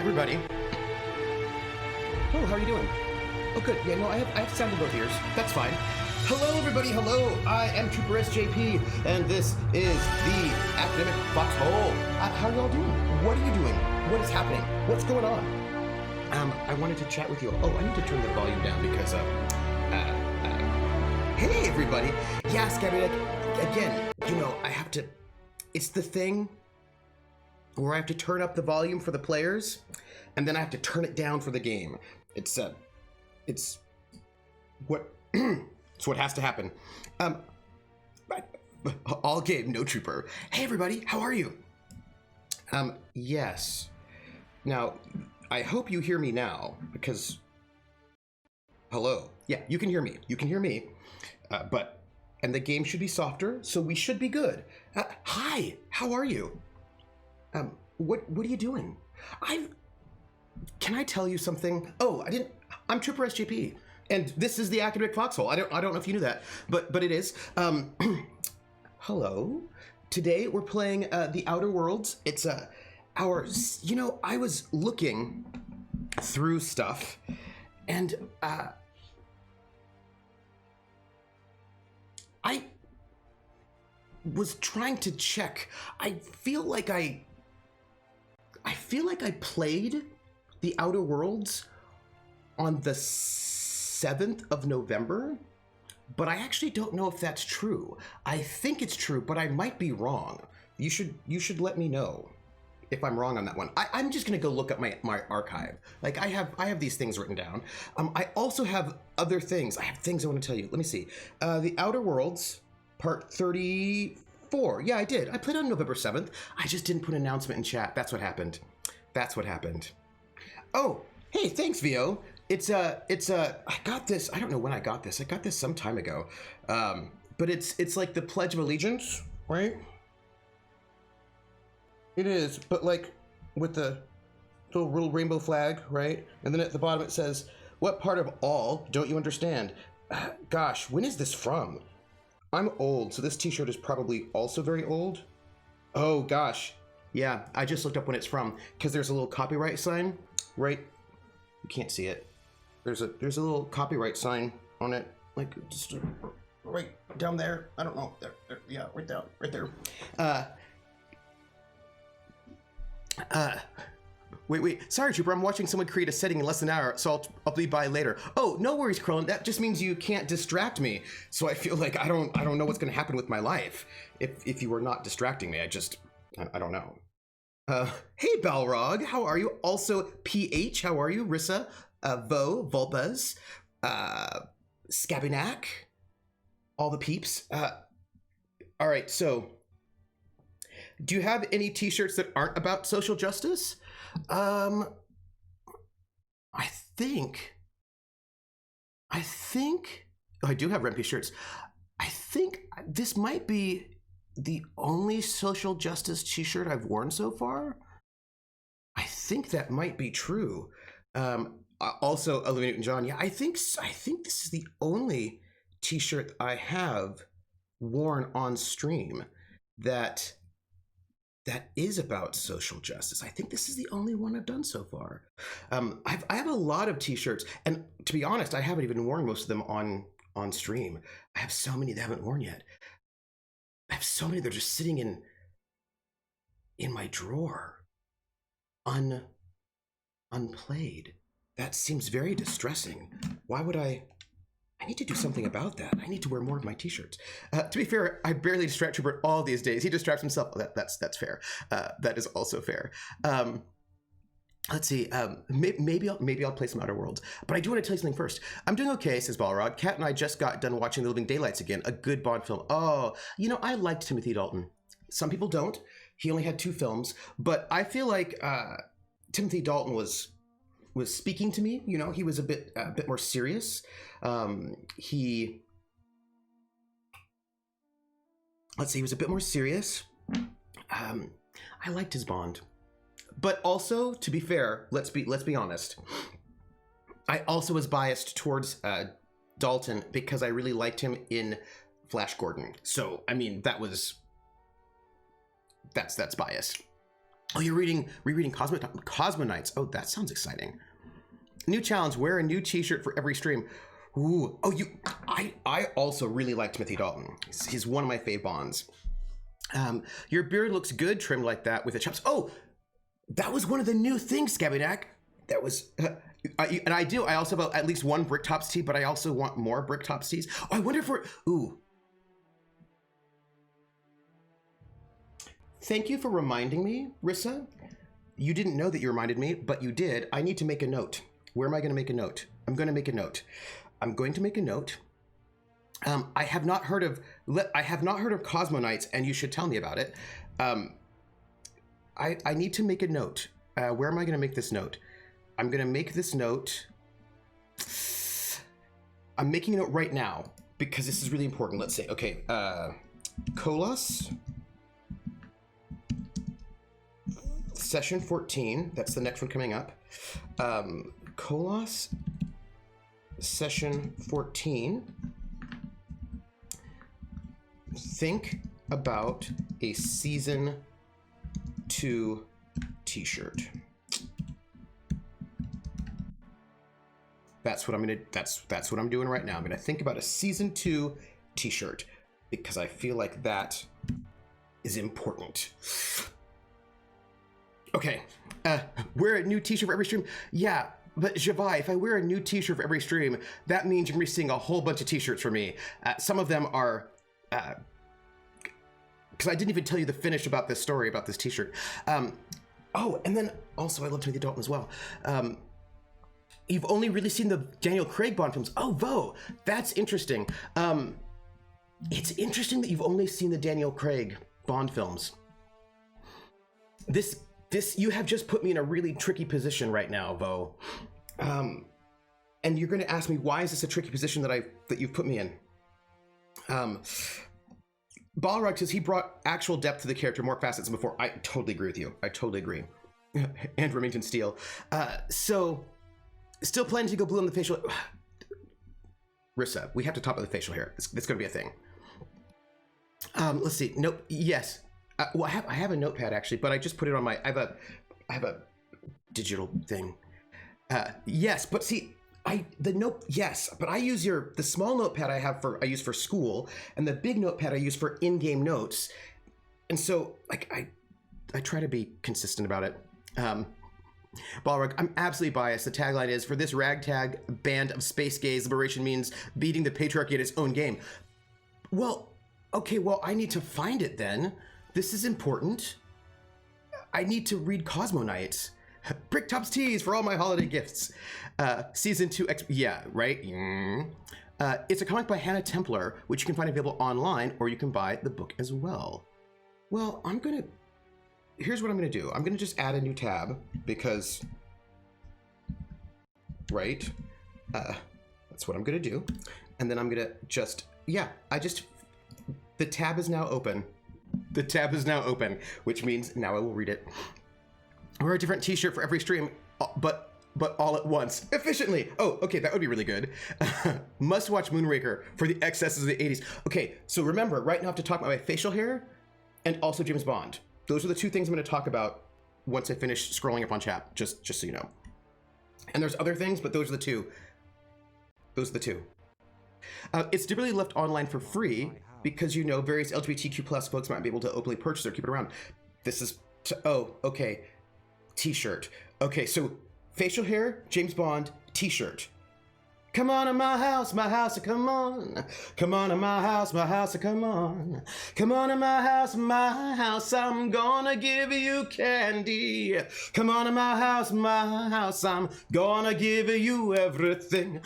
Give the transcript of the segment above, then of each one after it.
everybody. Oh, how are you doing? Oh, good. Yeah, no, I have sound in both ears. That's fine. Hello, everybody. Hello. I am Trooper SJP, and this is the Academic Foxhole. How are y'all doing? What are you doing? What is happening? What's going on? I wanted to chat with you. Oh, I need to turn the volume down because, hey, everybody. Yeah, Scabby, again, you know, I have to, it's the thing where I have to turn up the volume for the players, and then I have to turn it down for the game. It's what it's what has to happen. All game, no trooper. Hey everybody, how are you? Yes. Now, I hope you hear me now, because hello. Yeah, you can hear me. You can hear me. And the game should be softer, so we should be good. Hi, how are you? What are you doing? Can I tell you something? Oh, I'm Trooper SJP, and this is the Academic Foxhole. I don't know if you knew that, but it is. Hello. Today we're playing The Outer Worlds. It's you know, I was looking through stuff, and I was trying to check. I feel like I played The Outer Worlds on the 7th of November, but I actually don't know if that's true. I think it's true, but I might be wrong. You should let me know if I'm wrong on that one. I'm just gonna go look up my archive. Like I have these things written down. I also have other things. I have things I want to tell you. Let me see. The Outer Worlds, part 34. Yeah, I did. I played on November 7th. I just didn't put an announcement in chat. That's what happened. That's what happened. Oh, hey, thanks, Vio. I got this. I don't know when I got this. I got this some time ago. But it's like the Pledge of Allegiance, right? It is, but like with the little rainbow flag, right? And then at the bottom it says, "What part of all don't you understand?" Gosh, when is this from? I'm old, so this t-shirt is probably also very old. Oh gosh. Yeah, I just looked up when it's from, because there's a little copyright sign, right? You can't see it. There's a little copyright sign on it, like just right down there. I don't know. There, yeah, right there. Wait. Sorry, Trooper. I'm watching someone create a setting in less than an hour, so I'll be by later. Oh, no worries, Krillin. That just means you can't distract me. So I feel like I don't know what's going to happen with my life if you were not distracting me. I don't know. Hey, Balrog, how are you? Also, PH, how are you? Rissa, Vo, Vulpes, Scabinak, all the peeps. All right, so do you have any t-shirts that aren't about social justice? I think I do have Rempy shirts. I think this might be the only social justice t-shirt I've worn so far. I think that might be true. Also, Olivia Newton-John, yeah, I think this is the only t-shirt I have worn on stream that is about social justice. I think this is the only one I've done so far. I have a lot of t-shirts, and to be honest, I haven't even worn most of them on stream. I have so many that I haven't worn yet. I have so many that are just sitting in my drawer, unplayed. That seems very distressing. Why would I need to do something about that. I need to wear more of my t-shirts. To be fair, I barely distract Trooper all these days. He distracts himself. That's fair. That is also fair. Let's see. Maybe I'll play some Outer Worlds. But I do want to tell you something first. I'm doing okay, says Balrog. Kat and I just got done watching The Living Daylights again. A good Bond film. Oh, you know, I liked Timothy Dalton. Some people don't. He only had 2 films. But I feel like Timothy Dalton was speaking to me. You know, he was a bit more serious. He was a bit more serious. I liked his Bond. But also, to be fair, let's be honest. I also was biased towards Dalton because I really liked him in Flash Gordon. So, I mean, that's bias. Oh, you're rereading Cosmonites. Oh, that sounds exciting. New challenge: wear a new T-shirt for every stream. Ooh. Oh, I also really like Timothy Dalton. He's one of my fave Bonds. Your beard looks good trimmed like that with the chops. Oh, that was one of the new things, Scabbydack. That was, and I also have at least one Bricktops tee, but I also want more Bricktops tees. Oh, I wonder if ooh. Thank you for reminding me, Rissa. You didn't know that you reminded me, but you did. I need to make a note. Where am I going to make a note? I'm going to make a note. I have not heard of Cosmonites, and you should tell me about it. I need to make a note. Where am I going to make this note? I'm going to make this note. I'm making a note right now because this is really important. Let's see. Okay. Colas. Session 14. That's the next one coming up. Colas. Session 14. Think about a season 2 t-shirt. That's what I'm doing right now. I'm gonna think about a season 2 t-shirt because I feel like that is important. Okay, wear a new t-shirt for every stream. Yeah, but Javai, if I wear a new t-shirt for every stream, that means you're gonna be seeing a whole bunch of t-shirts from me. Some of them are, because I didn't even tell you the finish about this story, about this t-shirt. Oh, and then also I love Timothy Dalton as well. You've only really seen the Daniel Craig Bond films. Oh, Vo, that's interesting. It's interesting that you've only seen the Daniel Craig Bond films. This you have just put me in a really tricky position right now, Vo. And you're going to ask me, why is this a tricky position that you've put me in? Balrog says he brought actual depth to the character, more facets than before. I totally agree with you. I totally agree. And Remington Steele. So, still planning to go blue on the facial. Rissa, we have to top up the facial hair. It's going to be a thing. Let's see. Nope. Yes. Well, I have a notepad actually, but I just put it on my. I have a digital thing. Yes, but see, yes, but I use the small notepad I use for school, and the big notepad I use for in-game notes. And so, like, I try to be consistent about it. Balrog, I'm absolutely biased. The tagline is, for this ragtag band of space gays, liberation means beating the patriarchy at its own game. Well, okay, I need to find it then. This is important. I need to read Cosmonites. Bricktops tees for all my holiday gifts. Season 2, yeah, right? It's a comic by Hannah Templar, which you can find available online, or you can buy the book as well. Well, here's what I'm gonna do. I'm gonna just add a new tab, because, right? That's what I'm gonna do. And then I'm gonna the tab is now open. The tab is now open, which means now I will read it. Wear a different t-shirt for every stream, but all at once, efficiently. Oh, okay, that would be really good. Must watch Moonraker for the excesses of the 80s. Okay, so remember, right now I have to talk about my facial hair and also James Bond. Those are the two things I'm going to talk about once I finish scrolling up on chat, just so you know. And there's other things, but those are the two. It's deliberately left online for free because, various LGBTQ plus folks might be able to openly purchase or keep it around. This is, okay. T-shirt. Okay, so facial hair, James Bond, t-shirt. Come on in my house, come on. Come on in my house, come on. Come on in my house, I'm gonna give you candy. Come on in my house, I'm gonna give you everything.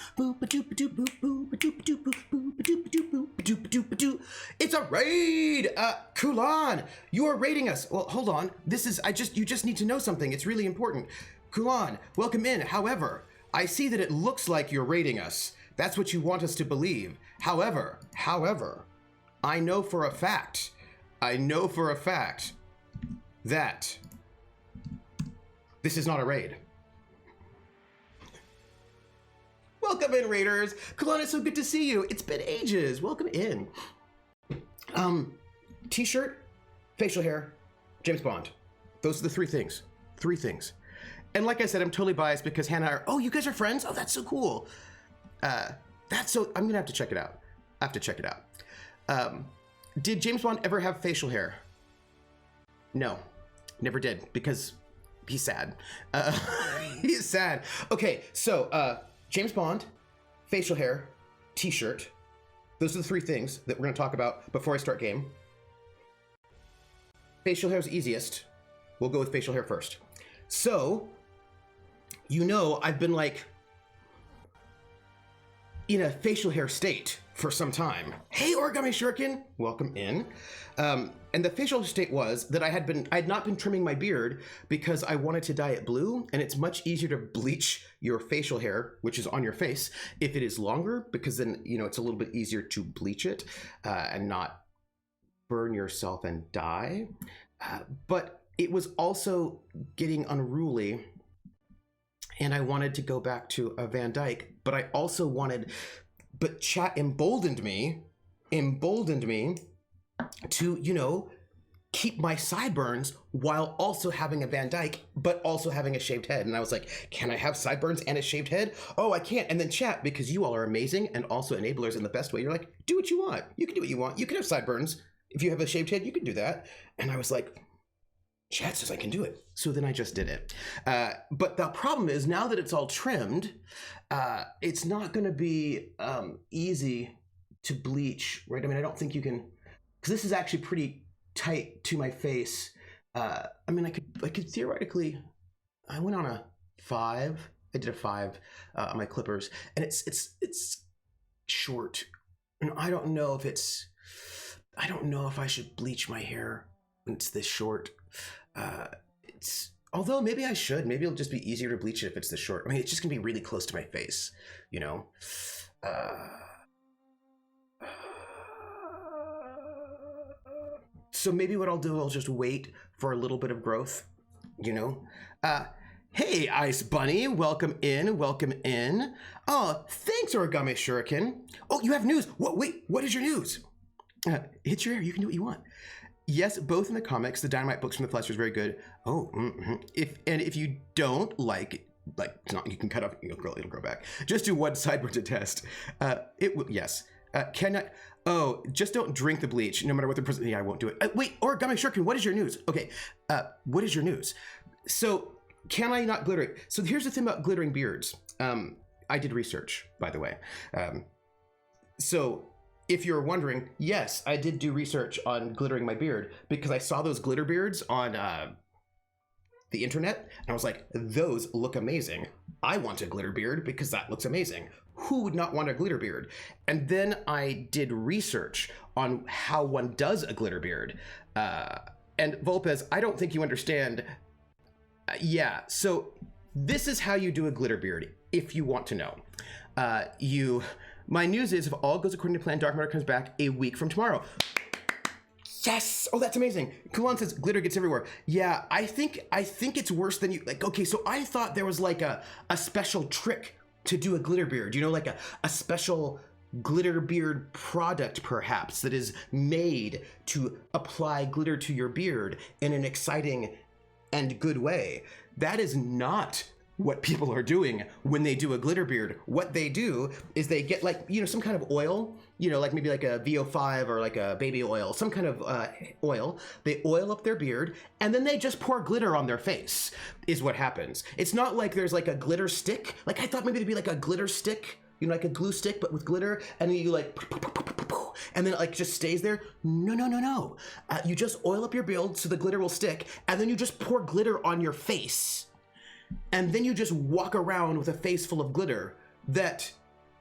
It's a raid! Kulan, you are raiding us. Well, hold on. You just need to know something. It's really important. Kulan, welcome in. However, I see that it looks like you're raiding us. That's what you want us to believe. However, I know for a fact that this is not a raid. Welcome in, raiders. Kulan, it's so good to see you. It's been ages. Welcome in. T-shirt, facial hair, James Bond. Those are the three things. Three things. And like I said, I'm totally biased because Hannah and I are, oh, you guys are friends? Oh, that's so cool. I'm going to have to check it out. I have to check it out. Did James Bond ever have facial hair? No, never did, because he's sad. He's sad. Okay, so James Bond, facial hair, t-shirt. Those are the three things that we're going to talk about before I start game. Facial hair is easiest. We'll go with facial hair first. So, I've been like in a facial hair state for some time. Hey, Origami Shuriken, welcome in. And the facial state was that I had not been trimming my beard because I wanted to dye it blue, and it's much easier to bleach your facial hair, which is on your face, if it is longer, because then, it's a little bit easier to bleach it and not burn yourself and die. But it was also getting unruly, and I wanted to go back to a Van Dyke, but I also but chat emboldened me to, keep my sideburns while also having a Van Dyke, but also having a shaved head. And I was like, can I have sideburns and a shaved head? Oh, I can't. And then chat, because you all are amazing and also enablers in the best way. You're like, do what you want. You can do what you want. You can have sideburns. If you have a shaved head, you can do that. And I was like, chat says I can do it. So then I just did it. But the problem is, now that it's all trimmed, it's not going to be easy to bleach, right? I mean, I don't think you can, because this is actually pretty tight to my face. I could theoretically, I went on a 5. I did a 5 on my clippers, and it's short. And I don't know if I should bleach my hair when it's this short. Although maybe I should. Maybe it'll just be easier to bleach it if it's this short. I mean, it's just gonna be really close to my face, So maybe what I'll do, I'll just wait for a little bit of growth, Hey, Ice Bunny, welcome in. Oh, thanks, Origami Shuriken. Oh, you have news. Wait, what is your news? Hit your hair, you can do what you want. Yes, both in the comics, the Dynamite books from the Flesh is very good. Oh, if you don't like it's not, you can cut off, it'll grow back. Just do one sideburn to test. It will, yes. Just don't drink the bleach, no matter what the person. Yeah, I won't do it. Wait, Origami Shuriken, what is your news? Okay, what is your news? So, can I not glitter it? So here's the thing about glittering beards. I did research, by the way. So if you're wondering, yes, I did do research on glittering my beard because I saw those glitter beards on the internet, and I was like, those look amazing. I want a glitter beard because that looks amazing. Who would not want a glitter beard? And then I did research on how one does a glitter beard. And Volpez, I don't think you understand. Yeah, so this is how you do a glitter beard, if you want to know. My news is, if all goes according to plan, Dark Matter comes back a week from tomorrow. Yes! Oh, that's amazing. Kulan says glitter gets everywhere. Yeah, I think it's worse than you, okay, so I thought there was like a special trick to do a glitter beard, like a special glitter beard product perhaps that is made to apply glitter to your beard in an exciting and good way. That is not what people are doing when they do a glitter beard. What they do is they get some kind of oil, maybe like a VO5 or like a baby oil, some kind of oil. They oil up their beard and then they just pour glitter on their face is what happens. It's not like there's like a glitter stick. Like I thought maybe it'd be like a glitter stick, like a glue stick, but with glitter, and then you and then it just stays there. No. You just oil up your beard so the glitter will stick, and then you just pour glitter on your face. And then you just walk around with a face full of glitter that,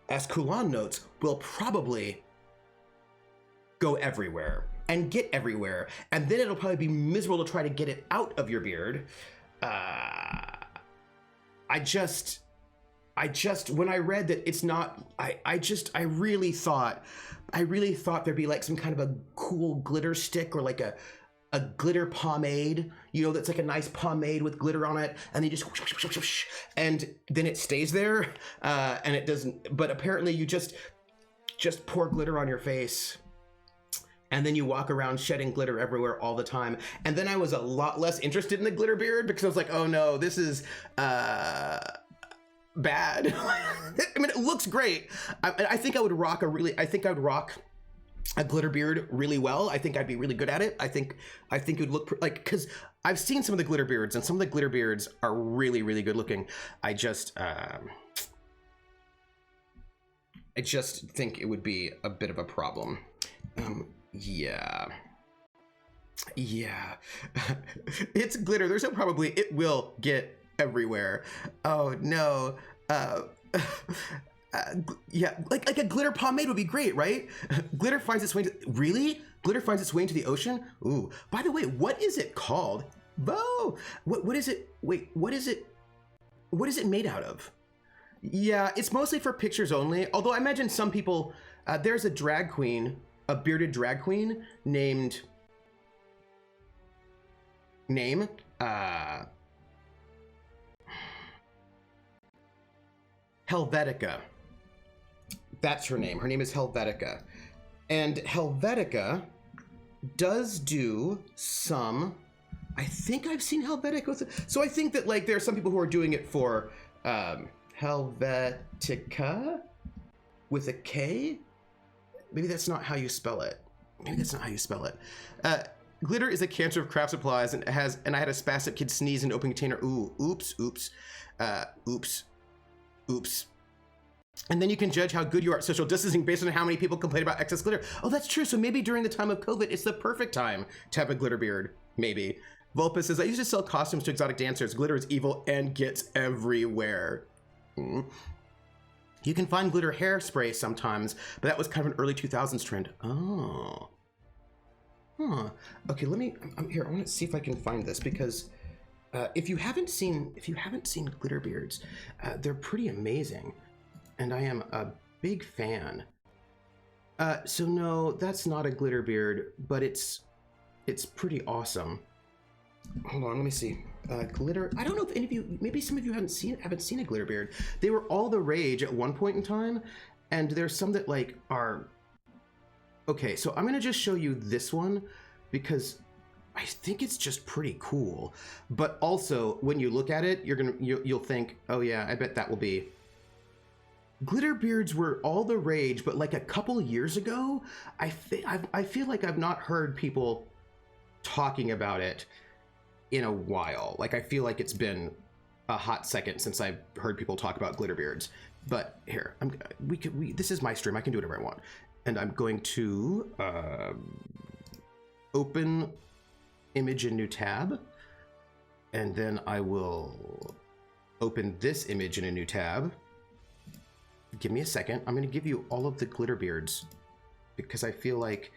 as Kulan notes, will probably go everywhere and get everywhere. And then it'll probably be miserable to try to get it out of your beard. I when I read that it's not, I really thought there'd be like some kind of a cool glitter stick or like a glitter pomade, that's like a nice pomade with glitter on it, and you just whoosh, and then it stays there, and it doesn't. But apparently, you just pour glitter on your face, and then you walk around shedding glitter everywhere all the time. And then I was a lot less interested in the glitter beard because I was like, oh no, this is bad. I mean, it looks great. I think I would rock a glitter beard really well. I think I'd be really good at it. I think it would look like, because I've seen some of the glitter beards, and some of the glitter beards are really, really good looking. I just think it would be a bit of a problem. Yeah. It's glitter. There's no probably. It will get everywhere. Oh no. Yeah, like a glitter pomade would be great, right? Glitter finds its way Glitter finds its way into the ocean? Ooh. By the way, what is it called? Bo! What is it? Wait, what is it made out of? Yeah, it's mostly for pictures only. Although I imagine some people, there's a drag queen, a bearded drag queen named Helvetica. That's her name. Her name is Helvetica. And Helvetica does do some, I think I've seen Helvetica with it. So I think that like there are some people who are doing it for Helvetica with a K. Maybe that's not how you spell it. Glitter is a cancer of craft supplies, and I had a spastic kid sneeze in an open container. Ooh, oops. And then you can judge how good you are at social distancing based on how many people complain about excess glitter. Oh, that's true. So maybe during the time of COVID, it's the perfect time to have a glitter beard. Maybe. Vulpus says, I used to sell costumes to exotic dancers. Glitter is evil and gets everywhere. You can find glitter hairspray sometimes, but that was kind of an early 2000s trend. Oh. Huh. Okay, I'm here. I want to see if I can find this, because if you haven't seen glitter beards, they're pretty amazing. And I am a big fan. So no, that's not a glitter beard, but it's pretty awesome. Hold on, let me see. Glitter. I don't know if any of you, maybe some of you haven't seen a glitter beard. They were all the rage at one point in time, and there's some that like are. Okay, so I'm gonna just show you this one because I think it's just pretty cool. But also, when you look at it, you'll think, oh yeah, I bet that will be. Glitter beards were all the rage, but like a couple years ago, I feel like I've not heard people talking about it in a while. Like I feel like it's been a hot second since I've heard people talk about glitter beards. But here, this is my stream. I can do whatever I want, and I'm going to open image in new tab, and then I will open this image in a new tab. Give me a second. I'm going to give you all of the glitter beards because I feel like,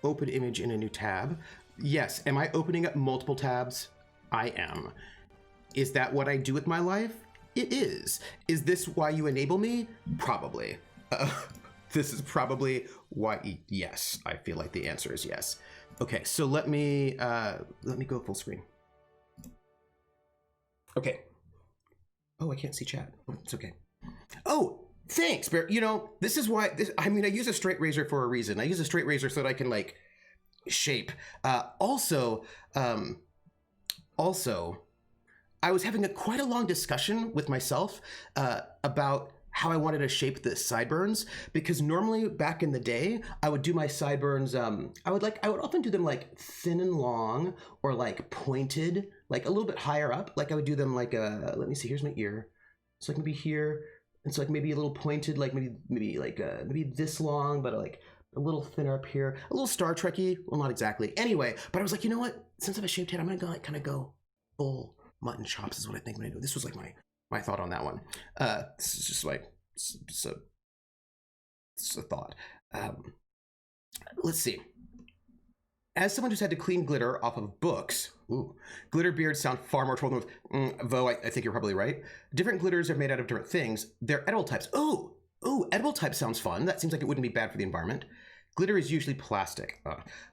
open image in a new tab. Yes. Am I opening up multiple tabs? I am. Is that what I do with my life? It is. Is this why you enable me? Probably. This is probably why. Yes. I feel like the answer is yes. Okay. So let me go full screen. Okay. Oh, I can't see chat. It's okay. Oh, thanks, Bear. This is why I use a straight razor for a reason. I use a straight razor so that I can like shape. Also, I was having quite a long discussion with myself about how I wanted to shape the sideburns, because normally back in the day, I would do my sideburns. I would often do them like thin and long, or like pointed, like a little bit higher up. Like I would do them like let me see. Here's my ear. So like maybe here, and so like maybe a little pointed, like maybe this long, but like a little thinner up here, a little Star Trek-y. Well, not exactly. Anyway, but I was like, you know what? Since I have a shaved head, I'm gonna go full mutton chops is what I think I'm gonna do. This was like my thought on that one. This is just like it's a thought. Let's see. As someone who's had to clean glitter off of books, glitter beards sound far more troubling. Vo, I think you're probably right. Different glitters are made out of different things. They're edible types. Oh, edible type sounds fun. That seems like it wouldn't be bad for the environment. Glitter is usually plastic.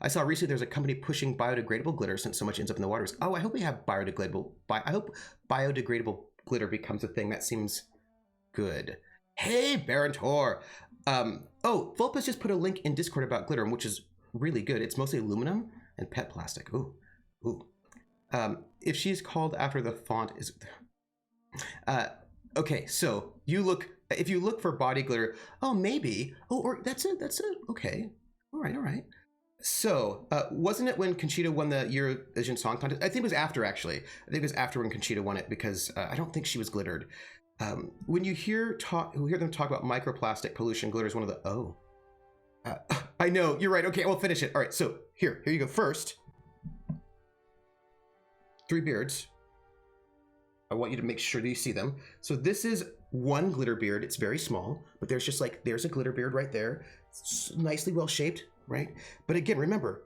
I saw recently there's a company pushing biodegradable glitter since so much ends up in the waters. Oh, I hope we have biodegradable. I hope biodegradable glitter becomes a thing. That seems good. Hey, Baron Tor. Oh, Vulpus just put a link in Discord about glitter, which is really good. It's mostly aluminum and pet plastic. Ooh, ooh. If she's called after the font is... okay, so if you look for body glitter, oh, maybe. Oh, or that's a, okay. All right. So, wasn't it when Conchita won the Eurovision Song Contest? I think it was after, actually. I think it was after when Conchita won it, because I don't think she was glittered. When you hear them talk about microplastic pollution, glitter is one of the, I know, you're right. Okay, we'll finish it. All right, so here you go. First, 3 beards. I want you to make sure that you see them. So this is one glitter beard. It's very small, but there's just like, there's a glitter beard right there. It's nicely well shaped, right? But again, remember,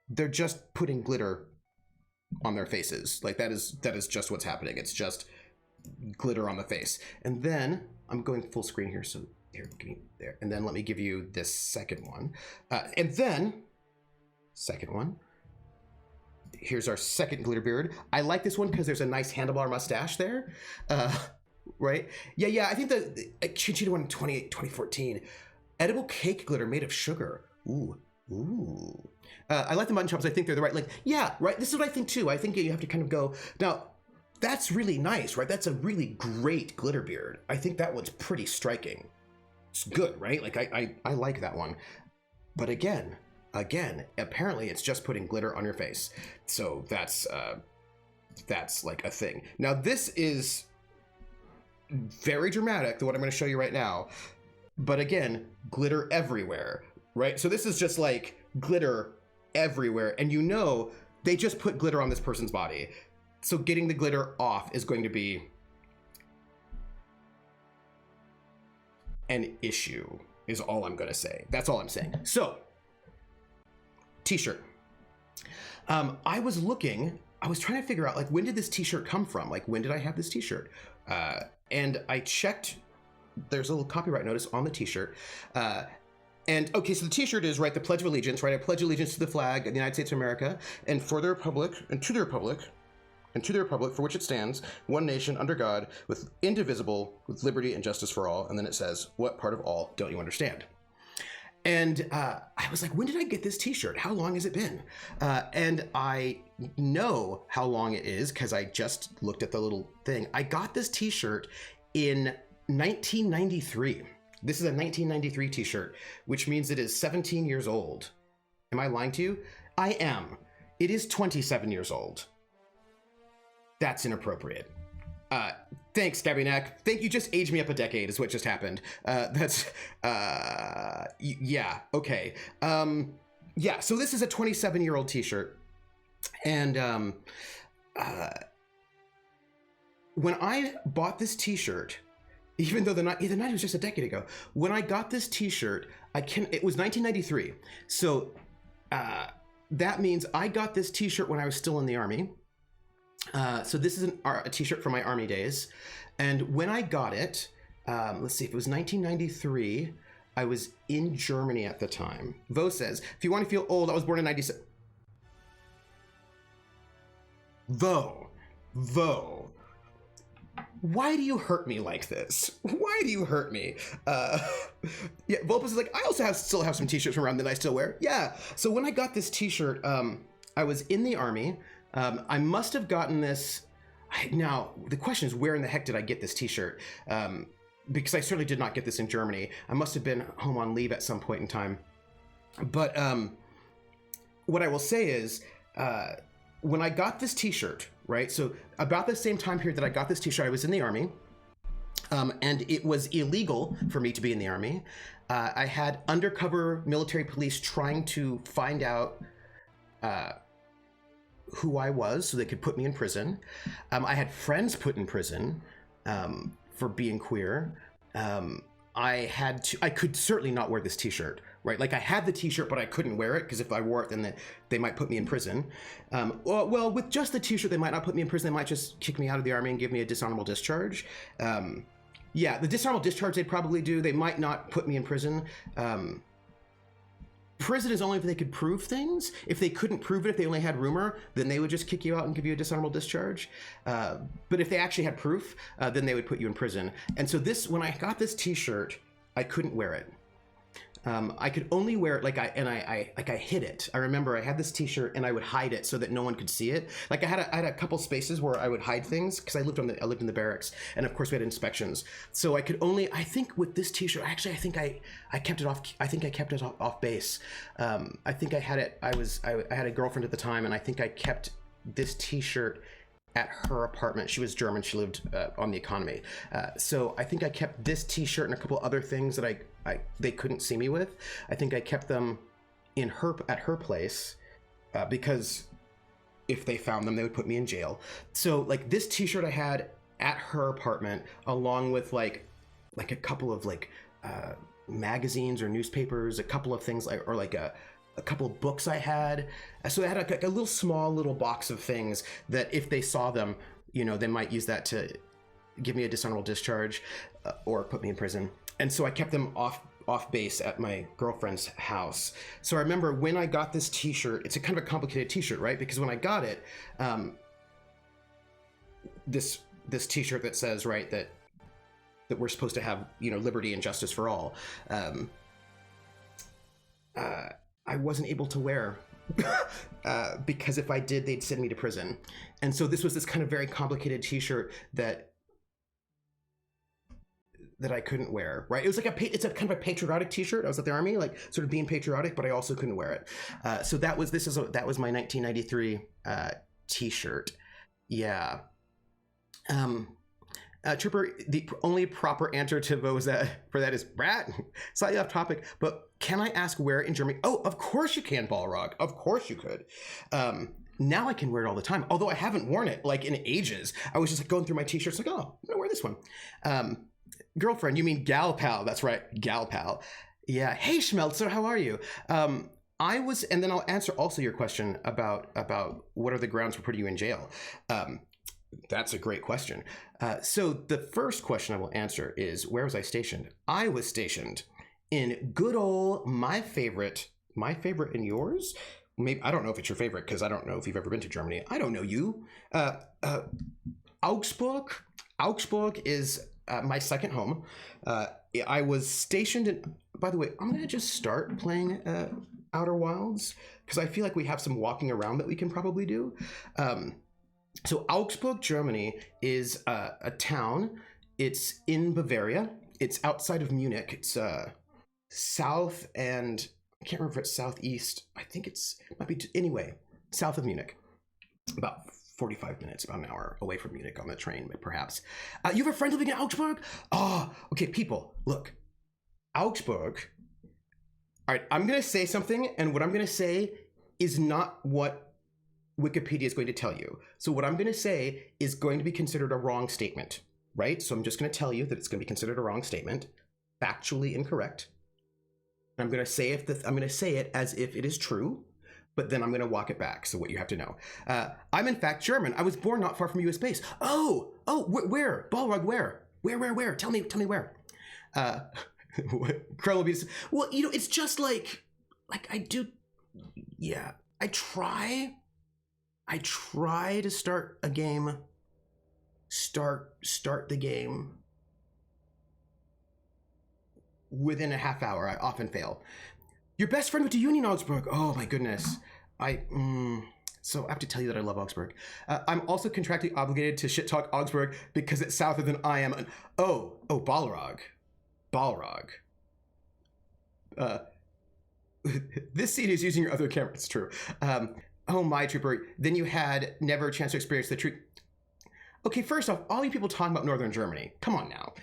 they're just putting glitter on their faces. Like that is just what's happening. It's just glitter on the face. And then I'm going full screen here. So here, give me there. And then let me give you this second one. And then second one. Here's our second glitter beard. I like this one because there's a nice handlebar mustache there. Right? Yeah, I think the Conchita won in 2014. Edible cake glitter made of sugar. Ooh. I like the mutton chops. I think they're the right length. Yeah, right. This is what I think too. I think you have to kind of go, now, that's really nice, right? That's a really great glitter beard. I think that one's pretty striking. It's good, right? Like I like that one. But again, apparently it's just putting glitter on your face. So that's like a thing. Now this is very dramatic, what I'm going to show you right now. But again, glitter everywhere, right? So this is just like glitter everywhere. And you know, they just put glitter on this person's body. So getting the glitter off is going to be an issue, is all I'm going to say. That's all I'm saying. So, t-shirt. I was trying to figure out, like, when did this t-shirt come from? Like, when did I have this t-shirt? And I checked, there's a little copyright notice on the t-shirt. And okay, so the t-shirt is, right, the Pledge of Allegiance, right? I pledge allegiance to the flag of the United States of America and for the Republic, and to the Republic, for which it stands, one nation under God, with indivisible, with liberty and justice for all. And then it says, what part of all don't you understand? And I was like, when did I get this t-shirt? How long has it been? And I know how long it is because I just looked at the little thing. I got this t-shirt in 1993. This is a 1993 t-shirt, which means it is 17 years old. Am I lying to you? I am. It is 27 years old. That's inappropriate. Thanks, Gabby Neck. Thank you. Just aged me up a decade is what just happened. Yeah, okay. Yeah, so this is a 27-year-old t-shirt. And when I bought this t-shirt, even though the night was just a decade ago, when I got this t-shirt, it was 1993. So that means I got this t-shirt when I was still in the Army. So this is a t-shirt from my Army days. And when I got it, let's see, if it was 1993, I was in Germany at the time. Vo says, if you want to feel old, I was born in 97. Vo, why do you hurt me like this? Why do you hurt me? Yeah, Vulpus is like, I also still have some t-shirts from around that I still wear. Yeah, so when I got this t-shirt, I was in the Army. I must have gotten this. Now, the question is, where in the heck did I get this t-shirt? Because I certainly did not get this in Germany. I must have been home on leave at some point in time. But what I will say is, when I got this t-shirt, right? So about the same time period that I got this t-shirt, I was in the Army. And it was illegal for me to be in the Army. I had undercover military police trying to find out who I was so they could put me in prison. I had friends put in prison for being queer. I could certainly not wear this t-shirt, right? Like I had the t-shirt, but I couldn't wear it because if I wore it, then they might put me in prison. Well, with just the t-shirt, they might not put me in prison. They might just kick me out of the Army and give me a dishonorable discharge. Yeah, the dishonorable discharge they'd probably do. They might not put me in prison. Prison is only if they could prove things. If they couldn't prove it, if they only had rumor, then they would just kick you out and give you a dishonorable discharge. But if they actually had proof, then they would put you in prison. And so when I got this t-shirt, I couldn't wear it. I could only wear it I hid it. I remember I had this T-shirt and I would hide it so that no one could see it. Like I had a couple spaces where I would hide things because I lived in the barracks, and of course we had inspections. So I could only, I think with this T-shirt, actually I think I kept it off. I think I kept it off base. I think I had it. I had a girlfriend at the time, and I think I kept this T-shirt at her apartment. She was German. She lived on the economy. So I think I kept this T-shirt and a couple other things that they couldn't see me with. I think I kept them at her place because if they found them, they would put me in jail. So like this T-shirt I had at her apartment, along with like a couple of magazines or newspapers, a couple of things a couple of books I had. So I had a little small little box of things that if they saw them, they might use that to give me a dishonorable discharge or put me in prison. And so I kept them off base at my girlfriend's house. So I remember when I got this T-shirt, it's a kind of a complicated T-shirt, right? Because when I got it, this T-shirt that says, right, that we're supposed to have, liberty and justice for all, I wasn't able to wear because if I did, they'd send me to prison. And so this was this kind of very complicated T-shirt that I couldn't wear, right? It was it's a kind of a patriotic T-shirt. I was at the Army, like sort of being patriotic, but I also couldn't wear it. So that was my 1993 T-shirt. Yeah. Trooper, the only proper answer to for that is brat. Slightly off topic, but can I ask where in Germany? Oh, of course you can, Balrog. Of course you could. Now I can wear it all the time, although I haven't worn it like in ages. I was just going through my T-shirts like, oh, I'm gonna wear this one. Girlfriend, you mean gal pal? That's right, gal pal. Yeah. Hey, Schmelzer, how are you? And then I'll answer also your question about what are the grounds for putting you in jail. That's a great question. So the first question I will answer is, where was I stationed? I was stationed in good old my favorite and yours. Maybe I don't know if it's your favorite because I don't know if you've ever been to Germany. I don't know you. Augsburg. Augsburg is my second home. I was stationed in. By the way, I'm gonna just start playing Outer Wilds because I feel like we have some walking around that we can probably do. So Augsburg, Germany is a town. It's in Bavaria. It's outside of Munich. It's south and I can't remember if it's southeast. I think it might be anyway, south of Munich. About 45 minutes, about an hour away from Munich on the train, perhaps. You have a friend living in Augsburg? Oh, okay, people, look. Augsburg. All right, I'm going to say something, and what I'm going to say is not what Wikipedia is going to tell you. So what I'm going to say is going to be considered a wrong statement, right? So I'm just going to tell you that it's going to be considered a wrong statement, factually incorrect. I'm going to say it as if it is true, but then I'm going to walk it back. So what you have to know, I'm in fact German. I was born not far from U.S. base. Oh, where? Balrog, where? Tell me where. Krell will be. Well, it's just like I do. Yeah, I try to start a game. Start the game within a half hour. I often fail. Your best friend went to uni in Augsburg. Oh my goodness. So I have to tell you that I love Augsburg. I'm also contractually obligated to shit talk Augsburg because it's souther than I am. Balrog. This scene is using your other camera. It's true. Oh my trooper. Then you had never a chance to experience the truth. Okay, first off, all you people talking about northern Germany. Come on now.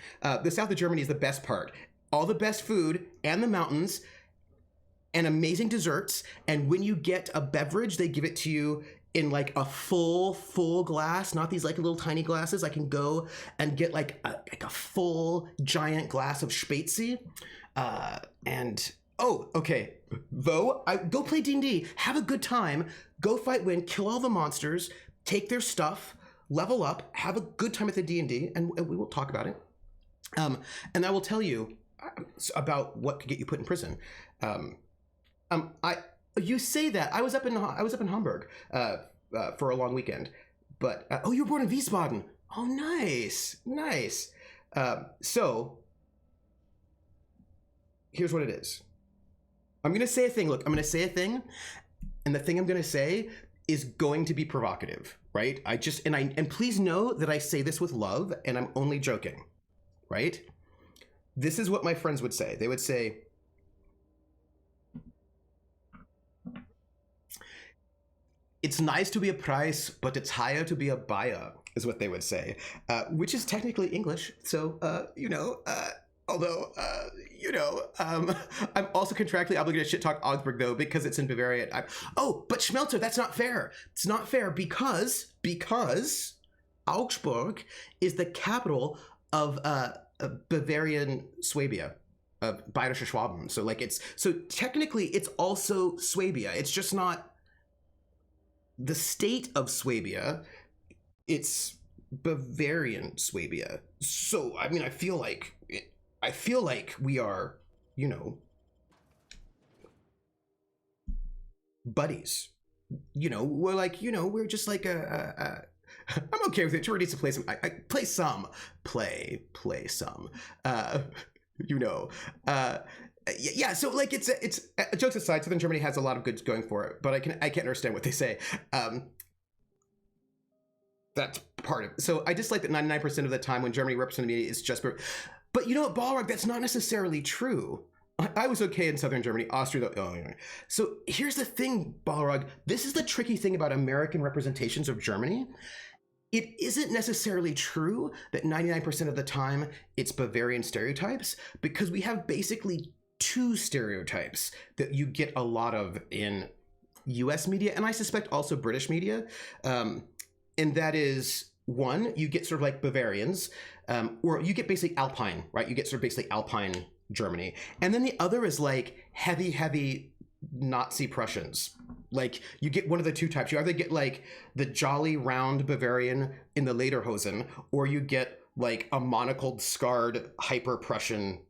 The south of Germany is the best part. All the best food and the mountains and amazing desserts. And when you get a beverage, they give it to you in like a full glass, not these like little tiny glasses. I can go and get like a full giant glass of Spätzle. Okay. Go play D&D, have a good time, go fight, win, kill all the monsters, take their stuff, level up, have a good time at the D&D, and we will talk about it. And I will tell you about what could get you put in prison. You say that I was up in Hamburg for a long weekend, but you were born in Wiesbaden. Oh, nice. So here's what it is. I'm gonna say a thing. Look, I'm gonna say a thing, and the thing I'm gonna say is going to be provocative, right? And please know that I say this with love, and I'm only joking, right? This is what my friends would say. They would say, it's nice to be a price, but it's higher to be a buyer, is what they would say, which is technically English. So, although, I'm also contractually obligated to shit talk Augsburg, though, because it's in Bavaria. But Schmelzer, that's not fair. It's not fair because Augsburg is the capital of Bavarian Swabia. Bayerische Schwaben. So technically it's also Swabia. It's just not the state of Swabia. It's Bavarian Swabia. So I mean, I feel like we are, buddies. We're just like I'm okay with it. Tori needs to play some. Play some. Yeah. So like it's jokes aside, Southern Germany has a lot of goods going for it, but I can't understand what they say. That's part of it. So I just like that 99% of the time when Germany represents the media, it's just. But you know what, Balrog, that's not necessarily true. I was okay in Southern Germany, Austria, though. Anyway. So here's the thing, Balrog. This is the tricky thing about American representations of Germany. It isn't necessarily true that 99% of the time it's Bavarian stereotypes, because we have basically two stereotypes that you get a lot of in US media, and I suspect also British media. And that is, one, you get sort of like Bavarians, or you get basically Alpine, right? You get sort of basically Alpine Germany. And then the other is like heavy Nazi Prussians. Like you get one of the two types. You either get like the jolly round Bavarian in the Lederhosen, or you get like a monocled, scarred, hyper Prussian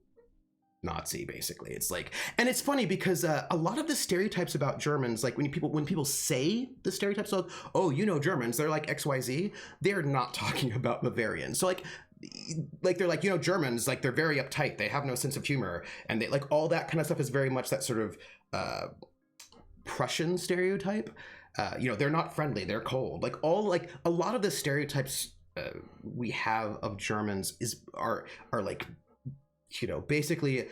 Nazi, basically. It's like, and it's funny because a lot of the stereotypes about Germans, like when people say the stereotypes of, oh, Germans, they're like XYZ, they're not talking about Bavarians. So like they're like, Germans, like they're very uptight, they have no sense of humor, and they like all that kind of stuff is very much that sort of Prussian stereotype. They're not friendly, they're cold. Like a lot of the stereotypes we have of Germans are like, basically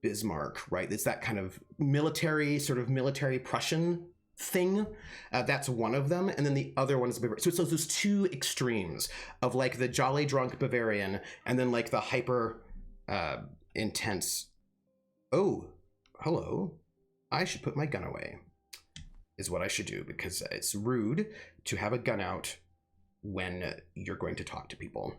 Bismarck, right? It's that kind of military Prussian thing. That's one of them. And then the other one is Bavaria. So it's those two extremes of like the jolly drunk Bavarian and then like the hyper intense, oh, hello, I should put my gun away, is what I should do, because it's rude to have a gun out when you're going to talk to people.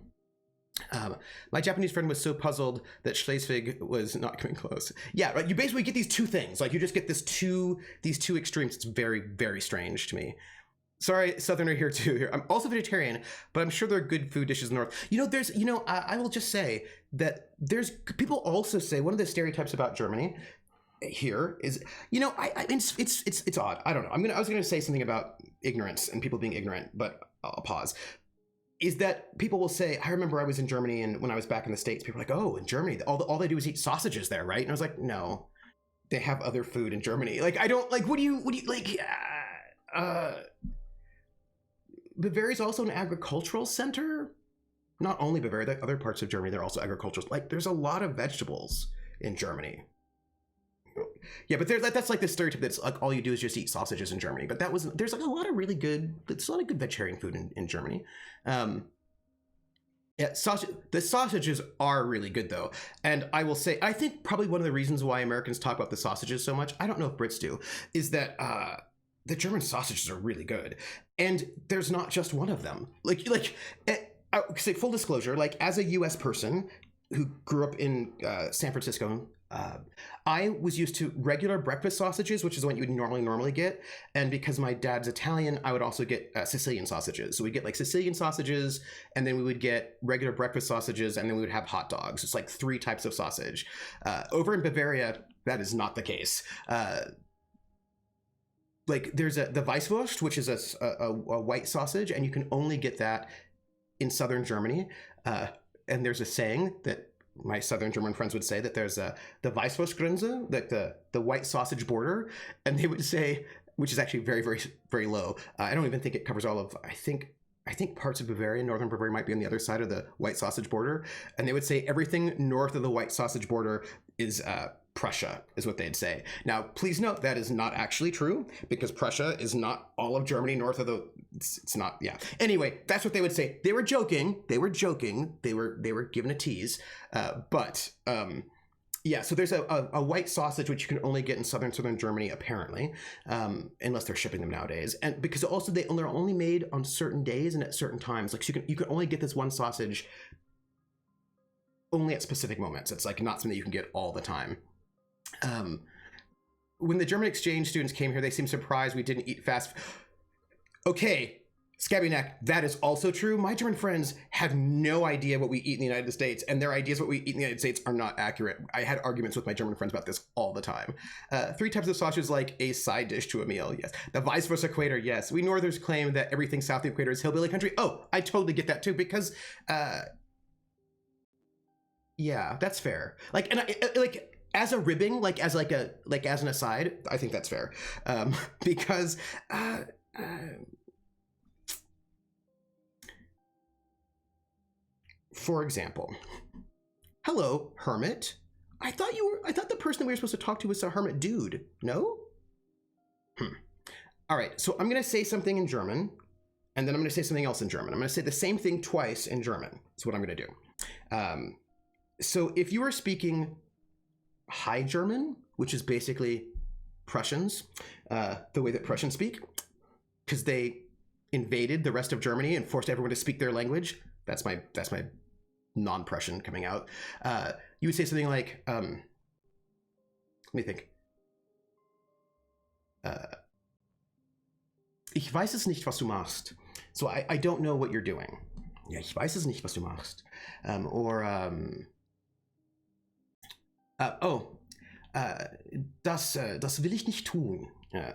My Japanese friend was so puzzled that Schleswig was not coming close. Yeah, right. You basically get these two things. Like you just get these two extremes. It's very, very strange to me. Sorry, Southerner here too. I'm also vegetarian, but I'm sure there are good food dishes in the North. I will just say that there's people also say one of the stereotypes about Germany here is, it's odd. I don't know. I was gonna say something about ignorance and people being ignorant, but I'll pause. Is that people will say, I remember I was in Germany, and when I was back in the States, people were like, oh, in Germany, all they do is eat sausages there, right? And I was like, no, they have other food in Germany. Like, I don't, like, what do you like, Bavaria is also an agricultural center. Not only Bavaria, like other parts of Germany, they're also agricultural. Like, there's a lot of vegetables in Germany. Yeah, but that's like the stereotype that's like all you do is just eat sausages in Germany. But there's like a lot of good vegetarian food in Germany. Yeah, the sausages are really good though. And I will say, I think probably one of the reasons why Americans talk about the sausages so much, I don't know if Brits do, is that the German sausages are really good. And there's not just one of them. I say full disclosure, like as a US person who grew up in San Francisco, I was used to regular breakfast sausages, which is what you would normally get. And because my dad's Italian, I would also get Sicilian sausages. So we'd get like Sicilian sausages, and then we would get regular breakfast sausages, and then we would have hot dogs. It's like 3 types of sausage. Over in Bavaria, that is not the case. Like there's the Weisswurst, which is a white sausage, and you can only get that in southern Germany. And there's a saying that my southern German friends would say that there's the Weißwurstgrenze, like the white sausage border, and they would say, which is actually very, very, very low. I don't even think it covers all of. I think parts of Bavaria, northern Bavaria, might be on the other side of the white sausage border, and they would say everything north of the white sausage border is Prussia, is what they'd say. Now, please note that is not actually true, because Prussia is not all of Germany north of the. It's not. Yeah. Anyway, that's what they would say. They were joking. They were joking. They were given a tease. But yeah. So there's a white sausage which you can only get in southern Germany, apparently, unless they're shipping them nowadays. And because also they're only made on certain days and at certain times. Like, so you can only get this one sausage only at specific moments. It's like not something you can get all the time. When the German exchange students came here, they seemed surprised we didn't eat fast. Okay, Scabby Neck, that is also true. My German friends have no idea what we eat in the United States, and their ideas of what we eat in the United States are not accurate. I had arguments with my German friends about this all the time. 3 types of sausages like a side dish to a meal, yes. The vice versa equator, yes. We Northerners claim that everything south of the equator is hillbilly country. Oh, I totally get that too, because yeah, that's fair. Like, and like as a ribbing, like as an aside, I think that's fair, because for example, hello, hermit. I thought the person that we were supposed to talk to was a hermit dude. No? All right, so I'm gonna say something in German, and then I'm gonna say something else in German. I'm gonna say the same thing twice in German. That's what I'm gonna do. So if you are speaking High German, which is basically Prussians, the way that Prussians speak, because they invaded the rest of Germany and forced everyone to speak their language. That's my non-Prussian coming out. You would say something like, let me think. Ich weiß es nicht, was du machst. So I don't know what you're doing. Ja, ich weiß es nicht, was du machst. Das will ich nicht tun. I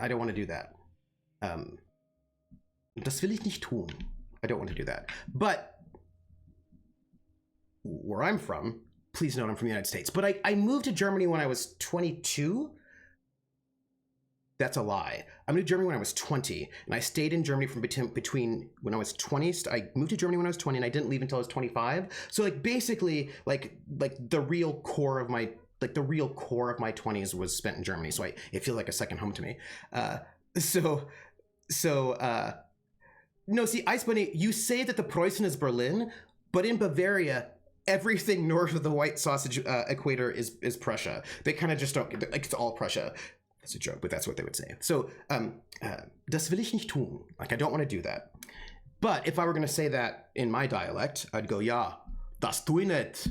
don't want to do that. Das will ich nicht tun. I don't want to do that. But where I'm from, please note I'm from the United States, but I moved to Germany when I was 22. That's a lie. I moved to Germany when I was 20, and I stayed in Germany from between when I was 20. I moved to Germany when I was 20, and I didn't leave until I was 25. So like basically, like the real core of my 20s was spent in Germany. So it feels like a second home to me. No, see, Ice Bunny, you say that the Preußen is Berlin, but in Bavaria, everything north of the white sausage equator is Prussia. They kind of just don't, like, it's all Prussia. That's a joke, but that's what they would say. So, das will ich nicht tun. Like, I don't want to do that. But if I were going to say that in my dialect, I'd go, ja, das tu ich nicht.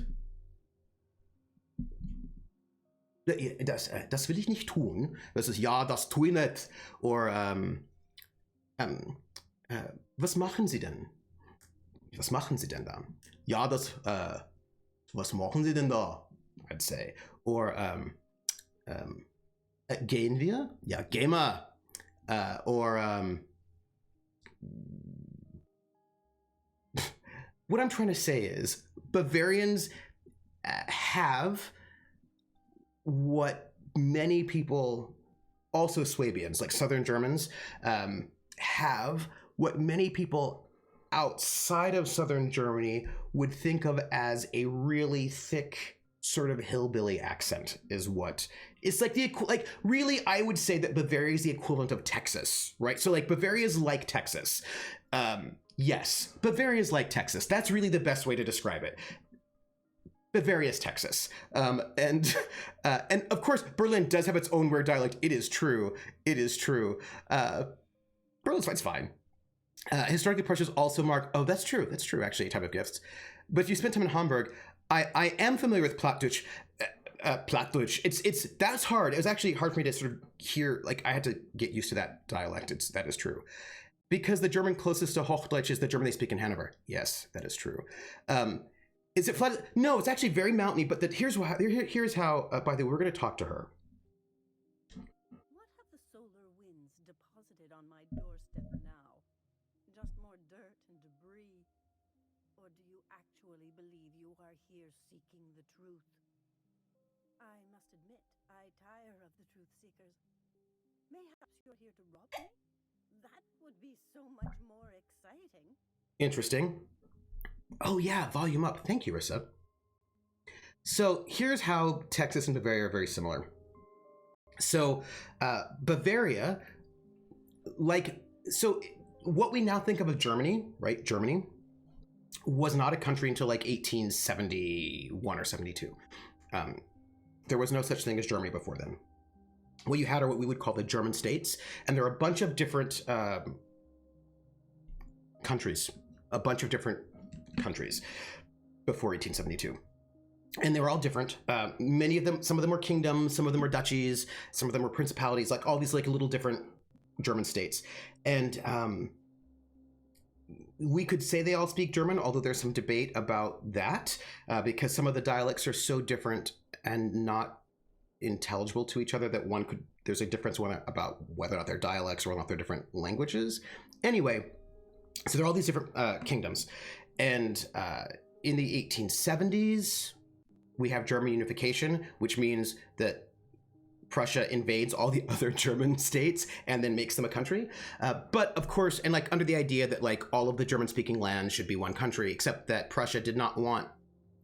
Das will ich nicht tun. Das ist, ja, das tu ich nicht. Or, was machen Sie denn? Was machen Sie denn da? Ja, was machen Sie denn da? I'd say. Or, gehen wir? Ja, gehen wir. What I'm trying to say is Bavarians have what many people, also Swabians, like Southern Germans, have what many people outside of Southern Germany would think of as a really thick sort of hillbilly accent. Is what it's like really I would say that Bavaria is the equivalent of Texas, right? So like Bavaria is like Texas. Yes, Bavaria is like Texas. That's really the best way to describe it. Bavaria is Texas. And of course Berlin does have its own weird dialect. It is true. Berlin's fine. Historically, Prussia's also marked. Oh, that's true. That's true. Actually, a type of gifts. But if you spent time in Hamburg, I am familiar with Plattdeutsch. Plattdeutsch. It's that's hard. It was actually hard for me to sort of hear. Like I had to get used to that dialect. That is true. Because the German closest to Hochdeutsch is the German they speak in Hanover. Yes, that is true. Is it flat? No, it's actually very mountainy. But here's how. By the way, we're going to talk to her. What have the solar winds deposited on my doorstep now? Just more dirt and debris. seeking the truth. I must admit, I tire of the truth seekers. Mayhaps you're here to rob me? That would be so much more exciting. Interesting. Oh yeah, volume up. Thank you, Rissa. So here's how Texas and Bavaria are very similar. So Bavaria, what we now think of as Germany, right? Germany was not a country until like 1871 or 72. There was no such thing as Germany before then. What you had are what we would call the German states, and there are a bunch of different countries before 1872. And they were all different. Many of them, some of them were kingdoms, some of them were duchies, some of them were principalities, like all these like little different German states. And we could say they all speak German, although there's some debate about that because some of the dialects are so different and not intelligible to each other that there's a difference about whether or not they're dialects or whether or not they're different languages. Anyway, so there are all these different kingdoms. And in the 1870s, we have German unification, which means that Prussia invades all the other German states and then makes them a country. But of course, and like under the idea that like all of the German-speaking lands should be one country, except that Prussia did not want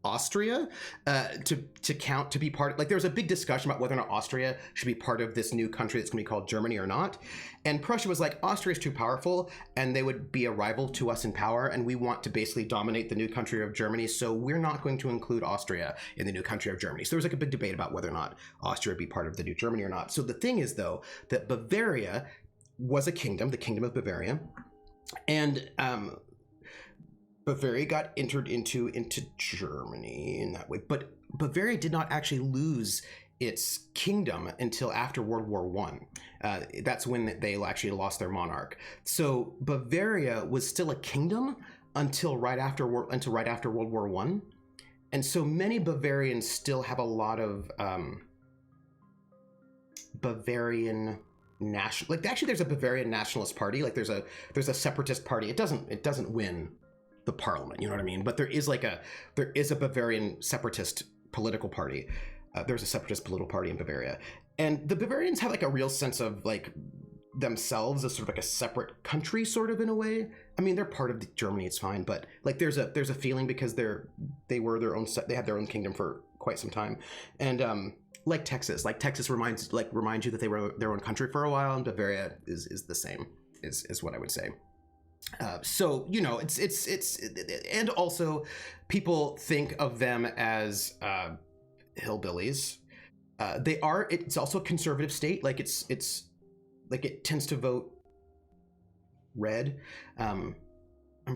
Austria to count to be part. Like there was a big discussion about whether or not Austria should be part of this new country that's going to be called Germany or not. And Prussia was like, Austria is too powerful and they would be a rival to us in power, and we want to basically dominate the new country of Germany, so we're not going to include Austria in the new country of Germany. So there was like a big debate about whether or not Austria would be part of the new Germany or not. So the thing is though that Bavaria was a kingdom, the Kingdom of Bavaria, and Bavaria got entered into Germany in that way, but Bavaria did not actually lose its kingdom until after World War One. That's when they actually lost their monarch. So Bavaria was still a kingdom until right after World War One, and so many Bavarians still have a lot of Bavarian national. Like actually, there's a Bavarian nationalist party. Like there's a separatist party. It doesn't win the parliament, you know what I mean? But there is a Bavarian separatist political party. There's a separatist political party in Bavaria, and the Bavarians have like a real sense of like themselves as sort of like a separate country, sort of in a way. I mean, they're part of Germany, it's fine, but like there's a feeling because they had their own kingdom for quite some time, and like Texas reminds you that they were their own country for a while, and Bavaria is the same, is what I would say. So you know, it's and also people think of them as hillbillies. It's also a conservative state. Like it's like it tends to vote red. I'm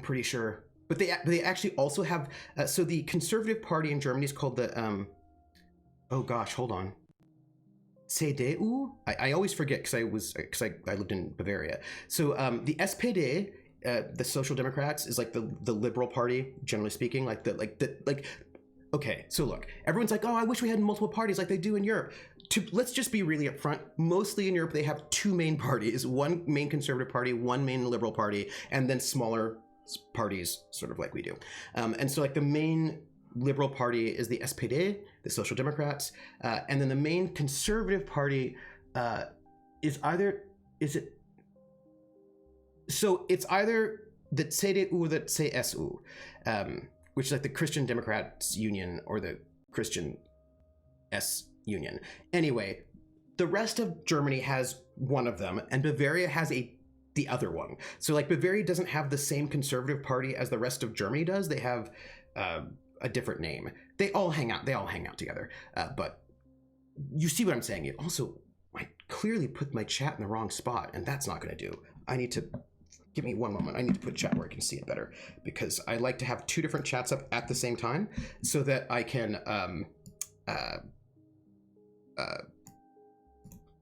pretty sure, but they actually also have. So the Conservative Party in Germany is called the oh gosh, hold on. CDU. I always forget because I lived in Bavaria. So the SPD. The Social Democrats is like the liberal party, generally speaking. Okay, so look, everyone's like, oh, I wish we had multiple parties like they do in Europe. Let's just be really upfront. Mostly in Europe, they have two main parties: one main conservative party, one main liberal party, and then smaller parties, sort of like we do. And so, like the main liberal party is the SPD, the Social Democrats, and then the main conservative party it's either the CDU or the CSU, which is like the Christian Democrats Union or the Christian S Union. Anyway, the rest of Germany has one of them, and Bavaria has the other one. So like Bavaria doesn't have the same conservative party as the rest of Germany does. They have a different name. They all hang out together. But you see what I'm saying? I clearly put my chat in the wrong spot, and that's not going to do. I need to. Give me one moment. I need to put chat where I can see it better, because I like to have two different chats up at the same time so that I can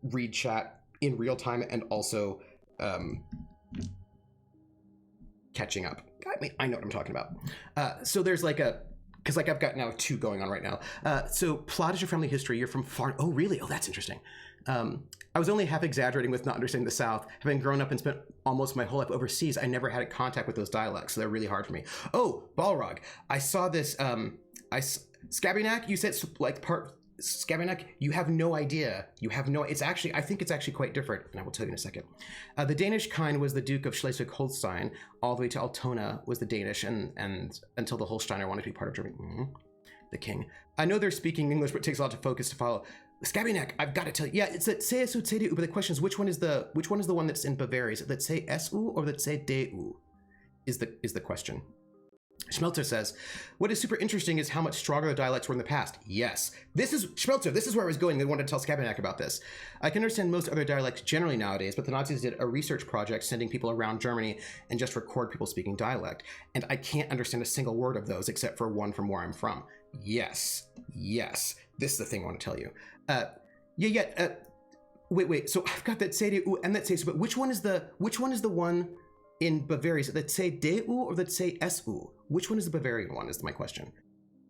read chat in real time and also catching up. I know what I'm talking about. So there's because I've got now two going on right now. So plot is your family history. You're from far. Oh, really? Oh, that's interesting. I was only half exaggerating with not understanding the South. Having grown up and spent almost my whole life overseas, I never had contact with those dialects, so they're really hard for me. Oh, Balrog, I saw this. Scabinak, you said like part Scabinak, you have no idea. You have no. It's actually, I think it's actually quite different, and I will tell you in a second. The Danish kind was the Duke of Schleswig-Holstein, all the way to Altona was the Danish, and until the Holsteiner wanted to be part of Germany. The king. I know they're speaking English, but it takes a lot of focus to follow. Scabinak, I've got to tell you, yeah, it's that CSU, CDU, but the question is which one is the one that's in Bavaria? Is it that CSU or that CDU? Is the question. Schmelzer says, what is super interesting is how much stronger the dialects were in the past. Yes. This is, Schmelzer, this is where I was going. They wanted to tell Scabinak about this. I can understand most other dialects generally nowadays, but the Nazis did a research project sending people around Germany and just record people speaking dialect. And I can't understand a single word of those except for one from where I'm from. Yes. Yes. This is the thing I want to tell you. Wait. So I've got that CDU and that CSU, but which one is the one in Bavaria? Is it that CDU or that CSU? Which one is the Bavarian one is my question.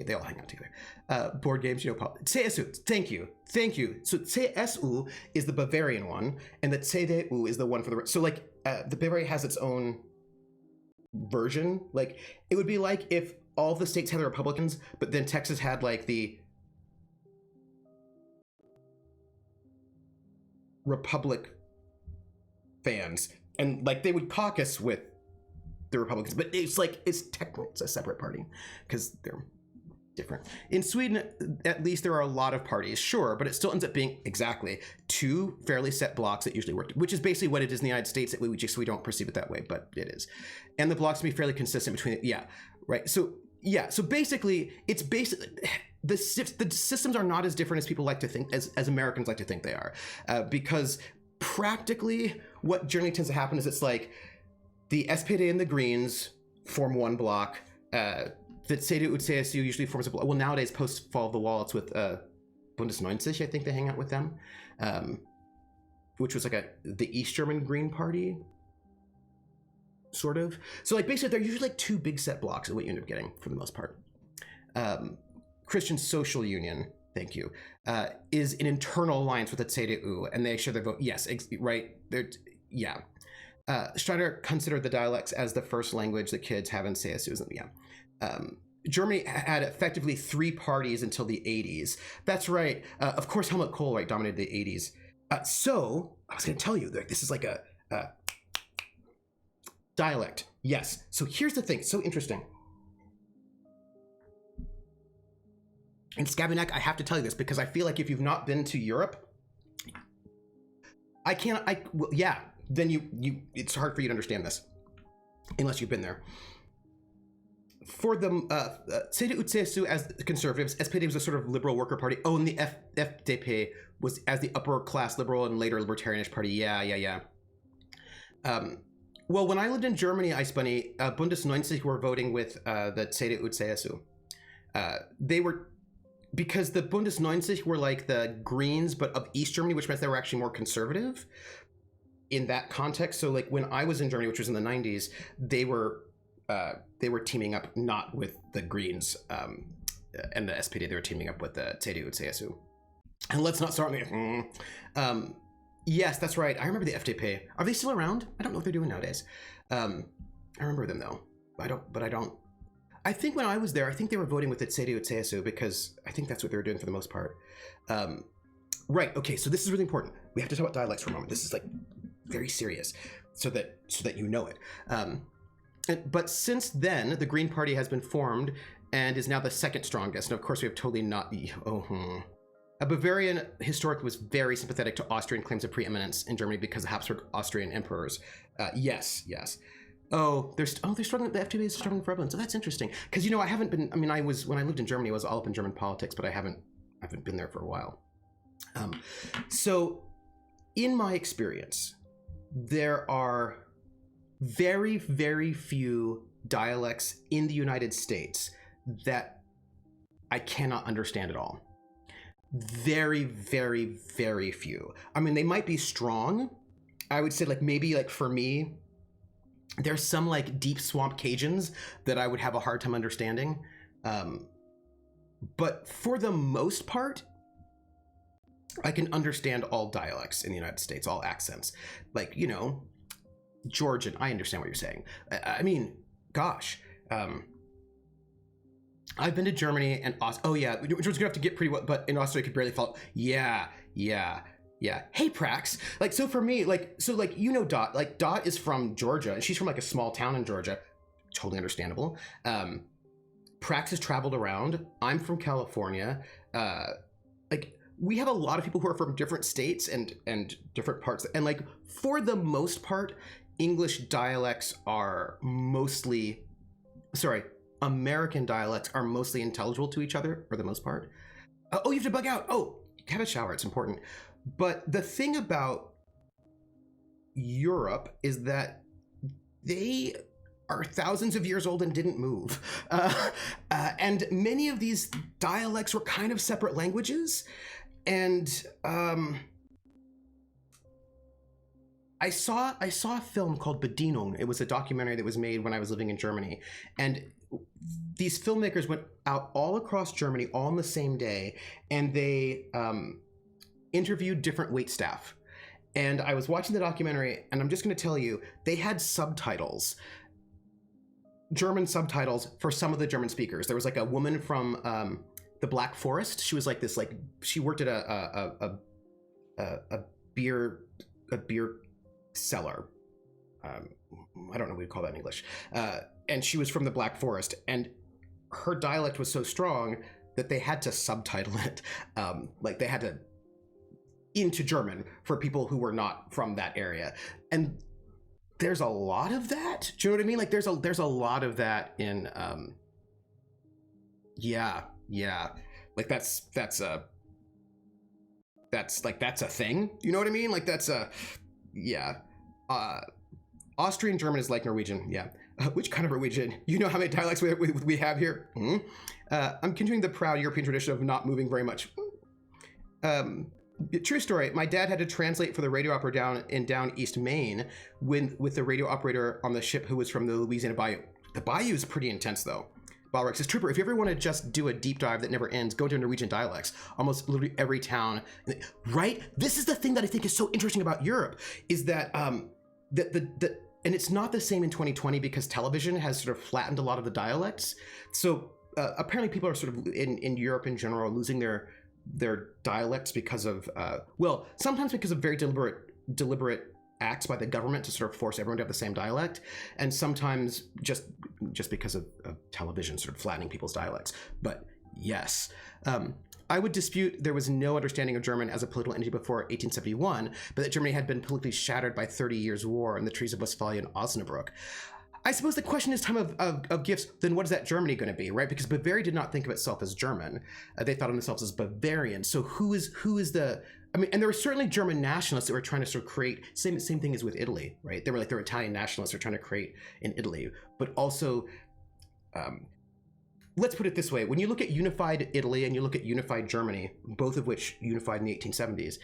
They all hang out together. Board games, you know, CSU, thank you. So CSU is the Bavarian one, and the CDU is the one for the, so like the Bavaria has its own version. Like it would be like if all the states had the Republicans, but then Texas had like the Republic fans, and like they would caucus with the Republicans, but it's like it's technically it's a separate party because they're different. In Sweden, at least there are a lot of parties, sure, but it still ends up being exactly two fairly set blocks that usually work, which is basically what it is in the United States. We don't perceive it that way, but it is, and the blocks can be fairly consistent between. Yeah, right. So basically, it's basically. The systems are not as different as people like to think, as Americans like to think they are, because practically what generally tends to happen is it's like the SPD and the Greens form one block. The CDU and CSU usually forms a block. Well, nowadays, post Fall of the Wall, it's with Bundes 90, I think they hang out with them, which was like the East German Green Party, sort of. So like basically, they're usually like two big set blocks is what you end up getting for the most part. Christian Social Union, thank you, is an internal alliance with the CDU, and they share their vote. Yes, right. Strider considered the dialects as the first language that kids have in CSU. Yeah. Germany had effectively three parties until the 80s. That's right. Of course, Helmut Kohl dominated the 80s. So I was going to tell you, this is like a dialect. Yes. So here's the thing. So interesting. And Scabinak, I have to tell you this because I feel like if you've not been to Europe, then it's hard for you to understand this unless you've been there. For the CDU, CSU as conservatives, SPD was a sort of liberal worker party. Oh, and the FDP was as the upper class liberal and later libertarianish party. Yeah. Well, when I lived in Germany, Bundes 90 were voting with the CDU, CSU. They were, because the Bundes 90 were like the Greens, but of East Germany, which meant they were actually more conservative in that context. So like when I was in Germany, which was in the 90s, they were teaming up not with the Greens and the SPD. They were teaming up with the CDU and CSU. And let's not start me. Yes, that's right. I remember the FDP. Are they still around? I don't know what they're doing nowadays. I remember them though. I don't. I think when I was there, I think they were voting with the CDU and CSU because I think that's what they were doing for the most part. Right. Okay. So this is really important. We have to talk about dialects for a moment. This is like very serious, so that you know it. But since then, the Green Party has been formed and is now the second strongest. And of course, we have totally not. Bavarian historically was very sympathetic to Austrian claims of preeminence in Germany because of Habsburg Austrian emperors. Yes. They're struggling. The FDP is struggling for everyone. So that's interesting because I haven't been. When I lived in Germany, I was all up in German politics, but I haven't been there for a while. So, in my experience, there are very, very few dialects in the United States that I cannot understand at all. Very, very, very few. They might be strong. I would say maybe for me, there's some deep swamp Cajuns that I would have a hard time understanding. But for the most part, I can understand all dialects in the United States, all accents. Georgian, I understand what you're saying. Gosh. I've been to Germany and oh yeah, which was gonna have to get pretty well, but in Austria I could barely follow. Yeah, yeah, yeah. Hey Prax, like so for me, like you know Dot, like Dot is from Georgia and she's from like a small town in Georgia, totally understandable. Prax has traveled around. I'm from California. Like we have a lot of people who are from different states and different parts, and like for the most part, English dialects are mostly, sorry, American dialects are mostly intelligible to each other for the most part. Oh, you have to bug out. Oh, have a shower. It's important. But the thing about Europe is that they are thousands of years old and didn't move. And many of these dialects were kind of separate languages. And I saw a film called Bedienung. It was a documentary that was made when I was living in Germany. And these filmmakers went out all across Germany all on the same day, and they interviewed different wait staff. And I was watching the documentary, and I'm just going to tell you, they had subtitles, German subtitles for some of the German speakers. There was like a woman from the Black Forest. She was like this, like she worked at a beer cellar. I don't know what you call that in English. And she was from the Black Forest, and her dialect was so strong that they had to subtitle it. Like they had to into German for people who were not from that area. And there's a lot of that. Do you know what I mean? Like there's a lot of that in yeah. Like that's a thing. You know what I mean? Like that's a yeah. Austrian German is like Norwegian. Yeah. Which kind of Norwegian? You know how many dialects we have here? Mm-hmm. I'm continuing the proud European tradition of not moving very much. True story. My dad had to translate for the radio operator down East Maine with the radio operator on the ship who was from the Louisiana Bayou. The Bayou is pretty intense though. Balrog says, Trooper, if you ever want to just do a deep dive that never ends, go into Norwegian dialects. Almost literally every town, right? This is the thing that I think is so interesting about Europe, is that and it's not the same in 2020 because television has sort of flattened a lot of the dialects. So apparently people are sort of in Europe in general losing their dialects because of well, sometimes because of very deliberate acts by the government to sort of force everyone to have the same dialect, and sometimes just because of television sort of flattening people's dialects. But yes, I would dispute there was no understanding of German as a political entity before 1871, but that Germany had been politically shattered by 30 Years' War and the Treaties of Westphalia and Osnabrück. I suppose the question is time of gifts, then what is that Germany going to be, right? Because Bavaria did not think of itself as German. They thought of themselves as Bavarian. So who is the, I mean, and there were certainly German nationalists that were trying to sort of create, same thing as with Italy, right? They were Italian nationalists who were trying to create in Italy, but also, let's put it this way. When you look at unified Italy and you look at unified Germany, both of which unified in the 1870s,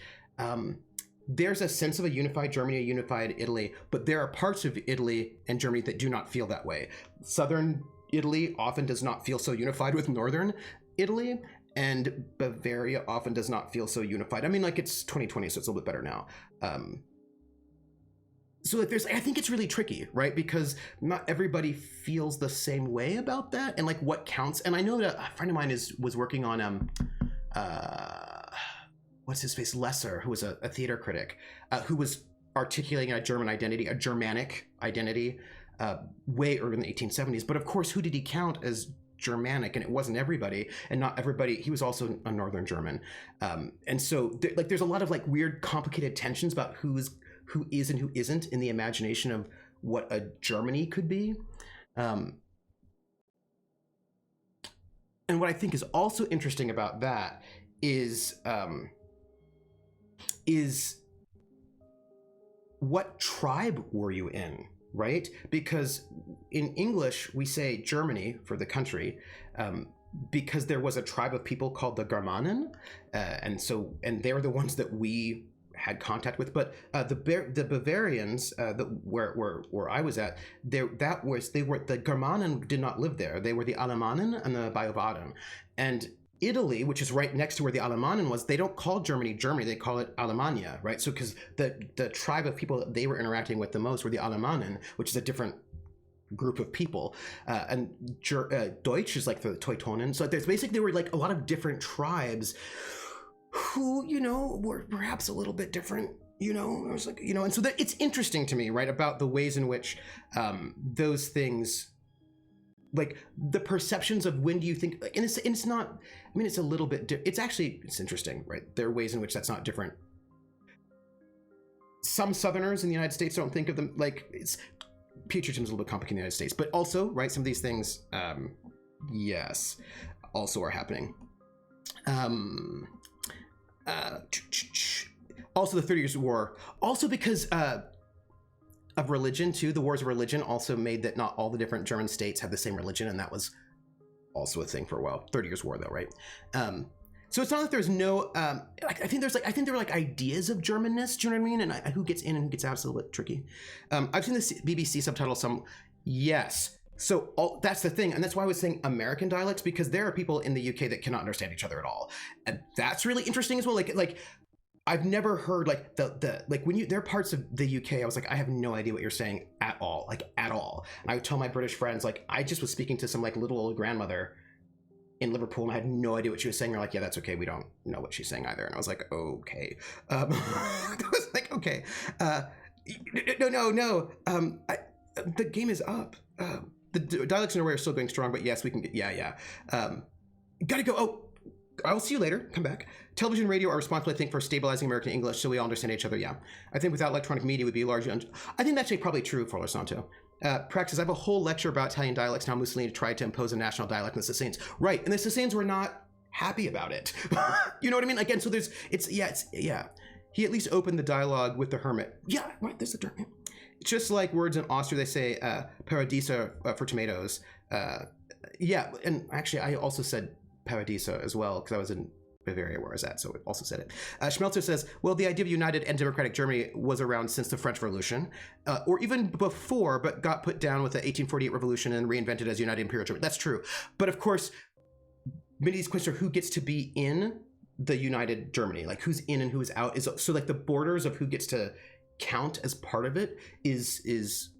there's a sense of a unified Germany, a unified Italy, but there are parts of Italy and Germany that do not feel that way. Southern Italy often does not feel so unified with Northern Italy, and Bavaria often does not feel so unified. I mean, like it's 2020, so it's a little bit better now. So like I think it's really tricky, right? Because not everybody feels the same way about that, and like what counts. And I know that a friend of mine was working on what's his face, Lesser, who was a theater critic, who was articulating a German identity, a Germanic identity, way early in the 1870s. But of course, who did he count as Germanic? And it wasn't everybody, and not everybody. He was also a Northern German, and so there's a lot of like weird, complicated tensions about who is and who isn't in the imagination of what a Germany could be. And what I think is also interesting about that is what tribe were you in, right? Because in English, we say Germany for the country, because there was a tribe of people called the Germanen, and they were the ones that we had contact with. But the Bavarians, where I was at, the Germanen did not live there. They were the Alemannen and the Bajuwaden, and Italy, which is right next to where the Alemannen was, they don't call Germany Germany, they call it Alemania, right? So because the tribe of people that they were interacting with the most were the Alemannen, which is a different group of people, and Deutsch is like the Teutonen. So there's basically, there were like a lot of different tribes who, you know, were perhaps a little bit different. You know, I was like, you know, and so that it's interesting to me, right, about the ways in which those things, like the perceptions of when do you think, and it's not, I mean, it's a little bit, it's interesting, right? There are ways in which that's not different. Some Southerners in the United States don't think of them, like, it's, patriotism is a little bit complicated in the United States, but also, right, some of these things, yes, also are happening. Also the 30 Years' War, also because of religion too. The wars of religion also made that not all the different German states have the same religion, and that was also a thing for a while. 30 Years' War though, right? So it's not that there's no, I think there were like ideas of Germanness, do you know what I mean? And who gets in and who gets out is a little bit tricky. I've seen the BBC subtitle some, yes. So that's the thing, and that's why I was saying American dialects, because there are people in the UK that cannot understand each other at all. And that's really interesting as well. Like I've never heard like like when there are parts of the UK, I was like, I have no idea what you're saying at all, like at all. And I would tell my British friends, like, I just was speaking to some like little old grandmother in Liverpool and I had no idea what she was saying. They're like, yeah, that's okay. We don't know what she's saying either. And I was like, okay. I was like, okay. No. The game is up. The dialects in Norway are still going strong, but yes, we can get, yeah. Gotta go. Oh, I'll see you later. Come back. Television and radio are responsible, I think, for stabilizing American English so we all understand each other. Yeah. I think without electronic media would be largely... I think that's actually probably true for Santo. Praxis, I have a whole lecture about Italian dialects, how Mussolini tried to impose a national dialect in the Sicilians. Right. And the Sicilians were not happy about it. You know what I mean? Again, so yeah. He at least opened the dialogue with the hermit. Yeah, right, there's the term. It's just like words in Austria, they say paradisa for tomatoes. Yeah, and actually I also said paradisa as well, because I was in Bavaria where I was at, so it also said it. Schmelzer says, well, the idea of united and democratic Germany was around since the French Revolution, or even before, but got put down with the 1848 revolution and reinvented as United Imperial Germany. That's true. But of course, many of these questions are who gets to be in the United Germany, like who's in and who is out. So like the borders of who gets to count as part of it is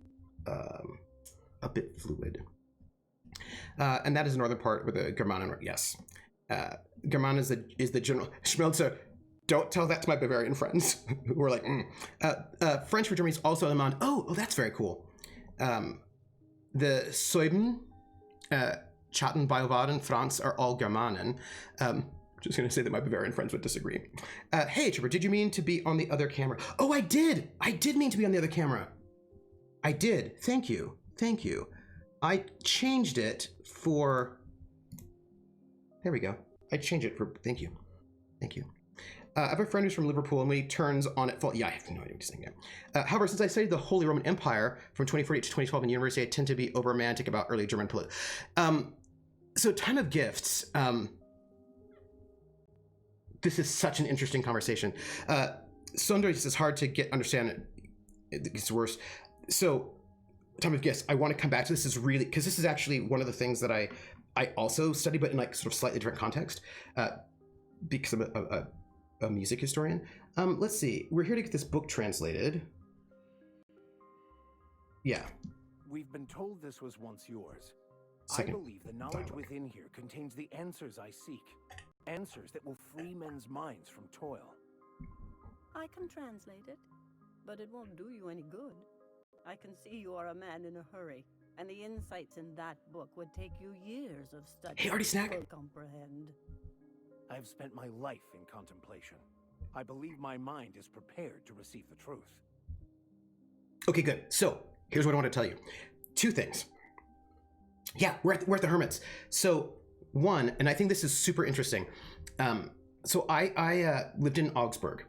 a bit fluid. And that is the northern part where the Germanen, yes. German is the general. Schmelzer, don't tell that to my Bavarian friends who are like, French for Germany is also Allemande. Oh, that's very cool. The Sueben, Chatten, Bayovaden, France are all Germanen. Just going to say that my Bavarian friends would disagree. Hey, Tripper, did you mean to be on the other camera? Oh, I did. I did mean to be on the other camera. I did. Thank you. I changed it for... There we go. I changed it for... Thank you. I have a friend who's from Liverpool, and when he turns on it... Yeah, I have no idea what he's saying there. However, since I studied the Holy Roman Empire from 2048 to 2012 in university, I tend to be over-romantic about early German politics. So, Time of Gifts... This is such an interesting conversation. Sonders is hard to understand. It gets worse. So, Time of Gifts, I want to come back to this is really, because this is actually one of the things that I also study, but in like sort of slightly different context, because I'm a music historian. Let's see. We're here to get this book translated. Yeah. We've been told this was once yours. Second I believe the knowledge within here contains the answers I seek. Answers that will free men's minds from toil. I can translate it, but it won't do you any good. I can see you are a man in a hurry, and the insights in that book would take you years of study Hey, Artie Snack. to comprehend. I've spent my life in contemplation. I believe my mind is prepared to receive the truth. Okay, good. So, here's what I want to tell you. Two things. Yeah, we're at the Hermits. So, one, and I think this is super interesting. So I lived in Augsburg.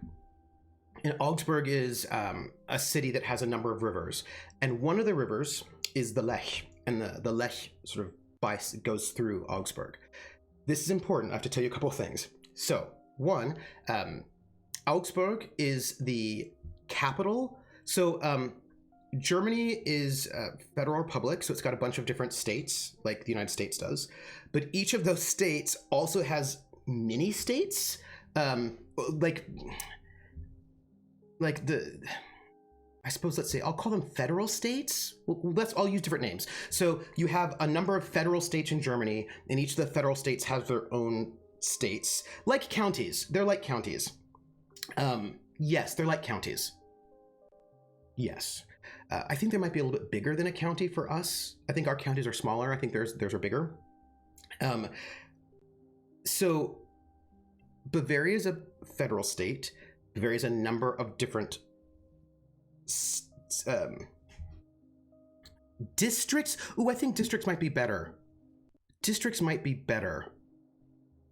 And Augsburg is a city that has a number of rivers. And one of the rivers is the Lech. And the Lech sort of goes through Augsburg. This is important. I have to tell you a couple of things. So, one, Augsburg is the capital. So, Germany is a federal republic, so it's got a bunch of different states, like the United States does. But each of those states also has mini states, like I suppose, let's say, I'll call them federal states. I'll use different names. So you have a number of federal states in Germany, and each of the federal states has their own states, like counties. They're like counties. Yes, they're like counties. Yes. I think they might be a little bit bigger than a county for us. I think our counties are smaller. I think theirs are bigger. So Bavaria is a federal state. Bavaria is a number of different districts. Ooh, I think districts might be better. Districts might be better.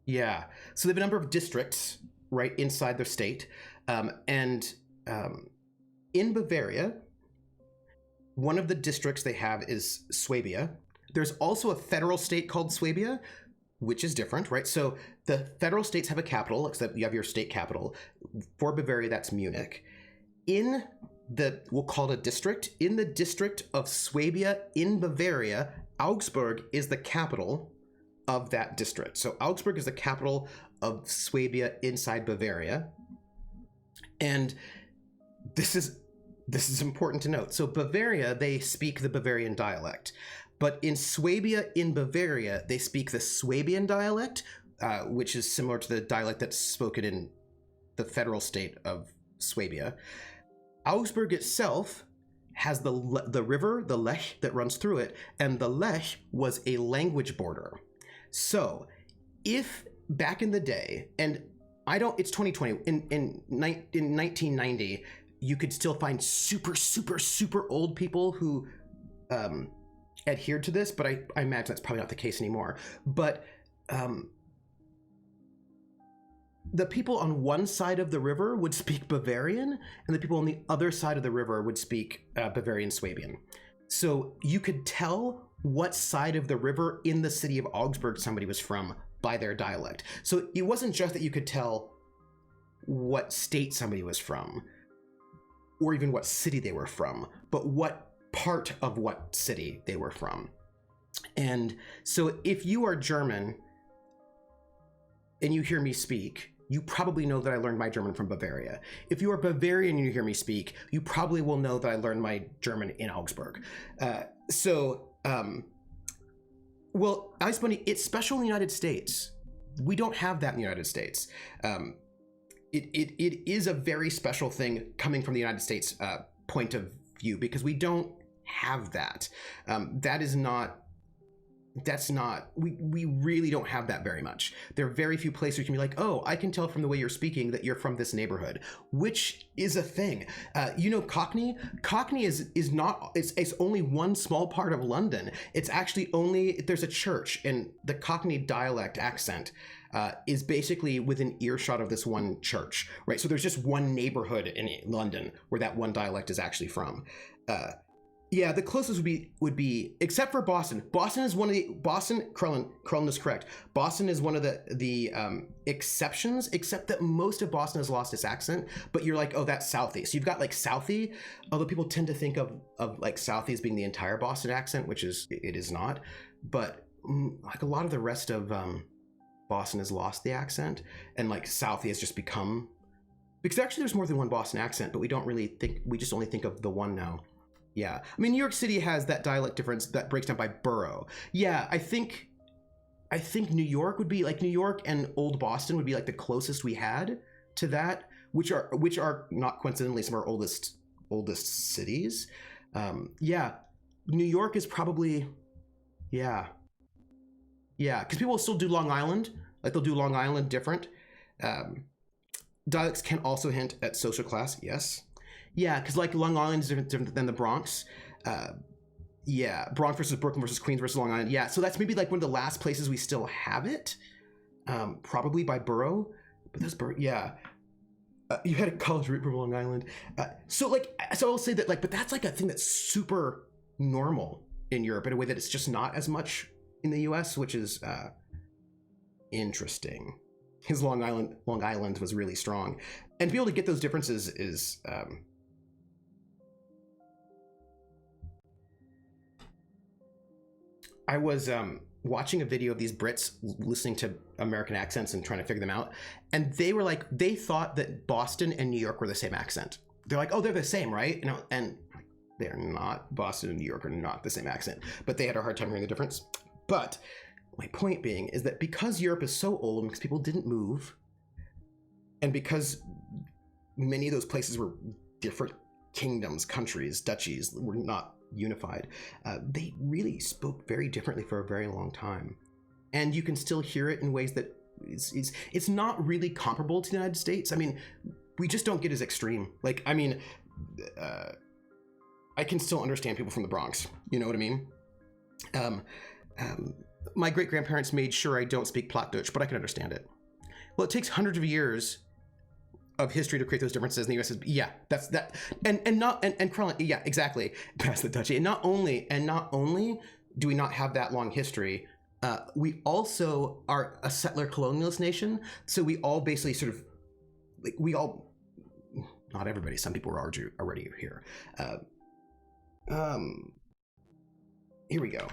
Yeah. So they have a number of districts, right, inside their state. In Bavaria, one of the districts they have is Swabia. There's also a federal state called Swabia, which is different, right? So the federal states have a capital, except you have your state capital. For Bavaria, that's Munich. We'll call it a district. In the district of Swabia in Bavaria, Augsburg is the capital of that district. So Augsburg is the capital of Swabia inside Bavaria. And this is important to note. So Bavaria, they speak the Bavarian dialect. But in Swabia in Bavaria, they speak the Swabian dialect, which is similar to the dialect that's spoken in the federal state of Swabia. Augsburg itself has the river, the Lech, that runs through it, and the Lech was a language border. So if back in the day, and it's 2020, in 1990, you could still find super, super, super old people who adhered to this, but I imagine that's probably not the case anymore. But the people on one side of the river would speak Bavarian, and the people on the other side of the river would speak Bavarian Swabian. So you could tell what side of the river in the city of Augsburg somebody was from by their dialect. So it wasn't just that you could tell what state somebody was from, or even what city they were from, but what part of what city they were from. And so if you are German and you hear me speak, you probably know that I learned my German from Bavaria. If you are Bavarian and you hear me speak, you probably will know that I learned my German in Augsburg. Well, Ice Bunny, it's special in the United States. We don't have that in the United States. It is a very special thing coming from the United States point of view, because we don't have that. We really don't have that very much. There are very few places where you can be like, oh, I can tell from the way you're speaking that you're from this neighborhood, which is a thing. Cockney is not, it's only one small part of London. It's actually there's a church, and the Cockney dialect accent is basically within earshot of this one church, right? So there's just one neighborhood in London where that one dialect is actually from. Yeah, the closest would be except for Boston. Boston, Krellin is correct. Boston is one of the exceptions, except that most of Boston has lost its accent. But you're like, oh, that's Southie. So you've got like Southie, although people tend to think of like Southie as being the entire Boston accent, which it is not. But like a lot of the rest of Boston has lost the accent, and like Southie has just become, because actually there's more than one Boston accent, but we just only think of the one now. Yeah, I mean, New York City has that dialect difference that breaks down by borough. Yeah, I think New York would be like, New York and Old Boston would be like the closest we had to that, which are not coincidentally some of our oldest cities. Yeah, New York is probably, yeah, because people will still do Long Island, like they'll do Long Island different. Dialects can also hint at social class, yes. Yeah, because like Long Island is different than the Bronx. Bronx versus Brooklyn versus Queens versus Long Island. Yeah, so that's maybe like one of the last places we still have it, probably by borough. But those yeah. You had a college route from Long Island. So I'll say that but that's like a thing that's super normal in Europe in a way that it's just not as much in the U.S., which is interesting. His Long Island was really strong, and to be able to get those differences is. I was watching a video of these Brits listening to American accents and trying to figure them out, and they were like, they thought that Boston and New York were the same accent. they're like, oh, they're the same, right? And they're not. Boston and New York are not the same accent, but they had a hard time hearing the difference. But my point being is that because Europe is so old, because people didn't move, and because many of those places were different kingdoms, countries, duchies, were not unified, they really spoke very differently for a very long time. And you can still hear it in ways that it's not really comparable to the United States. I mean, we just don't get as extreme. Like, I mean, I can still understand people from the Bronx. You know what I mean? My great-grandparents made sure I don't speak Plattdeutsch, but I can understand it. Well, it takes hundreds of years of history to create those differences in the U.S. Yeah, that's that, and Krellin, yeah, exactly. Past the duchy, and not only do we not have that long history, we also are a settler colonialist nation. So we all basically sort of, like, we all, not everybody, some people were already here. Here we go.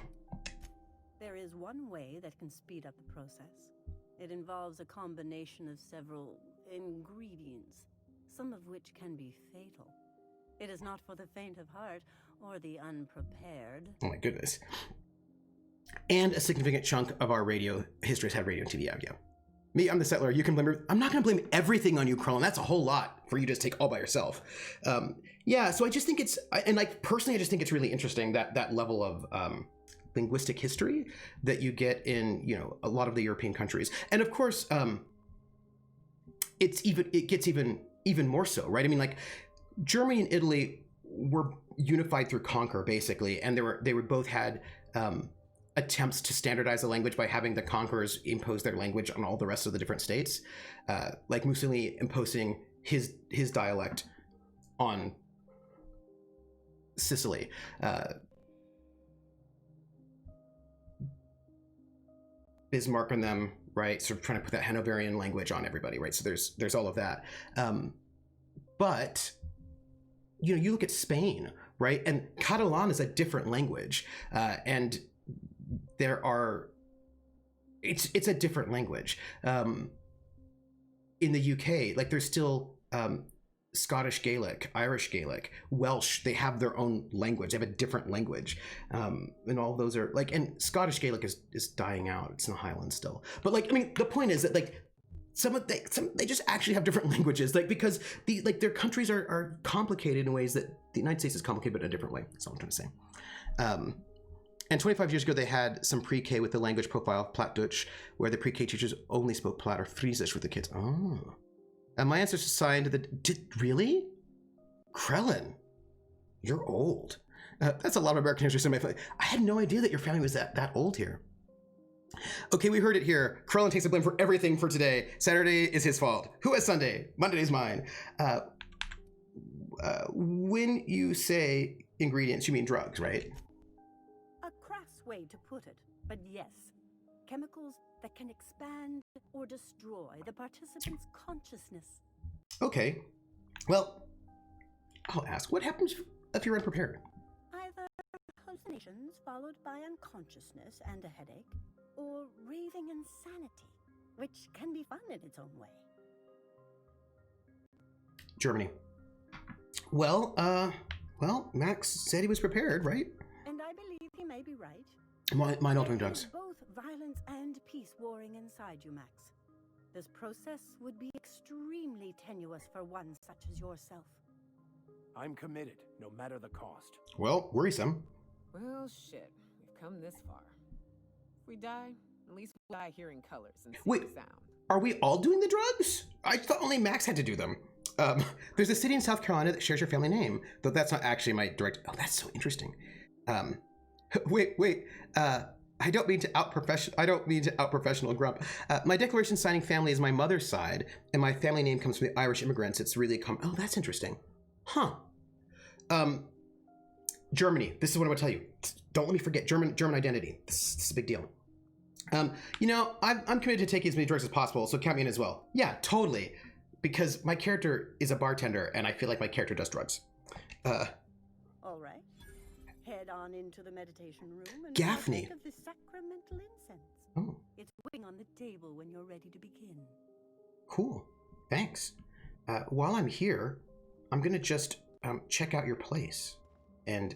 There is one way that can speed up the process. It involves a combination of several ingredients, some of which can be fatal. It is not for the faint of heart or the unprepared. Oh my goodness. And a significant chunk of our radio history has had radio and TV audio. Me, I'm the settler. You can blame her. I'm not going to blame everything on you, Krellin. That's a whole lot for you to just take all by yourself. Yeah, so I just think and like personally, I just think it's really interesting that level of linguistic history that you get in, you know, a lot of the European countries. And of course, it gets even more so, right? I mean, like, Germany and Italy were unified through conquer, basically, and they were both had attempts to standardize the language by having the conquerors impose their language on all the rest of the different states, like Mussolini imposing his dialect on Sicily. Bismarck and them, right, sort of trying to put that Hanoverian language on everybody, right? So there's all of that. But you know, you look at Spain, right, and Catalan is a different language, and it's a different language. In the UK, like, there's still Scottish Gaelic, Irish Gaelic, Welsh. They have their own language. They have a different language, and all those are like. And Scottish Gaelic is dying out. It's in the Highlands still. But like, I mean, the point is that like they just actually have different languages, like, because their countries are complicated in ways that the United States is complicated, but in a different way. That's all I'm trying to say. And 25 years ago, they had some pre-K with the language profile of Plattdeutsch, where the pre-K teachers only spoke Platt or Friesisch with the kids. Oh. And my ancestors signed really? Krellin, you're old. That's a lot of American history. So I had no idea that your family was that old here. Okay, we heard it here. Krellin takes the blame for everything for today. Saturday is his fault. Who has Sunday? Monday is mine. When you say ingredients, you mean drugs, right? A crass way to put it, but yes. Chemicals that can expand or destroy the participant's consciousness. Okay. Well, I'll ask, what happens if you're unprepared? Either hallucinations followed by unconsciousness and a headache, or raving insanity, which can be fun in its own way. Germany. Well, Max said he was prepared, right? And I believe he may be right. Mine ultimate drugs. Both violence and peace warring inside you, Max. This process would be extremely tenuous for one such as yourself. I'm committed, no matter the cost. Well, worrisome. Well, shit. We've come this far. If we die, at least we die hearing colors and seeing sound. Are we all doing the drugs? I thought only Max had to do them. There's a city in South Carolina that shares your family name, though that's not actually my direct... Oh, that's so interesting. Wait. I don't mean to out professional Grump. My declaration signing family is my mother's side, and my family name comes from the Irish immigrants. It's really oh, that's interesting. Huh. Germany. This is what I'm gonna tell you. Don't let me forget German identity. This is a big deal. You know, I'm committed to taking as many drugs as possible, so count me in as well. Yeah, totally. Because my character is a bartender, and I feel like my character does drugs. All right. Head on into the meditation room and Gaffney. think of the sacramental incense. Oh. It's waiting on the table when you're ready to begin. Cool. Thanks. While I'm here, I'm gonna just check out your place and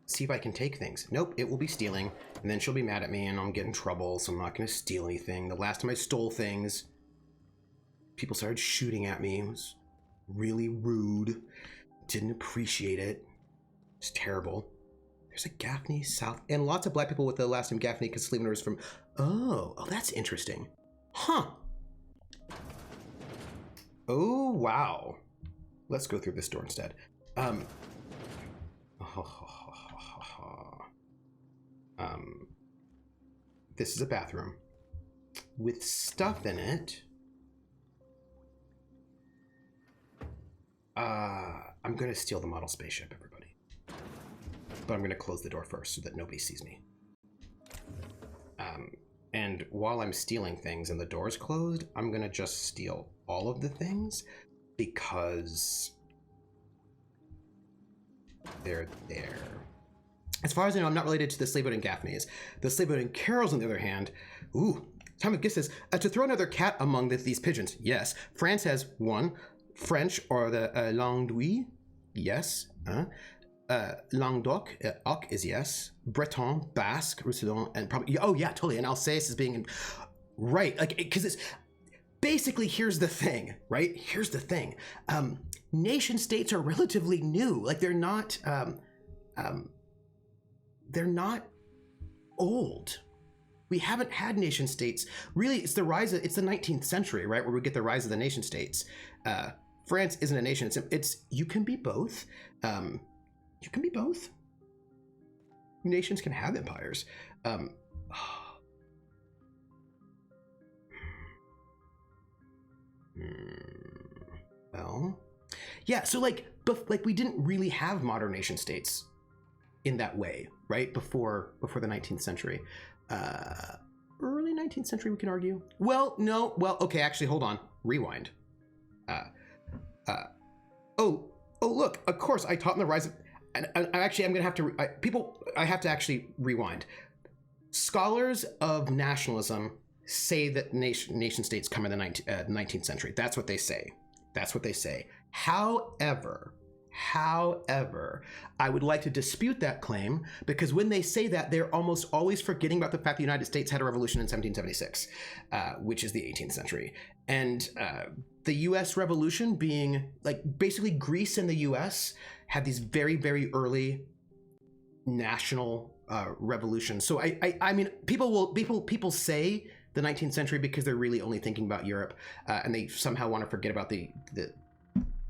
see if I can take things. Nope, it will be stealing, and then she'll be mad at me and I'll get in trouble, so I'm not gonna steal anything. The last time I stole things, people started shooting at me. It was really rude. Didn't appreciate it. It's terrible. There's a Gaffney South, and lots of black people with the last name Gaffney because Sleevener is from. Oh, that's interesting. Huh. Oh, wow. Let's go through this door instead. This is a bathroom with stuff in it. I'm gonna steal the model spaceship, everybody. But I'm gonna close the door first so that nobody sees me. And while I'm stealing things and the door's closed, I'm gonna just steal all of the things because they're there. As far as I know, I'm not related to the slave-owning Gaffneys. The slave-owning Carols, on the other hand, ooh, Time of Gift says, to throw another cat among these pigeons, yes. France has one. French or the Languedoc, yes. Languedoc, Oc is yes. Breton, Basque, Roussillon, and probably, oh yeah, totally. And Alsace is being, right, like, because it's, basically, here's the thing, right? Here's the thing. Nation states are relatively new. Like, they're not old. We haven't had nation states. Really, it's the rise of, it's the 19th century, right? Where we get the rise of the nation states. France isn't a nation. It's you can be both. You can be both. Nations can have empires. Well, yeah. So like we didn't really have modern nation states in that way, right? Before the 19th century. Early 19th century, we can argue. Well, no. Well, okay. Actually, hold on. Rewind. Oh, look. Of course, I taught in the rise of. And actually, I'm gonna have to. I have to actually rewind. Scholars of nationalism say that nation states come in the 19th century. That's what they say. That's what they say. However, I would like to dispute that claim because when they say that, they're almost always forgetting about the fact the United States had a revolution in 1776, which is the 18th century. And the US Revolution being like basically Greece and the US had these very, very early national revolutions. So I mean, people say the 19th century because they're really only thinking about Europe, and they somehow want to forget about the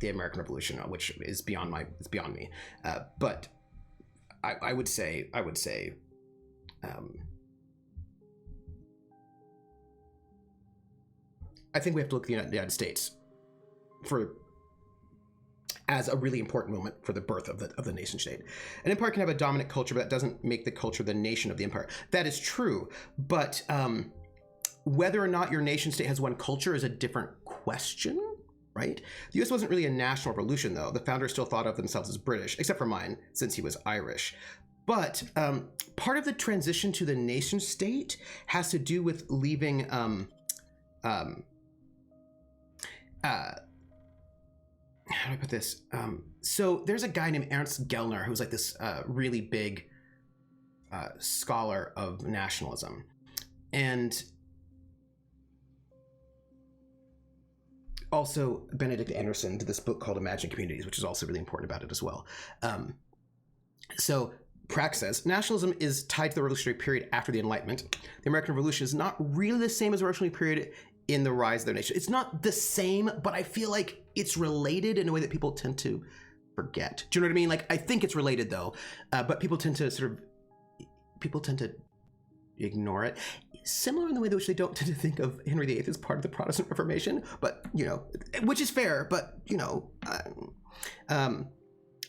American Revolution, which is beyond me. But I would say I think we have to look at the United States as a really important moment for the birth of the nation state. An empire can have a dominant culture, but that doesn't make the culture the nation of the empire. That is true, but whether or not your nation state has one culture is a different question, right? The US wasn't really a national revolution, though. The founders still thought of themselves as British, except for mine, since he was Irish. But part of the transition to the nation state has to do with leaving how do I put this? So there's a guy named Ernst Gellner who's like this really big scholar of nationalism. And also Benedict Anderson did this book called Imagine Communities, which is also really important about it as well. So Prax says, nationalism is tied to the revolutionary period after the Enlightenment. The American Revolution is not really the same as the revolutionary period in the rise of their nation. It's not the same, but I feel like it's related in a way that people tend to forget. Do you know what I mean? Like, I think it's related though, but people tend to ignore it. Similar in the way that which they don't tend to think of Henry VIII as part of the Protestant Reformation, but, you know, which is fair, but, you know,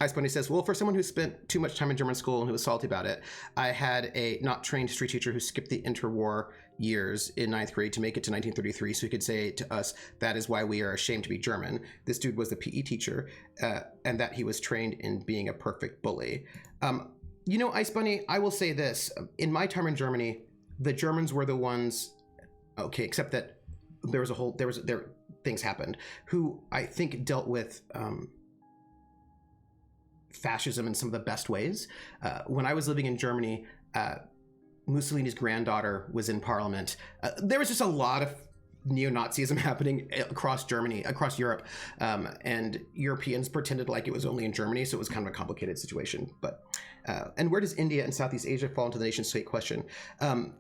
Ice Bunny says, well, for someone who spent too much time in German school and who was salty about it, I had a not trained history teacher who skipped the interwar years in 9th grade to make it to 1933 so he could say to us, that is why we are ashamed to be German. This dude was the PE teacher, and that he was trained in being a perfect bully. You know, Ice Bunny, I will say this. In my time in Germany, the Germans were the ones, okay, except that things happened, who I think dealt with fascism in some of the best ways. When I was living in Germany, Mussolini's granddaughter was in parliament. There was just a lot of neo-Nazism happening across Germany, across Europe, and Europeans pretended like it was only in Germany, so it was kind of a complicated situation. But and where does India and Southeast Asia fall into the nation-state question?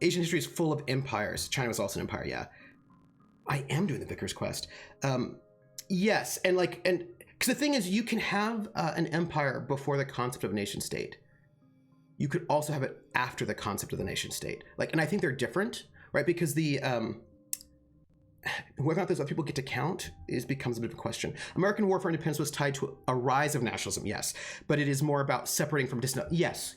Asian history is full of empires. China was also an empire, yeah. I am doing the Vicar's Quest. Yes, and because the thing is, you can have an empire before the concept of a nation-state. You could also have it after the concept of the nation-state. And I think they're different, right? Because the whether or not those other people get to count becomes a bit of a question. American War for Independence was tied to a rise of nationalism, yes, but it is more about separating from distant. Yes.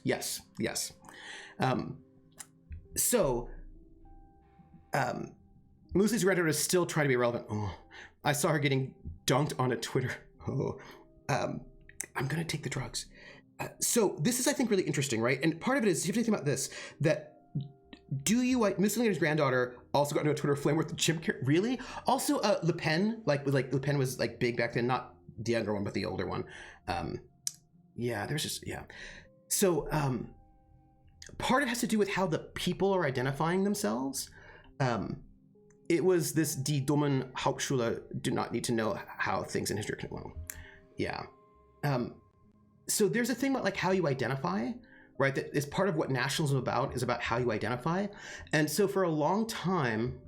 Mussolini's granddaughter is still trying to be relevant. Oh, I saw her getting dunked on a Twitter. Oh, I'm gonna take the drugs. So this is, I think, really interesting, right? And part of it is, you have to think about this, that Mussolini's granddaughter also got into a Twitter flame with Jim Carrey. Really? Also, Le Pen, Le Pen was big back then, not the younger one, but the older one. So part of it has to do with how the people are identifying themselves. It was this Die dummen Hauptschüler do not need to know how things in history can, well, yeah. So there's a thing about how you identify, right? That is part of what nationalism is about how you identify. And so for a long time,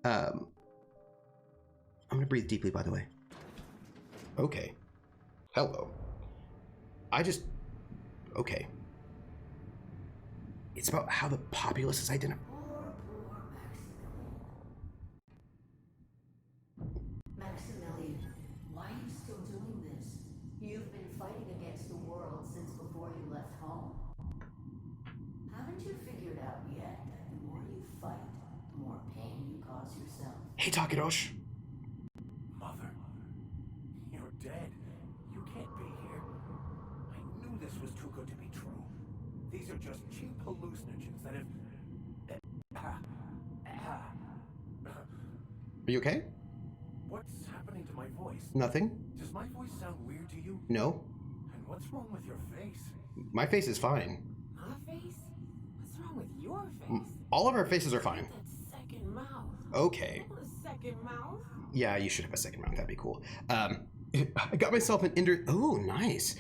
I'm gonna breathe deeply, by the way. Okay. Hello. Okay. It's about how the populace is identified. Maximilian, why are you still doing this? You've been fighting against the world since before you left home. Haven't you figured out yet that the more you fight, the more pain you cause yourself? Hey, Takerosh. Mother, you're dead. You can't be here. I knew this was too good to be true. These are just cheap hallucinogens that have... Are you okay? What's happening to my voice? Nothing. Does my voice sound weird to you? No. And what's wrong with your face? My face is fine. My face? What's wrong with your face? All of our faces are fine. That second mouth. Okay. A second mouth? Yeah, you should have a second round. That'd be cool. I got myself an Oh, nice.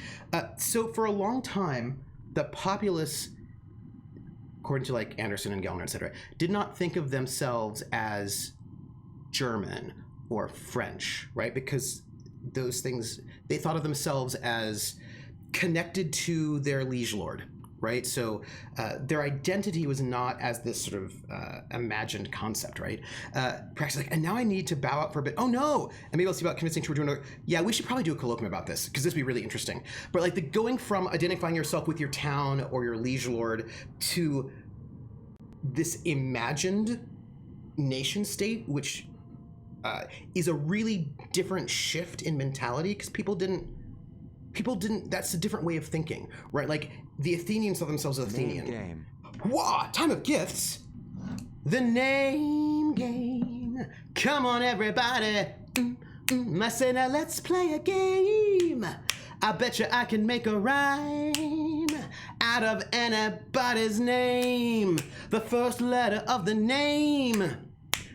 So for a long time, the populace, according to Anderson and Gellner, etc., did not think of themselves as German or French, right? Because those things, they thought of themselves as connected to their liege lord, right? So their identity was not as this sort of imagined concept, right? Perhaps and now I need to bow out for a bit. Oh no! And maybe I'll see about convincing to return. Yeah, we should probably do a colloquium about this because this would be really interesting. But the going from identifying yourself with your town or your liege lord to this imagined nation state, which is a really different shift in mentality because people didn't, that's a different way of thinking, right? The Athenians saw themselves as Athenian. Name game. Whoa, time of gifts. The name game. Come on, everybody. I say now let's play a game. I bet you I can make a rhyme out of anybody's name. The first letter of the name,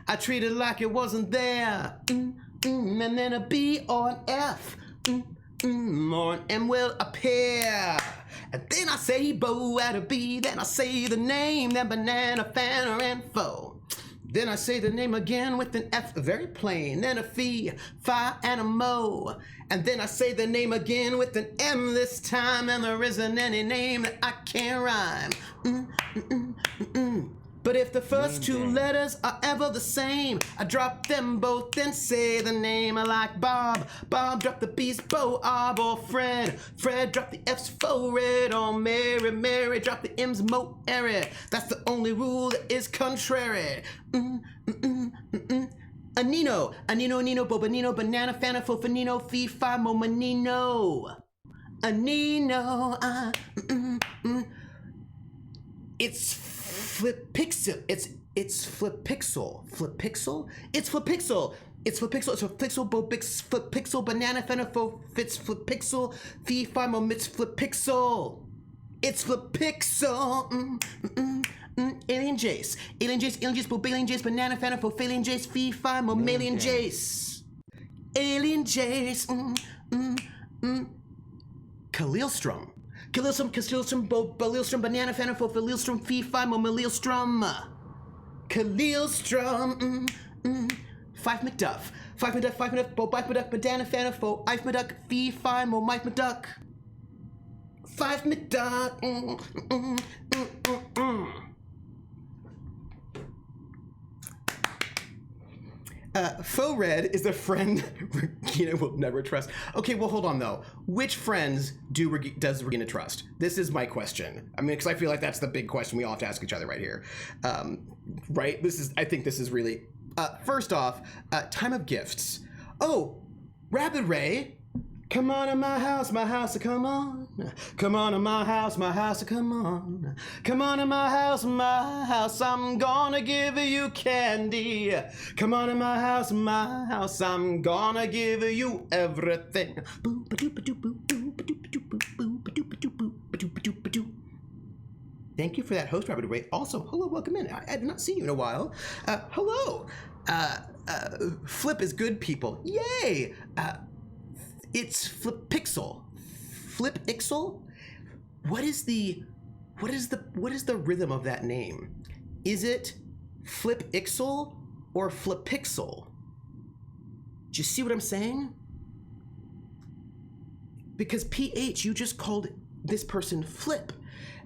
I treat it like it wasn't there. And then a B or an F. Or an M will appear. And then I say bow at a B. Then I say the name, then banana, fan, or info. Then I say the name again with an F, very plain. Then a fee, fi, and a mo. And then I say the name again with an M this time. And there isn't any name that I can't rhyme. But if the first two letters are ever the same, I drop them both and say the name. I like Bob. Bob drop the B's, Bo, Ob, or Fred. Fred drop the F's, fo, red, or Mary. Mary drop the M's, mo, airy. That's the only rule that is contrary. A Nino, Bobanino, banana, fana, fofanino, fee, fi, mo, manino. A Nino, It's Flip Pixel. It's Flip Pixel. Flip Pixel? It's Flip Pixel. It's flip pixel. It's flip pixel. Bobix flip pixel. Banana fenifo fits flip pixel. Fee fi mo mits flip pixel. It's flip pixel. Alien Jace. Alien Jace. Bobalian Jace. Banana fenifo. Alien Jace. Fee fi mo Malian Jace. Alien Jace. Khalilstrom. Khalilstrom. Balilstrom. Banana fenifo. Khalilstrom. Fee fi mo Malilstrom. Khalilstrom. Five McDuff, Bo Bike McDuck, Banana Fanafo, Ife McDuck, Fee Fi Mo Mike McDuck. Five McDuck. Faux Red is a friend Regina will never trust. Okay, well, hold on though. Which friends does Regina trust? This is my question. I mean, because I feel like that's the big question we all have to ask each other right here. Right? I think this is really. First off, time of gifts. Oh, Rapid Ray, come on in my house, come on. Come on in my house, come on. Come on in my house, I'm gonna give you candy. Come on in my house, I'm gonna give you everything. Thank you for that host, Rapid Ray. Also, hello, welcome in. I have not seen you in a while. Hello. Flip is good, people. Yay! It's Flip Pixel. Flip Ixel? What is the rhythm of that name? Is it Flip Ixel or Flip Pixel? Do you see what I'm saying? Because PH, you just called this person Flip.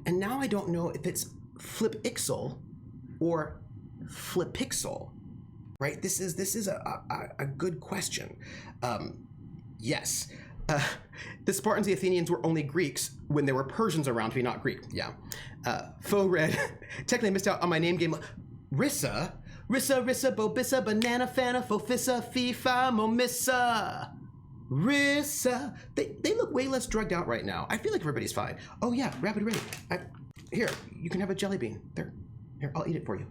And now I don't know if it's Flip Ixel or Flip Pixel, right? This is a good question. Yes, the Spartans, the Athenians were only Greeks when there were Persians around to be not Greek. Yeah. Faux Red, technically I missed out on my name game. Rissa, Bobissa, Banana, Fana, Fofissa, Fifa, Momissa. Rissa. They look way less drugged out right now. I feel like everybody's fine. Oh yeah, Rapid Ray. Here, you can have a jelly bean. There. Here, I'll eat it for you.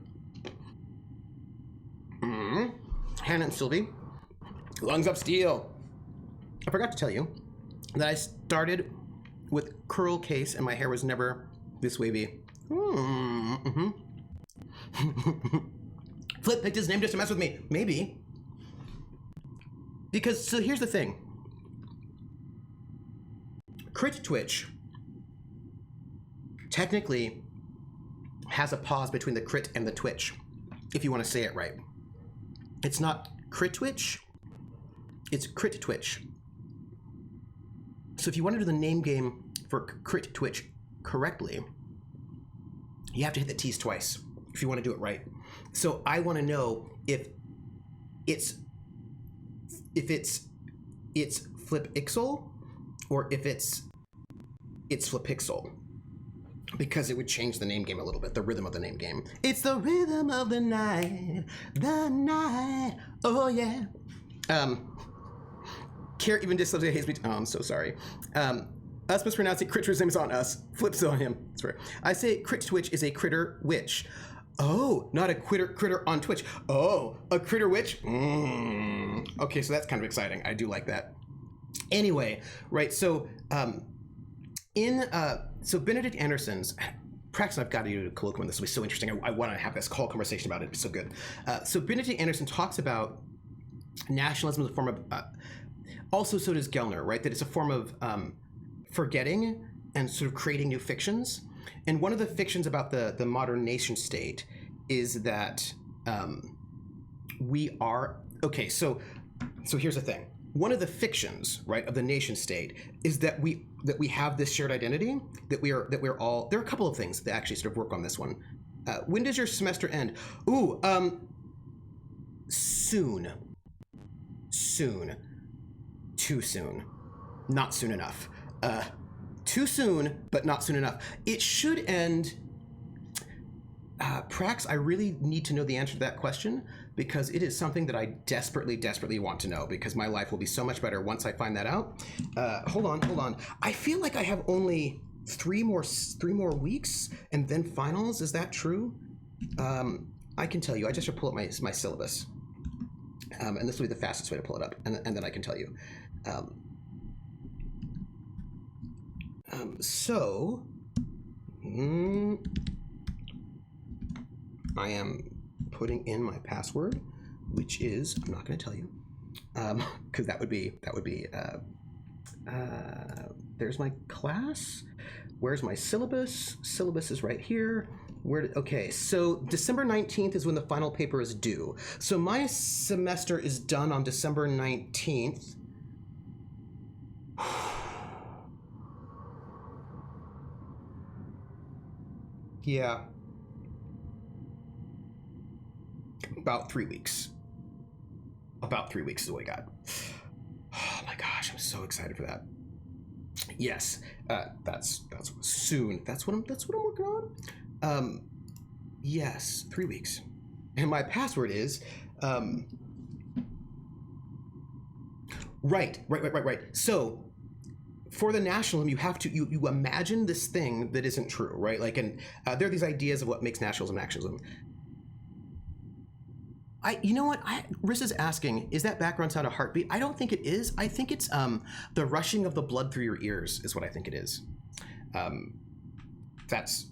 Hannah and Sylvie. Lungs of Steel. I forgot to tell you that I started with curl case and my hair was never this wavy. Flip picked his name just to mess with me. Maybe. Because, so here's the thing. Crit Twitch technically has a pause between the crit and the twitch, if you want to say it right. It's not Crit Twitch, it's Crit Twitch. So if you want to do the name game for Crit Twitch correctly, you have to hit the T's twice if you want to do it right. So I want to know if it's Flip Ixel or if it's Flip Pixel, because it would change the name game a little bit, the rhythm of the name game. It's the rhythm of the night, oh yeah. Care even disloves hates me. Oh, I'm so sorry. Us mispronouncing Critter's name is on us. Flips on him. Sorry. I say Crit Twitch is a critter witch. Oh, not a critter on Twitch. Oh, a critter witch? Okay, so that's kind of exciting. I do like that. Anyway, right, so so Benedict Anderson's, Prax and I've got to do a colloquium. This will be so interesting. I want to have this whole conversation about it. It's so good. So Benedict Anderson talks about nationalism as a form of, also so does Gellner, right? That it's a form of forgetting and sort of creating new fictions. And one of the fictions about the modern nation state is that we are, okay, so here's the thing. One of the fictions, right, of the nation state is that we have this shared identity, that we're all, there are a couple of things that actually sort of work on this one. When does your semester end? Ooh, soon. Too soon. Not soon enough. Too soon, but not soon enough. It should end. Prax, I really need to know the answer to that question because it is something that I desperately want to know because my life will be so much better once I find that out. Hold on. I feel like I have only three more weeks and then finals. Is that true? I can tell you. I just should pull up my syllabus. And this will be the fastest way to pull it up, and then I can tell you. So, I am putting in my password, which is, I'm not going to tell you, because that would be there's my class. Where's my syllabus? Syllabus is right here. Okay, so December 19th is when the final paper is due. So my semester is done on December 19th. Yeah. About 3 weeks. About 3 weeks is what I got. Oh my gosh, I'm so excited for that. Yes, that's soon. That's what I'm working on. Yes, 3 weeks. And my password is right. So for the nationalism, you have to you imagine this thing that isn't true, right? Like, and there are these ideas of what makes nationalism nationalism. You know what? Riss is asking, is that background sound a heartbeat? I don't think it is. I think it's the rushing of the blood through your ears is what I think it is. That's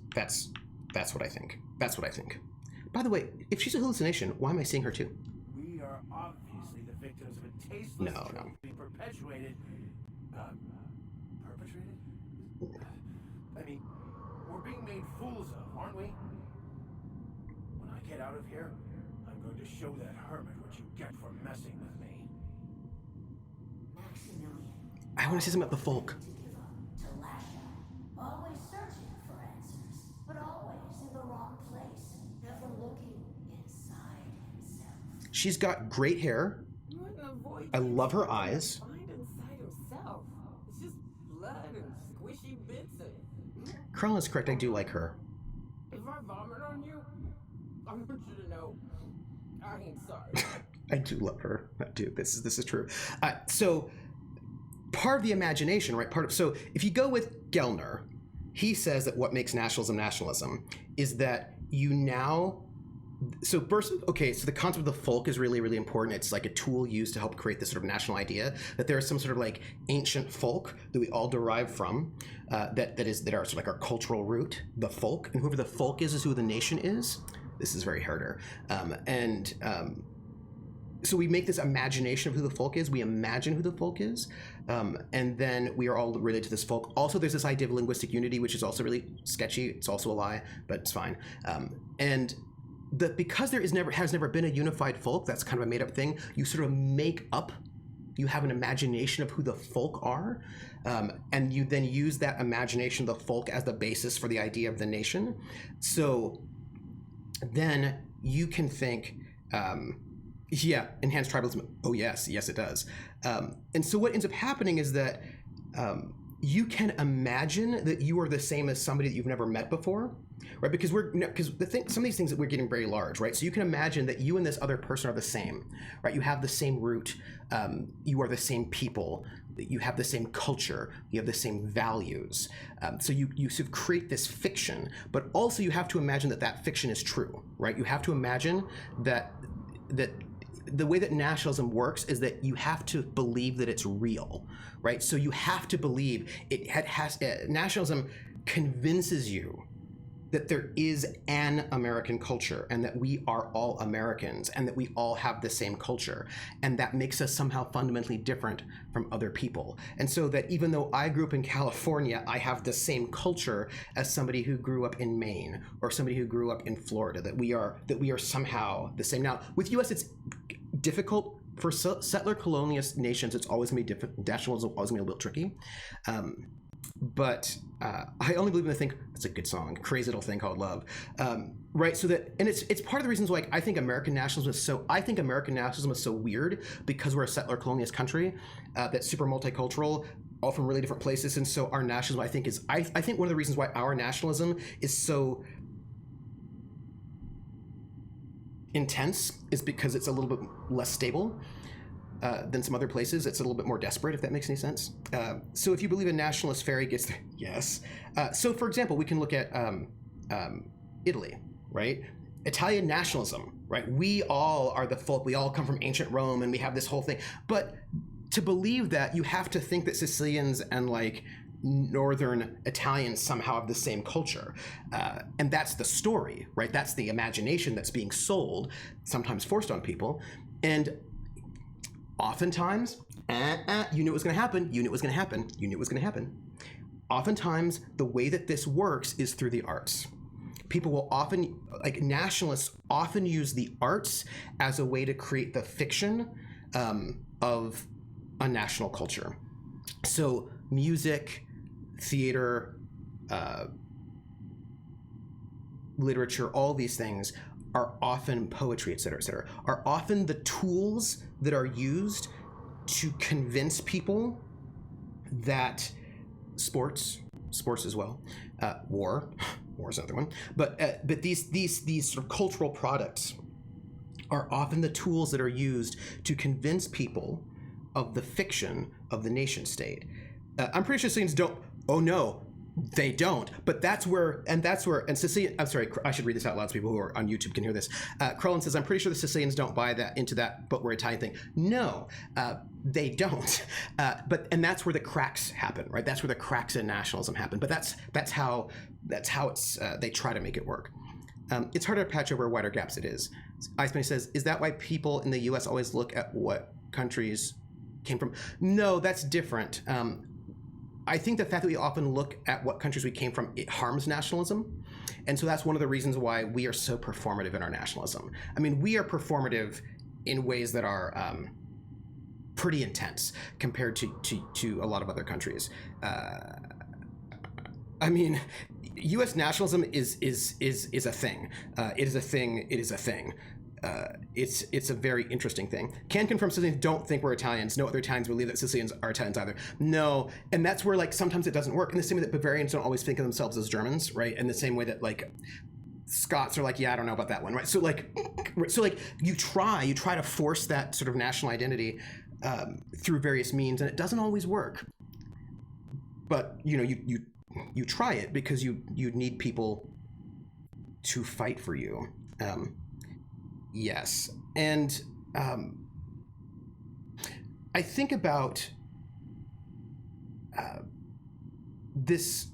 what I think. That's what I think. By the way, if she's a hallucination, why am I seeing her too? We are obviously the victims of a tasteless No. truth being perpetuated. Perpetrated? I mean, we're being made fools of, aren't we? When I get out of here, I'm going to show that hermit what you get for messing with me. Maximilian. I want to see something about the folk. To give up, to lash out. Always searching for answers, but always in the wrong place. Never looking inside himself. She's got great hair. I love her eyes. Find inside himself. It's just blood and squishy bits and... Krellin is correct. I do like her. If I vomit on you, I want you to know I ain't sorry. I do love her. I do. This is true. So part of the imagination, right? So if you go with Gellner, he says that what makes nationalism is that you now. So first, okay, so the concept of the folk is really, really important. It's like a tool used to help create this sort of national idea that there is some sort of like ancient folk that we all derive from, that are sort of like our cultural root, the folk, and whoever the folk is who the nation is. This is very harder, so we make this imagination of who the folk is. We imagine who the folk is, and then we are all related to this folk. Also, there's this idea of linguistic unity, which is also really sketchy. It's also a lie, but it's fine. Because there has never been a unified folk, that's kind of a made up thing. You sort of make up. You have an imagination of who the folk are, and you then use that imagination of the folk as the basis for the idea of the nation. So then you can think, enhanced tribalism. Oh yes, it does. And so what ends up happening is that you can imagine that you are the same as somebody that you've never met before, right? Because some of these things that we're getting very large, right? So you can imagine that you and this other person are the same, right? You have the same root, you are the same people, you have the same culture, you have the same values. So you sort of create this fiction, but also you have to imagine that fiction is true, right? You have to imagine that the way that nationalism works is that you have to believe that it's real, right? So you have to believe nationalism convinces you that there is an American culture and that we are all Americans and that we all have the same culture, and that makes us somehow fundamentally different from other people. And so that even though I grew up in California, I have the same culture as somebody who grew up in Maine or somebody who grew up in Florida, that we are somehow the same. Now, with US, it's difficult. For settler colonialist nations, it's always going to be different. Nationalism is always going to be a little tricky. But I only believe in the thing. It's a good song, crazy little thing called love, right? So that, and it's part of the reasons why I think American nationalism is so. I think American nationalism is so weird because we're a settler colonialist country that's super multicultural, all from really different places, and so our nationalism, I think, is. I think one of the reasons why our nationalism is so intense is because it's a little bit less stable than some other places. It's a little bit more desperate, if that makes any sense. So if you believe a nationalist fairy gets there, yes. So for example, we can look at Italy, right? Italian nationalism, right? We all are the folk. We all come from ancient Rome, and we have this whole thing. But to believe that, you have to think that Sicilians and like Northern Italians somehow have the same culture. And that's the story, right? That's the imagination that's being sold, sometimes forced on people. And oftentimes, you knew it was going to happen, you knew it was going to happen, you knew it was going to happen. Oftentimes, the way that this works is through the arts. People will often, like nationalists, often use the arts as a way to create the fiction of a national culture. So music, theater, literature, all these things are often poetry, et cetera, are often the tools that are used to convince people that sports as well, war is another one, but these sort of cultural products are often the tools that are used to convince people of the fiction of the nation state. I'm pretty sure Sicilians don't. Oh no, they don't. But that's where Sicilian. I'm sorry, I should read this out loud so people who are on YouTube can hear this. Crowlin says, "I'm pretty sure the Sicilians don't buy into that, but we're Italian thing." No, they don't. And that's where the cracks happen, right? That's where the cracks in nationalism happen. But that's how it's they try to make it work. It's harder to patch over wider gaps. It is. Iceman says, "Is that why people in the U.S. always look at what countries came from?" No, that's different. I think the fact that we often look at what countries we came from, it harms nationalism. And so that's one of the reasons why we are so performative in our nationalism. I mean, we are performative in ways that are pretty intense compared to a lot of other countries. I mean, U.S. nationalism is a thing. It is a thing. It is a thing. It's a very interesting thing. Can confirm Sicilians don't think we're Italians. No other Italians believe that Sicilians are Italians either. No, and that's where like sometimes it doesn't work. In the same way that Bavarians don't always think of themselves as Germans, right? In the same way that like Scots are like, yeah, I don't know about that one, right? So like you try to force that sort of national identity through various means, and it doesn't always work. But you know, you try it because you need people to fight for you. Yes, and I think about this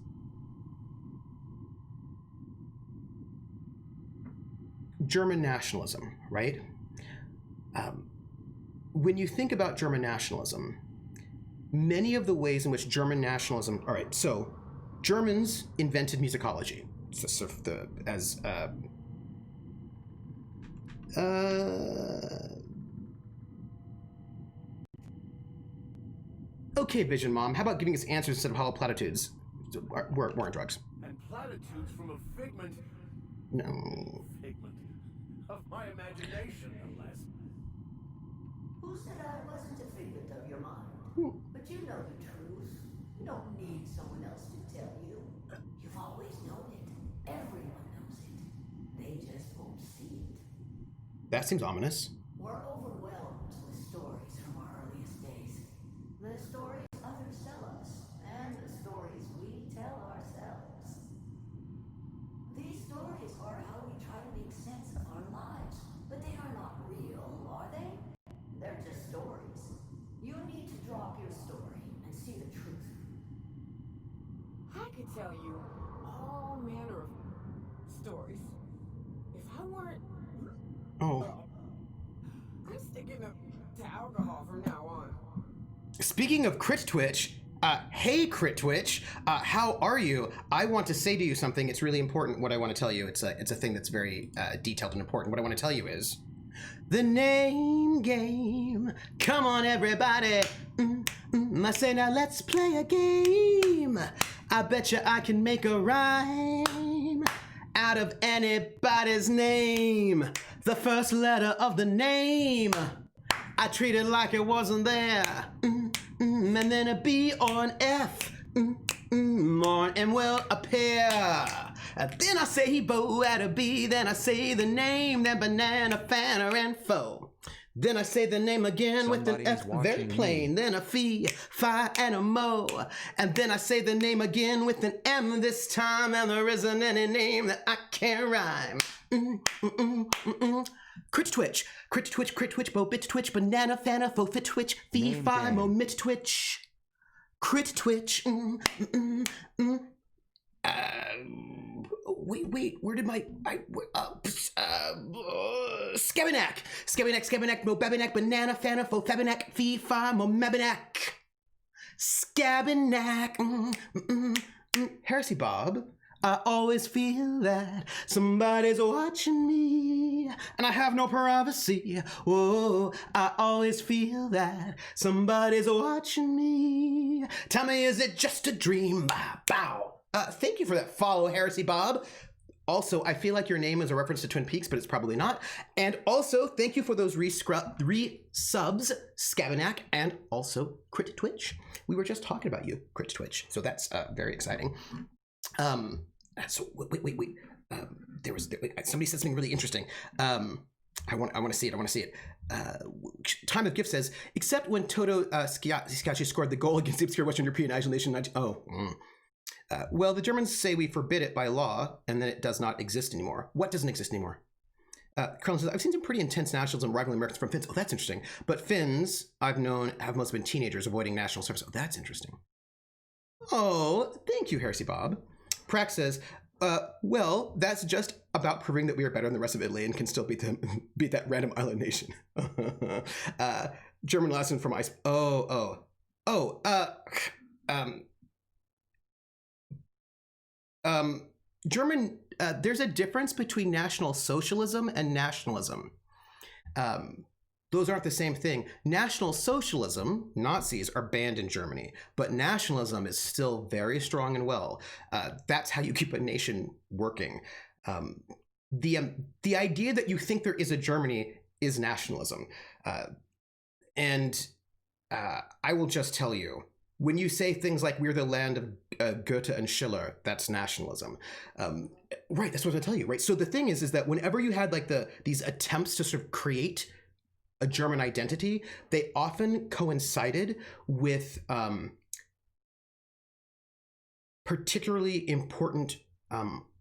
German nationalism, right? When you think about German nationalism, many of the ways in which German nationalism, all right, so Germans invented musicology, okay, Vision Mom, how about giving us answers instead of hollow platitudes? We're on drugs. And platitudes from a figment. No. Figment of my imagination, no less. Who said I wasn't a figment of your mind? But you know the truth. You don't need someone else to tell you. You've always known it. Everyone knows it. They just won't see it. That seems ominous. We're overwhelmed with stories from our earliest days. The stories others tell us, and the stories we tell ourselves. These stories are how we try to make sense of our lives, but they are not real, are they? They're just stories. You need to drop your story and see the truth. I could tell you all manner of stories. If I weren't... Oh. I'm sticking to alcohol from now on. Speaking of Crit Twitch, hey Crit Twitch, how are you? I want to say to you something. It's really important what I want to tell you. It's a thing that's very detailed and important. What I want to tell you is the name game. Come on, everybody. I say now let's play a game. I bet you I can make a rhyme out of anybody's name. The first letter of the name, I treat it like it wasn't there. And then a B or an F, or an M will appear. Then I say bow at a B, then I say the name, then banana, fanner, and foe. Then I say the name again with an F, very plain. Then a fee, fi, and a mo. And then I say the name again with an M this time, and there isn't any name that I can't rhyme. Crit twitch, bo bit twitch, banana fana, fo fit twitch, fee Name fi mo game. mit twitch. Crit twitch. Wait, where did my Scabinak, mo bebinak, banana fana, fo febinak, fee fi mo mebinak. Scabinak. Heresy Bob. I always feel that somebody's watching me, and I have no privacy. Whoa, I always feel that somebody's watching me. Tell me, is it just a dream? Bow. Thank you for that follow, Heresy Bob. Also, I feel like your name is a reference to Twin Peaks, but it's probably not. And also, thank you for those re-subs, Scabinak, and also Crit Twitch. We were just talking about you, Crit Twitch, so that's very exciting. So wait. Somebody said something really interesting. I want to see it. Time of Gift says, except when Toto Schiacci scored the goal against the obscure Western European national nation. Well, the Germans say we forbid it by law, and then it does not exist anymore. What doesn't exist anymore? Colonel says, I've seen some pretty intense nationalism rivaling Americans from Finns. Oh, that's interesting. But Finns, I've known, have mostly been teenagers avoiding national service. Oh, that's interesting. Oh, thank you, Heresy Bob. Prax says, well, that's just about proving that we are better than the rest of Italy and can still beat that random island nation. German lesson from ice. German, there's a difference between National Socialism and nationalism. Those aren't the same thing. National Socialism, Nazis, are banned in Germany, but nationalism is still very strong and well. That's how you keep a nation working. The idea that you think there is a Germany is nationalism. And I will just tell you, when you say things like we're the land of Goethe and Schiller, that's nationalism. Right, that's what I tell you, right? So the thing is that whenever you had like these attempts to sort of create a German identity, they often coincided with particularly important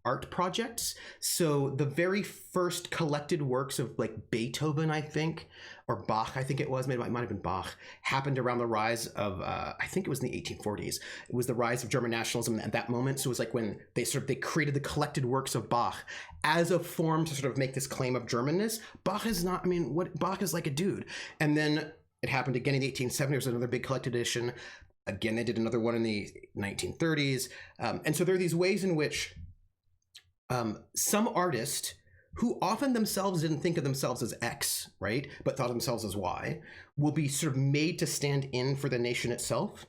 art projects. So the very first collected works of like Beethoven, I think, or Bach, I think it was, maybe it might have been Bach, happened around the rise of, I think it was in the 1840s. It was the rise of German nationalism at that moment. So it was like when they created the collected works of Bach as a form to sort of make this claim of Germanness. Bach is not, Bach is like a dude. And then it happened again in the 1870s. There was another big collected edition. Again, they did another one in the 1930s. And so there are these ways in which some artist who often themselves didn't think of themselves as X, right, but thought of themselves as Y, will be sort of made to stand in for the nation itself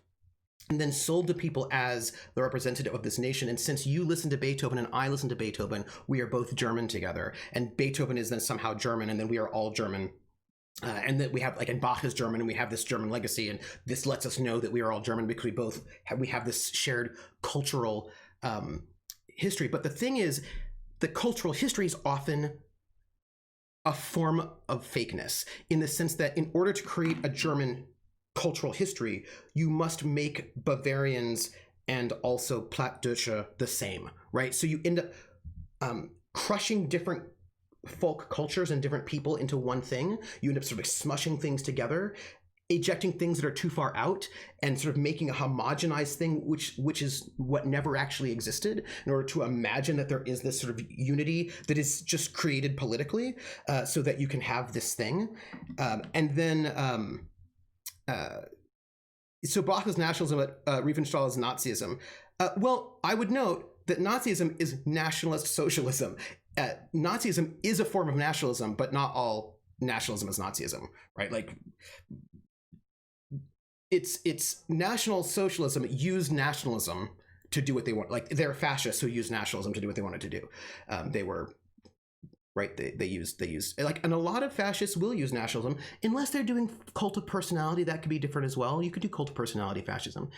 and then sold to people as the representative of this nation. And since you listen to Beethoven and I listen to Beethoven, we are both German together. And Beethoven is then somehow German, and then we are all German. And that we have, like, and Bach is German, and we have this German legacy, and this lets us know that we are all German because we have this shared cultural history. But the thing is, the cultural history is often a form of fakeness, in the sense that in order to create a German cultural history, you must make Bavarians and also Plattdeutsche the same, right? So you end up crushing different folk cultures and different people into one thing. You end up sort of smushing things together, ejecting things that are too far out, and sort of making a homogenized thing, which is what never actually existed, in order to imagine that there is this sort of unity that is just created politically, so that you can have this thing. And then so Bach is nationalism, but Riefenstahl is Nazism. Well, I would note that Nazism is nationalist socialism. Nazism is a form of nationalism, but not all nationalism is Nazism, right? Like, it's National Socialism used nationalism to do what they want. Like, they're fascists who used nationalism to do what they wanted to do. They were, right, they used like, and a lot of fascists will use nationalism unless they're doing cult of personality. That could be different as well. You could do cult of personality fascism,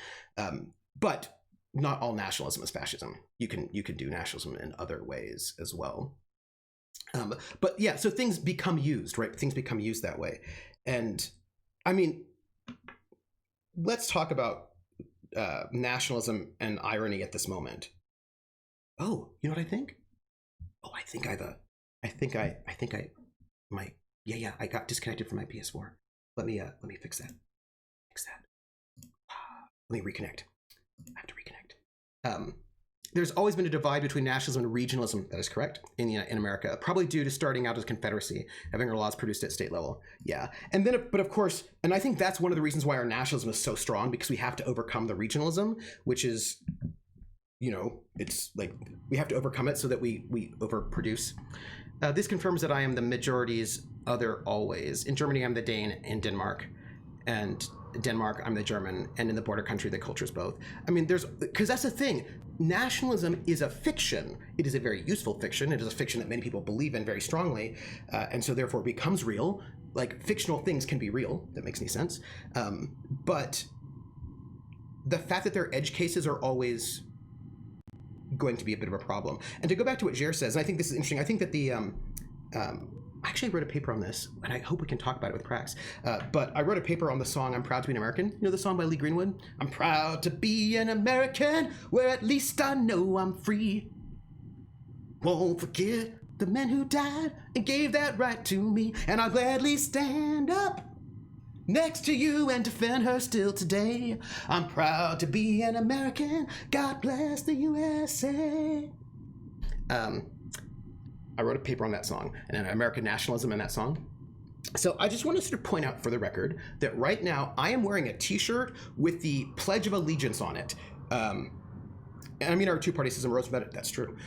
but not all nationalism is fascism. You can do nationalism in other ways as well. But yeah, so things become used, right? Things become used that way. And I mean, let's talk about nationalism and irony at this moment. Oh, you know what I think? Oh, I think I Yeah, I got disconnected from my PS4. Let me fix that. Let me reconnect. I have to reconnect. There's always been a divide between nationalism and regionalism. That is correct in America, probably due to starting out as a confederacy, having our laws produced at state level. Yeah, and then, but of course, and I think that's one of the reasons why our nationalism is so strong, because we have to overcome the regionalism, which is, it's like we have to overcome it so that we overproduce. This confirms that I am the majority's other always. In Germany, I'm the Dane. In Denmark, and Denmark, I'm the German, and in the border country, the culture is both. I mean, because that's the thing. Nationalism is a fiction. It is a very useful fiction. It is a fiction that many people believe in very strongly, and so therefore becomes real. Like, fictional things can be real. That makes any sense. But the fact that their edge cases are always going to be a bit of a problem. And to go back to what Jer says, and I think this is interesting. I think that I actually wrote a paper on this, and I hope we can talk about it with cracks. But I wrote a paper on the song "I'm Proud to Be an American." You know the song by Lee Greenwood? I'm proud to be an American, where at least I know I'm free. Won't forget the men who died and gave that right to me, and I'll gladly stand up next to you and defend her still today. I'm proud to be an American. God bless the USA. I wrote a paper on that song and American nationalism in that song. So I just want to sort of point out for the record that right now I am wearing a t-shirt with the Pledge of Allegiance on it. And I mean, our two-party system arose about it. That's true.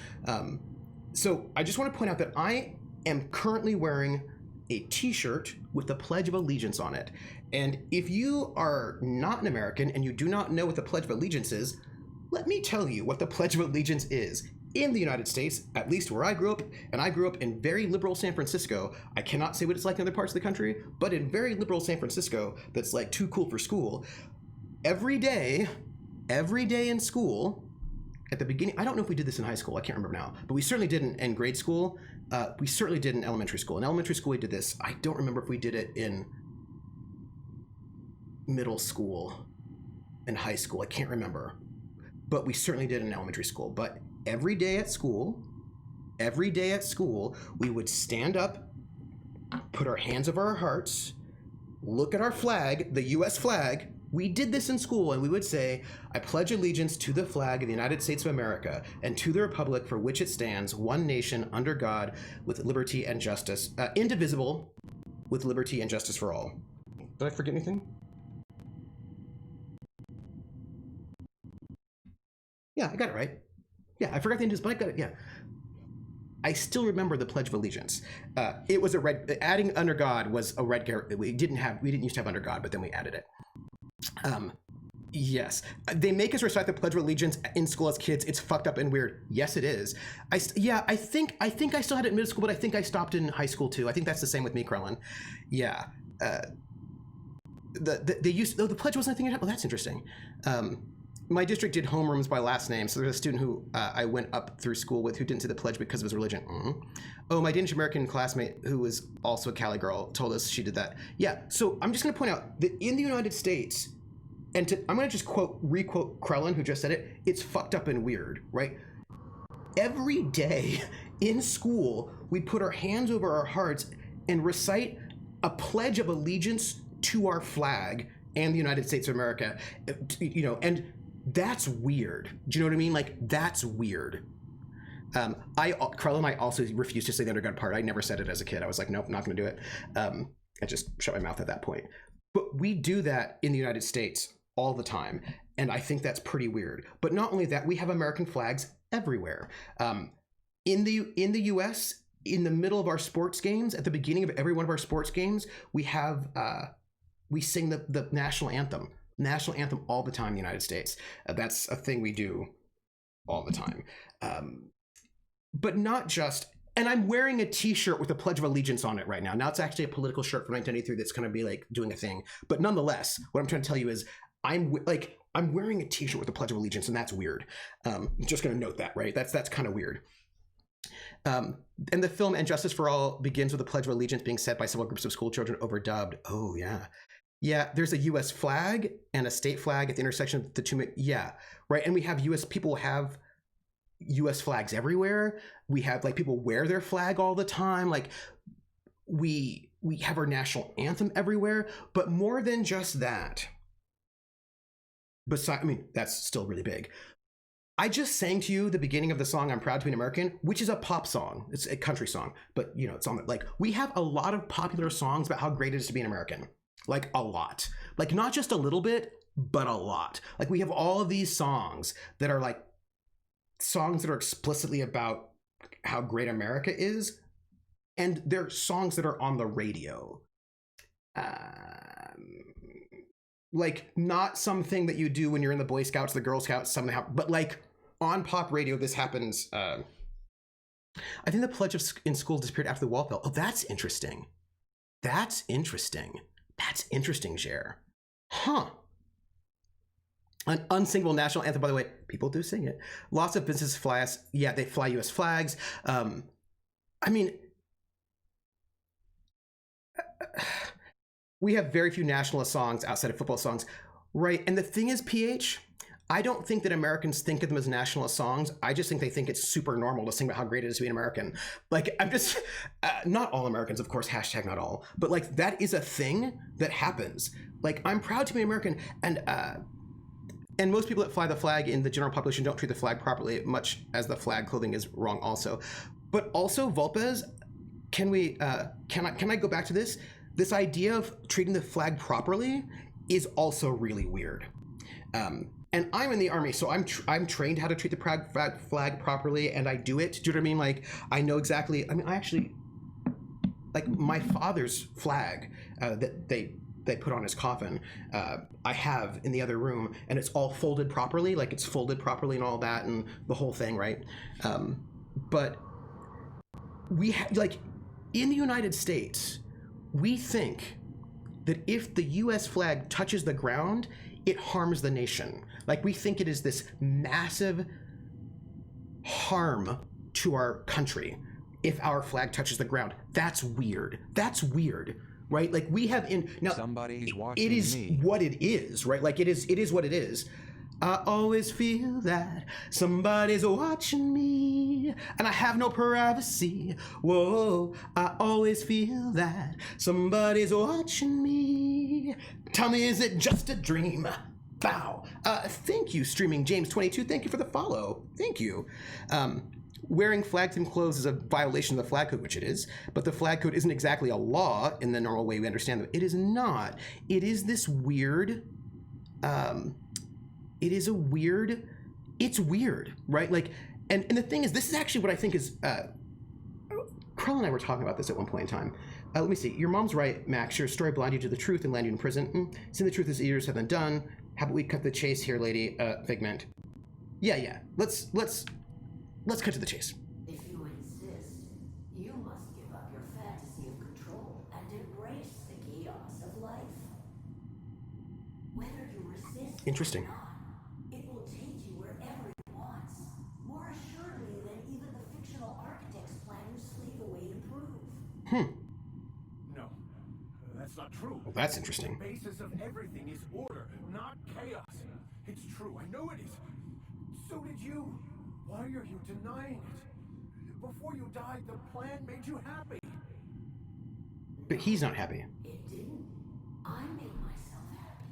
So I just want to point out that I am currently wearing a t-shirt with the Pledge of Allegiance on it. And if you are not an American and you do not know what the Pledge of Allegiance is, let me tell you what the Pledge of Allegiance is. In the United States, at least where I grew up, and I grew up in very liberal San Francisco. I cannot say what it's like in other parts of the country, but in very liberal San Francisco, that's like too cool for school. Every day in school, at the beginning, I don't know if we did this in high school, I can't remember now, but we certainly did in grade school. We certainly did in elementary school. In elementary school, we did this. I don't remember if we did it in middle school, in high school, I can't remember. But we certainly did in elementary school. But every day at school, we would stand up, put our hands over our hearts, look at our flag, the U.S. flag. We did this in school, and we would say, "I pledge allegiance to the flag of the United States of America and to the republic for which it stands, one nation, under God, with liberty and justice, indivisible, with liberty and justice for all." Did I forget anything? Yeah, I got it right. Yeah, I forgot the Indians, but I got it, yeah. I still remember the Pledge of Allegiance. It was adding under God was a red, we didn't used to have under God, but then we added it. Yes, they make us recite the Pledge of Allegiance in school as kids. It's fucked up and weird. Yes, it is. I think I still had it in middle school, but I think I stopped in high school too. I think that's the same with me, Krellin. Yeah. The Pledge wasn't a thing. Well, that's interesting. My district did homerooms by last name, so there's a student who I went up through school with who didn't say the pledge because of his religion. Oh, my Danish American classmate, who was also a Cali girl, told us she did that. Yeah, so I'm just going to point out that in the United States, and I'm going to just re-quote Krellin, who just said it, it's fucked up and weird, right? Every day in school, we put our hands over our hearts and recite a Pledge of Allegiance to our flag and the United States of America, and that's weird. Do you know what I mean? Like, that's weird. Krellin, I also refused to say the under God part. I never said it as a kid. I was like, nope, not going to do it. I just shut my mouth at that point. But we do that in the United States all the time, and I think that's pretty weird. But not only that, we have American flags everywhere. In the U.S., in the middle of our sports games, at the beginning of every one of our sports games, we sing the national anthem. National anthem all the time in the United States. That's a thing we do all the time. But not just, and I'm wearing a t-shirt with a Pledge of Allegiance on it right now. Now it's actually a political shirt from 1983 that's going to be like doing a thing. But nonetheless, what I'm trying to tell you is I'm wearing a t-shirt with a Pledge of Allegiance, and that's weird. I'm just going to note that, right? That's kind of weird. And the film And Justice for All begins with the Pledge of Allegiance being said by several groups of school children overdubbed. Oh, yeah. Yeah, there's a U.S. flag and a state flag at the intersection of the two. Yeah, right. And we have people have U.S. flags everywhere. We have people wear their flag all the time. Like, we have our national anthem everywhere, but more than just that. Besides, I mean, that's still really big. I just sang to you the beginning of the song "I'm Proud to Be an American," which is a pop song. It's a country song, but you know, it's on like we have a lot of popular songs about how great it is to be an American. Like a lot. Like not just a little bit, but a lot. Like we have all of these songs that are like songs that are explicitly about how great America is, and they're songs that are on the radio. Like not something that you do when you're in the Boy Scouts, the Girl Scouts, somehow, but like on pop radio, this happens. I think the pledge in school disappeared after the wall fell. Oh, that's interesting. That's interesting. That's interesting, Jer. Huh. An unsingable national anthem, by the way, people do sing it. Lots of businesses fly us. Yeah, they fly U.S. flags. I mean, we have very few nationalist songs outside of football songs, right? And the thing is, PH, I don't think that Americans think of them as nationalist songs. I just think they think it's super normal to sing about how great it is to be an American. Like, I'm just, not all Americans, of course, hashtag not all, but like that is a thing that happens. Like, I'm proud to be American, and most people that fly the flag in the general population don't treat the flag properly, much as the flag clothing is wrong also. But also, Volpez, can I go back to this? This idea of treating the flag properly is also really weird. And I'm in the Army, so I'm trained how to treat the flag properly, and I do it. Do you know what I mean? Like, I know exactly. I mean, I actually, like, my father's flag that they put on his coffin, I have in the other room, and it's all folded properly. Like, it's folded properly and all that, and the whole thing, right? But we like in the United States, we think that if the U.S. flag touches the ground, it harms the nation. Like, we think it is this massive harm to our country if our flag touches the ground. That's weird. That's weird, right? Like, we have in now. Somebody's watching it is me. what it is, right? Like, it is what it is. I always feel that somebody's watching me, and I have no privacy. Whoa, I always feel that somebody's watching me. Tell me, is it just a dream? Bow. Thank you, Streaming James 22. Thank you for the follow. Thank you. Wearing flag-themed clothes is a violation of the flag code, which it is, but the flag code isn't exactly a law in the normal way we understand them. It is not. It is this weird. It is a weird. It's weird, right? Like, and the thing is, this is actually what I think is. Carl and I were talking about this at one point in time. Let me see. Your mom's right, Max. Your story blinded you to the truth and landed you in prison. Seeing the truth as ears have been done. How about we cut the chase here, lady? Figment. Yeah. Let's cut to the chase. If you insist, you must give up your fantasy of control and embrace the chaos of life. Whether you resist Interesting. or not, it will take you wherever it wants, more assuredly than even the fictional architects plan your sleep away to prove. No, that's not true. Well, that's interesting. The basis of everything is order, not chaos. It's true, I know it is. So did you. Why are you denying it? Before you died, the plan made you happy. But he's not happy. It didn't. I made myself happy.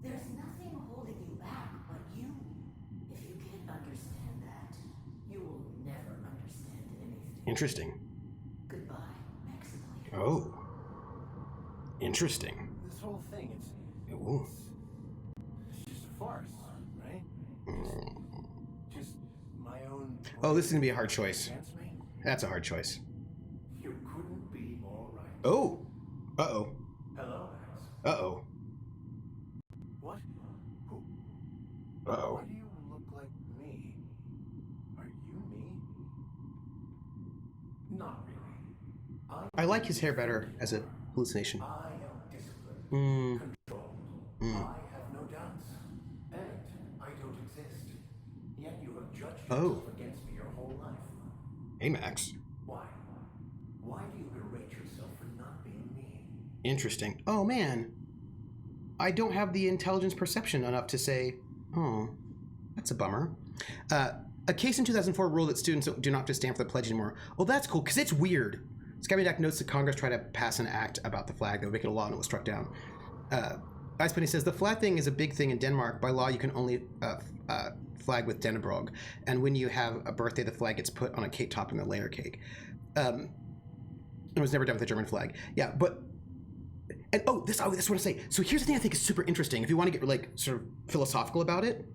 There's nothing holding you back but you. If you can't understand that, you will never understand anything. Interesting. Goodbye, Maximilian. Oh. Interesting. This whole thing, Ooh. it's just a farce, right? Just my own. Oh, this is gonna be a hard choice. Against me? That's a hard choice. You couldn't be more right. Oh. Uh-oh. Hello, Max. Uh-oh. What? Who? Uh-oh. Why do you look like me? Are you me? Not really. I like his hair better as a hallucination. I am disciplined, controlled. I have no doubts, and I don't exist. Yet you have judged yourself against me your whole life. Hey, Max. Why? Why do you berate yourself for not being me? Interesting. Oh, man. I don't have the intelligence perception enough to say, oh, that's a bummer. A case in 2004 ruled that students do not have to stand for the pledge anymore. Well, that's cool, because it's weird. Scabiac notes that Congress tried to pass an act about the flag that would make it a law, and it was struck down. Ice Penny says the flag thing is a big thing in Denmark. By law, you can only flag with Dannebrog, and when you have a birthday, the flag gets put on a cake top in the layer cake. It was never done with the German flag. Yeah, but and this I want to say. So here's the thing I think is super interesting. If you want to get like sort of philosophical about it,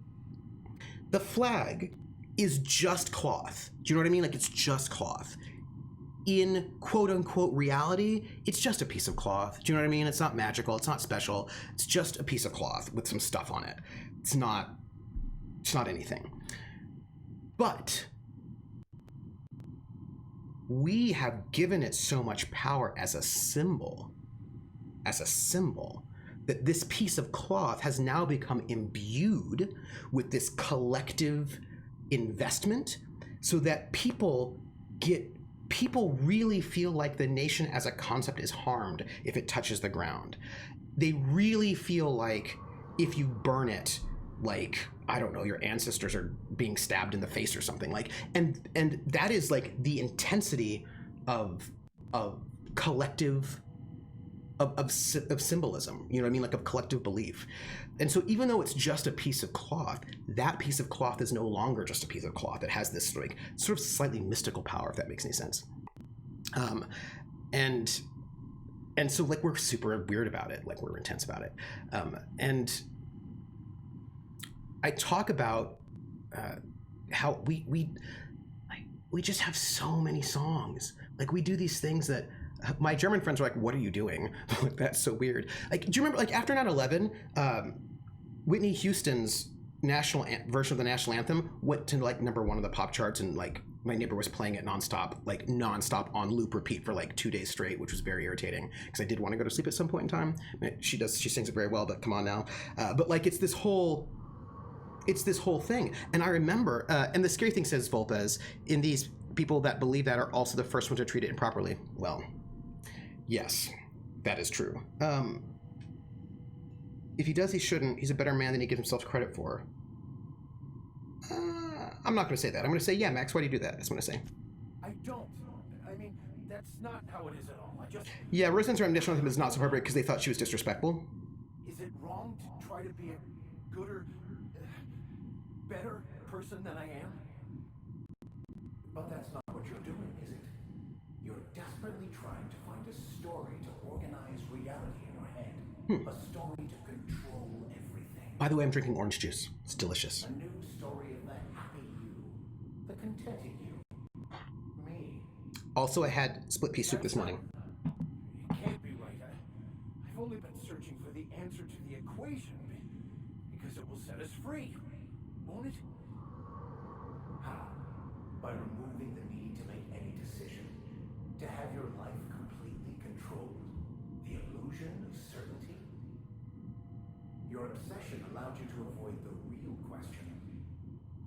the flag is just cloth. Do you know what I mean? Like it's just cloth. In quote unquote reality, it's just a piece of cloth. Do you know what I mean? It's not magical. It's not special. It's just a piece of cloth with some stuff on it. It's not anything. But we have given it so much power as a symbol, that this piece of cloth has now become imbued with this collective investment, so that people really feel like the nation as a concept is harmed if it touches the ground. They really feel like if you burn it, like, I don't know, your ancestors are being stabbed in the face or something. Like, and that is like the intensity of collective of symbolism, you know what I mean, like of collective belief. And so even though it's just a piece of cloth, that piece of cloth is no longer just a piece of cloth. It has this like sort of slightly mystical power, if that makes any sense. And so like we're super weird about it, like we're intense about it. And I talk about how we just have so many songs. Like we do these things that my German friends are like, what are you doing? Like, that's so weird. Like, do you remember, like, after 9/11, Whitney Houston's version of the national anthem went to, like, #1 of the pop charts, and, like, my neighbor was playing it nonstop on loop repeat for, like, 2 days straight, which was very irritating, because I did want to go to sleep at some point in time. She sings it very well, but come on now. But, like, it's this whole thing. And I remember, and the scary thing, says Volpez, in these people that believe that are also the first ones to treat it improperly. Well, yes, that is true. If he does, he shouldn't. He's a better man than he gives himself credit for. I'm not going to say that. I'm going to say, yeah, Max, why do you do that? That's what I'm going to say. I don't. I mean, that's not how it is at all. Yeah, Roseanne's rendition of him is not so appropriate because they thought she was disrespectful. Is it wrong to try to be a gooder, better person than I am? But that's not what you're doing, is it? You're desperately trying to find a story to organize reality in your head. A story to control everything. By the way, I'm drinking orange juice. It's delicious. A new story of the happy you, the contented you. Me. Also, I had split pea soup this morning. It can't be right. I've only been searching for the answer to the equation, because it will set us free, won't it? How? By removing the need to make any decision, to have your life completely controlled, the illusion of certainty. Your obsession allowed you to avoid the real question: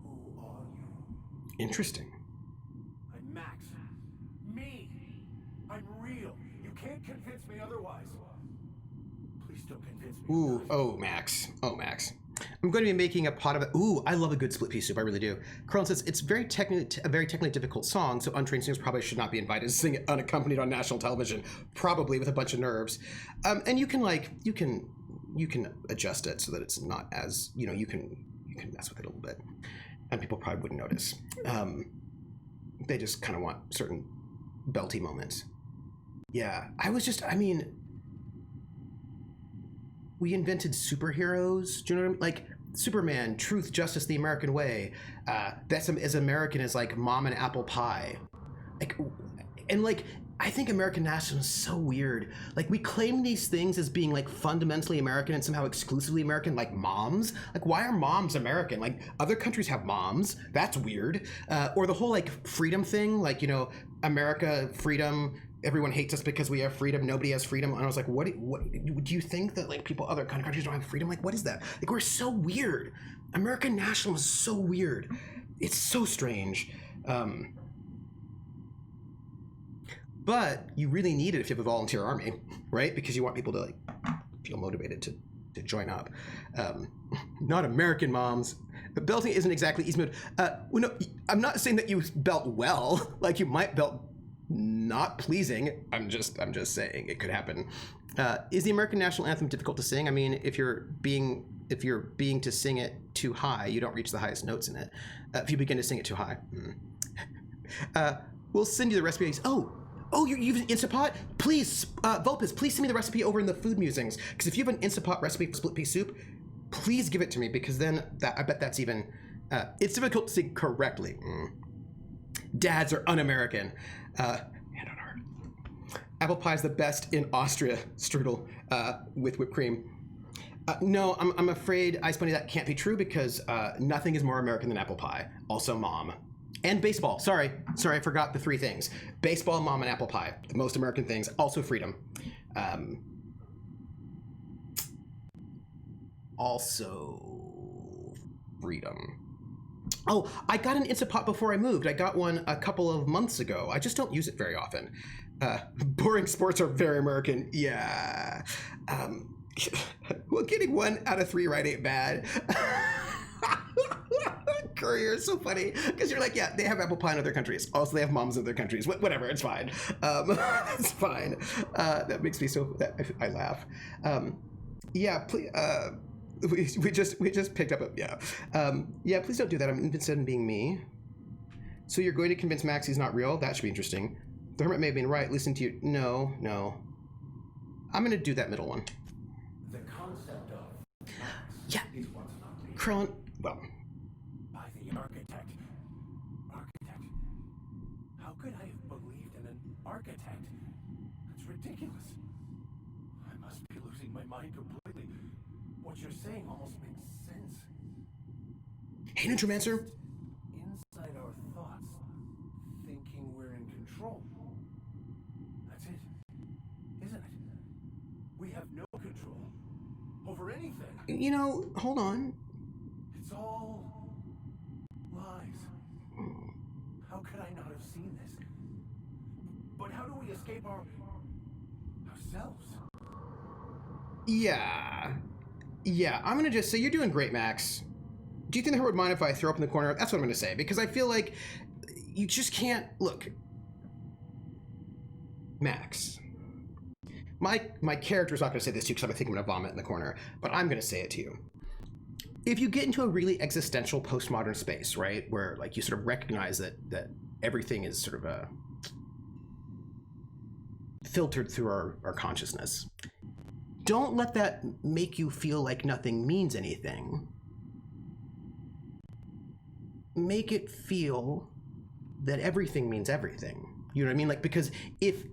who are you? Interesting. I'm Max. Me. I'm real. You can't convince me otherwise. Please don't convince me. Ooh, oh, Max. Oh, Max. I'm going to be making a pot of it. Ooh, I love a good split pea soup. I really do. Carlin says it's a very technically difficult song, so untrained singers probably should not be invited to sing it unaccompanied on national television, probably with a bunch of nerves. And you can adjust it so that it's not as, you can mess with it a little bit, and people probably wouldn't notice. They just kind of want certain belty moments. Yeah, we invented superheroes. Do you know what I mean? Like Superman, truth, justice, the American way. That's as American as like mom and apple pie. I think American nationalism is so weird. Like we claim these things as being like fundamentally American and somehow exclusively American, like moms. Like why are moms American? Like other countries have moms. That's weird. Or the whole like freedom thing. Like America, freedom. Everyone hates us because we have freedom. Nobody has freedom. And I was like, what do you think that like other countries don't have freedom? Like, what is that? Like, we're so weird. American nationalism is so weird. It's so strange. But you really need it if you have a volunteer army, right? Because you want people to like feel motivated to join up. Not American moms. But belting isn't exactly easy mode. No, I'm not saying that you belt well. Like you might belt not pleasing. I'm just saying it could happen. Is the American national anthem difficult to sing? I mean, if you're being to sing it too high, you don't reach the highest notes in it. If you begin to sing it too high, we'll send you the recipe. Oh, you're using Instant Pot? Please, Vulpes, please send me the recipe over in the food musings. Because if you have an Instant Pot recipe for split pea soup, please give it to me, because then I bet that's even. It's difficult to say correctly. Dads are un-American. Hand on heart. Apple pie is the best in Austria, strudel with whipped cream. No, I'm afraid, Ice Bunny, that can't be true, because nothing is more American than apple pie. Also, mom. And baseball. Sorry, I forgot the three things. Baseball, mom, and apple pie. The most American things. Also freedom. Also freedom. Oh, I got an Instant Pot before I moved. I got one a couple of months ago. I just don't use it very often. Boring sports are very American. Yeah. Well, getting 1 out of 3 right ain't bad. Courier is so funny, because you're like, yeah, they have apple pie in other countries. Also, they have moms in other countries. Whatever, it's fine. It's fine. That makes me so. I laugh. Yeah, please. We just picked up a yeah. Please don't do that. I'm interested in being me. So you're going to convince Max he's not real? That should be interesting. The hermit may have been right. Listen to you. No. I'm gonna do that middle one. The concept of Yeah. is what's not real. Krillin. Well. By the architect. How could I have believed in an architect? That's ridiculous. I must be losing my mind completely. What you're saying almost makes sense. Hey, Neutromancer. Inside our thoughts, thinking we're in control. That's it, isn't it? We have no control over anything. You know, hold on. It's all lies. How could I not have seen this? But how do we escape ourselves? Yeah, I'm gonna just say you're doing great, Max. Do you think the hermit would mind if I throw up in the corner? That's what I'm gonna say, because I feel like you just can't look. Max. My character's not gonna say this to you because I think I'm gonna vomit in the corner, but I'm gonna say it to you. If you get into a really existential postmodern space, right, where like you sort of recognize that everything is sort of filtered through our consciousness, don't let that make you feel like nothing means anything. Make it feel that everything means everything. You know what I mean? Like, because if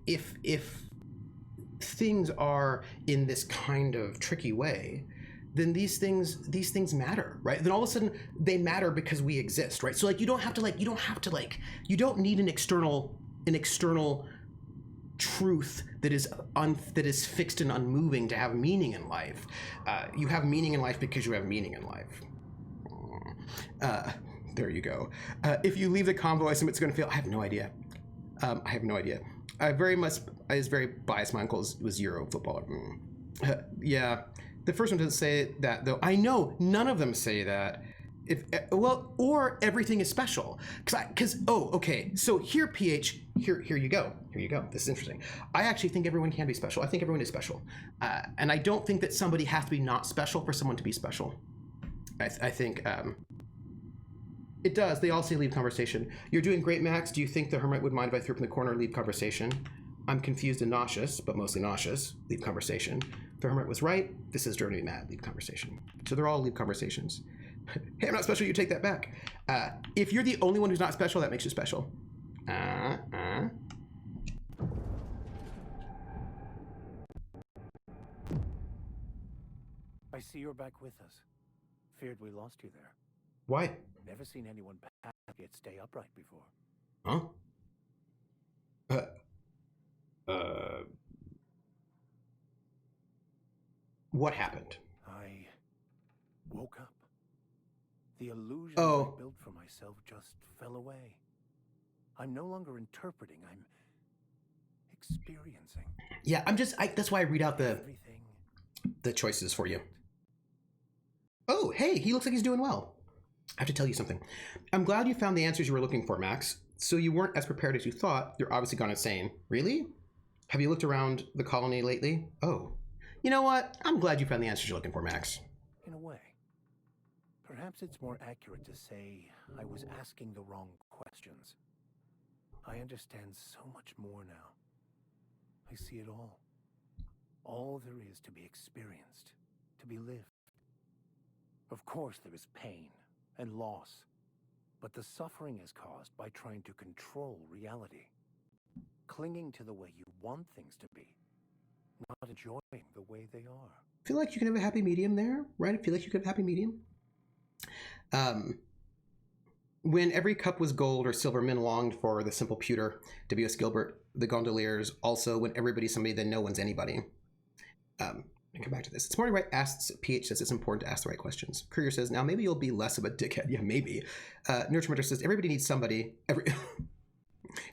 things are in this kind of tricky way, then these things matter, right? Then all of a sudden they matter because we exist, right? So like you don't need an external truth that is fixed and unmoving to have meaning in life. You have meaning in life because you have meaning in life. There you go. If you leave the convo, I assume it's going to feel. I have no idea. I was very biased. My uncle was Euro footballer. Yeah, the first one doesn't say that though. I know none of them say that. Or everything is special. Okay. So here, PH, here you go. This is interesting. I actually think everyone can be special. I think everyone is special. And I don't think that somebody has to be not special for someone to be special. I think it does. They all say leave conversation. You're doing great, Max. Do you think the hermit would mind if I threw up in the corner and leave conversation? I'm confused and nauseous, but mostly nauseous. Leave conversation. The hermit was right. This is driving me mad. Leave conversation. So they're all leave conversations. Hey, I'm not special. You take that back. If you're the only one who's not special, that makes you special. I see you're back with us. Feared we lost you there. Why? Never seen anyone back yet stay upright before. Huh? What happened? I woke up. The illusions I built for myself just fell away. I'm no longer interpreting, I'm experiencing. Yeah, that's why I read out the choices for you. Oh, hey, he looks like he's doing well. I have to tell you something. I'm glad you found the answers you were looking for, Max. So you weren't as prepared as you thought. You're obviously gone insane. Really? Have you looked around the colony lately? Oh. You know what? I'm glad you found the answers you're looking for, Max. In a way. Perhaps it's more accurate to say I was asking the wrong questions. I understand so much more now. I see it all. All there is to be experienced, to be lived. Of course there is pain and loss, but the suffering is caused by trying to control reality, clinging to the way you want things to be, not enjoying the way they are. I feel like you can have a happy medium there, right? I feel like you could have a happy medium. When every cup was gold or silver, men longed for the simple pewter. W.S. Gilbert, the gondoliers. Also, when everybody's somebody, then no one's anybody. And come back to this. It's morning, right? Asks, PH says it's important to ask the right questions. Courier says, now maybe you'll be less of a dickhead. Yeah, maybe. Nurture Mentor says, everybody needs somebody.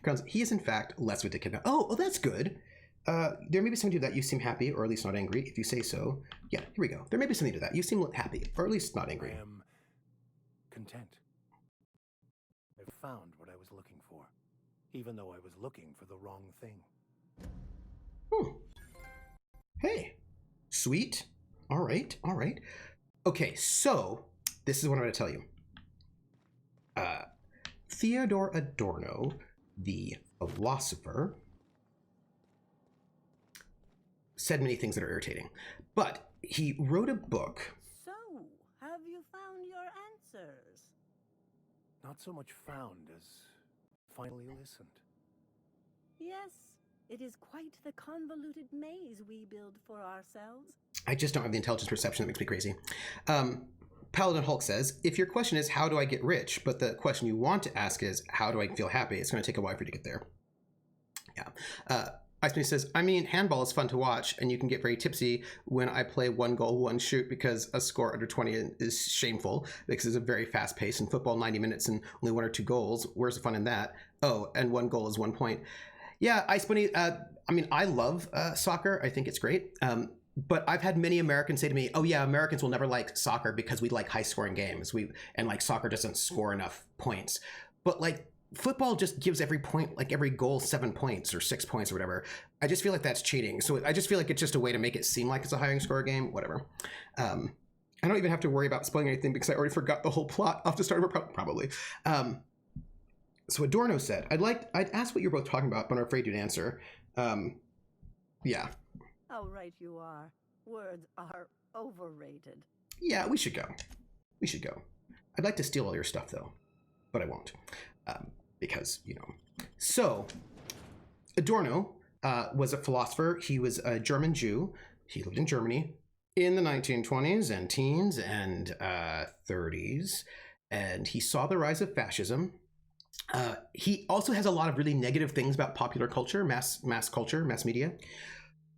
Crowns, he is in fact less of a dickhead now. Oh, that's good. There may be something to that. You seem happy, or at least not angry, if you say so. Yeah, here we go. There may be something to that. You seem happy, or at least not angry. I am content. I've found what I was looking for, even though I was looking for the wrong thing. Hey, sweet. All right, all right. Okay, so this is what I'm going to tell you. Theodore Adorno, the philosopher, said many things that are irritating, but he wrote a book. So, have you found your answers? Not so much found as finally listened. Yes, it is quite the convoluted maze we build for ourselves. I just don't have the intelligence perception that makes me crazy. Paladin Hulk says, if your question is, how do I get rich? But the question you want to ask is, how do I feel happy? It's going to take a while for you to get there. Yeah. Iceman says, I mean, handball is fun to watch, and you can get very tipsy when I play 1 goal, 1 shoot, because a score under 20 is shameful, because it's a very fast pace. In football, 90 minutes and only 1 or 2 goals. Where's the fun in that? Oh, and 1 goal is 1 point. Yeah, Ice Bunny, I mean, I love soccer. I think it's great. But I've had many Americans say to me, oh yeah, Americans will never like soccer because we like high scoring games. And like soccer doesn't score enough points. But like football just gives every point, like every goal 7 points or 6 points or whatever. I just feel like that's cheating. So I just feel like it's just a way to make it seem like it's a higher score game, whatever. I don't even have to worry about spoiling anything because I already forgot the whole plot off the start of it, probably. So Adorno said, I'd ask what you're both talking about, but I'm afraid you'd answer. Yeah. How right you are. Words are overrated. Yeah, we should go. We should go. I'd like to steal all your stuff, though, but I won't. Because, you know. So, Adorno was a philosopher. He was a German Jew. He lived in Germany in the 1920s and teens and 30s. And he saw the rise of fascism. He also has a lot of really negative things about popular culture, mass culture, mass media.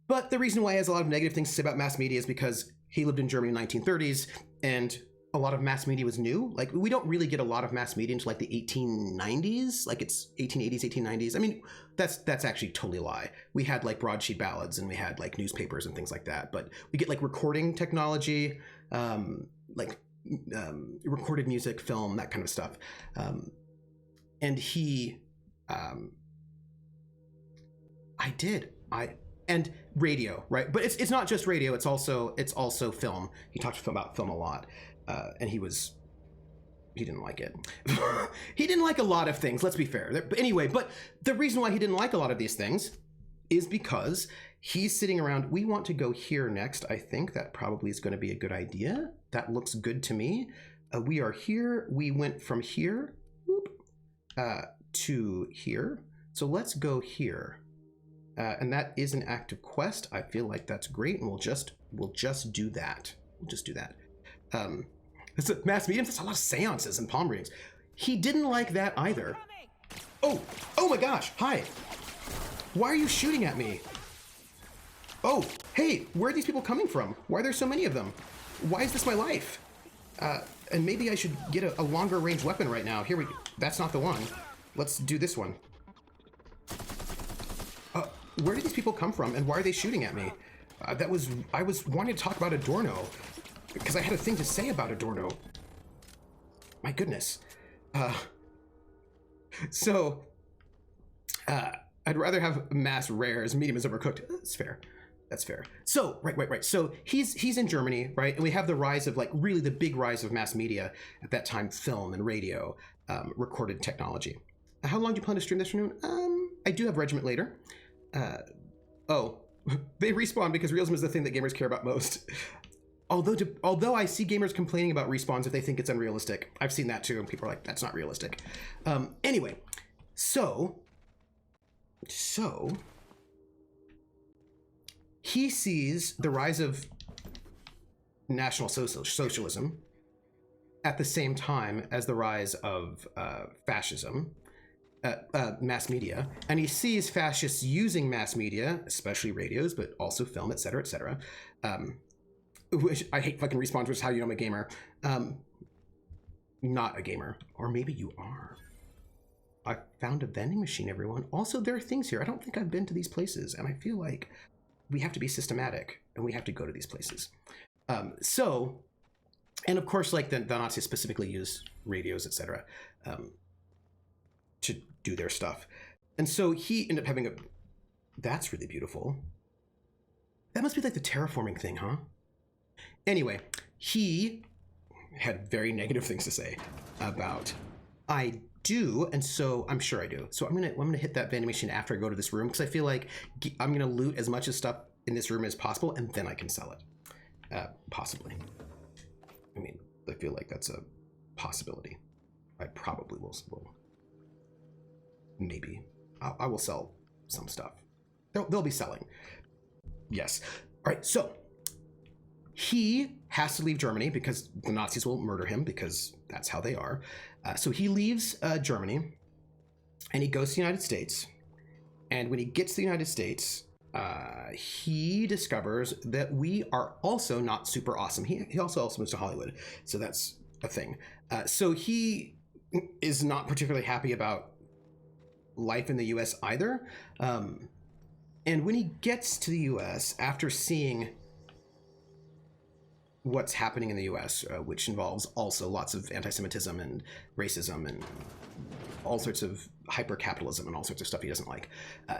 But the reason why he has a lot of negative things to say about mass media is because he lived in Germany in the 1930s, and a lot of mass media was new. Like, we don't really get a lot of mass media until like the 1890s, like it's 1880s, 1890s. I mean, that's actually totally a lie. We had like broadsheet ballads and we had like newspapers and things like that, but we get like recording technology, recorded music, film, that kind of stuff. And he, and radio, right? But it's not just radio. It's also film. He talked about film a lot, and he didn't like it. He didn't like a lot of things. Let's be fair. But anyway, but the reason why he didn't like a lot of these things is because he's sitting around. We want to go here next. I think that probably is going to be a good idea. That looks good to me. We are here. We went from here to here. So let's go here. And that is an active quest. I feel like that's great, and we'll just do that. We'll just do that. It's a mass mediums. That's a lot of seances and palm readings. He didn't like that either. Oh my gosh! Hi. Why are you shooting at me? Oh, hey, where are these people coming from? Why are there so many of them? Why is this my life? And maybe I should get a longer range weapon right now. Here we go. That's not the one. Let's do this one. Where did these people come from, and why are they shooting at me? I was wanting to talk about Adorno, because I had a thing to say about Adorno. My goodness. So I'd rather have mass rares. Medium is overcooked. That's fair. That's fair. So right. So he's in Germany, right? And we have the rise of like really the big rise of mass media at that time, film and radio, recorded technology. How long do you plan to stream this afternoon? I do have Regiment later. They respawn because realism is the thing that gamers care about most. Although I see gamers complaining about respawns if they think it's unrealistic. I've seen that too, and people are like, that's not realistic. Anyway, so he sees the rise of National Socialism at the same time as the rise of fascism, mass media, and he sees fascists using mass media, especially radios, but also film, etc., which I hate fucking respawns, which is how you know I'm a gamer. Not a gamer. Or maybe you are. I found a vending machine, everyone. Also, there are things here. I don't think I've been to these places, and I feel like we have to be systematic, and we have to go to these places. And of course, like the Nazis specifically used radios, etc., to do their stuff. And so he ended up having that's really beautiful. That must be like the terraforming thing, huh? Anyway, he had very negative things to say about I do, and so I'm sure I do. So I'm gonna hit that vending machine after I go to this room because I feel like I'm gonna loot as much of stuff in this room as possible, and then I can sell it. Possibly. I mean, I feel like that's a possibility. I probably will. Maybe I will sell some stuff. They'll be selling. Yes. All right. So he has to leave Germany because the Nazis will murder him because that's how they are. So he leaves Germany and he goes to the United States. And when he gets to the United States, he discovers that we are also not super awesome. He also moves to Hollywood. So that's a thing. So he is not particularly happy about life in the US either. And when he gets to the US, after seeing what's happening in the US, which involves also lots of anti-Semitism and racism and all sorts of hyper-capitalism and all sorts of stuff he doesn't like.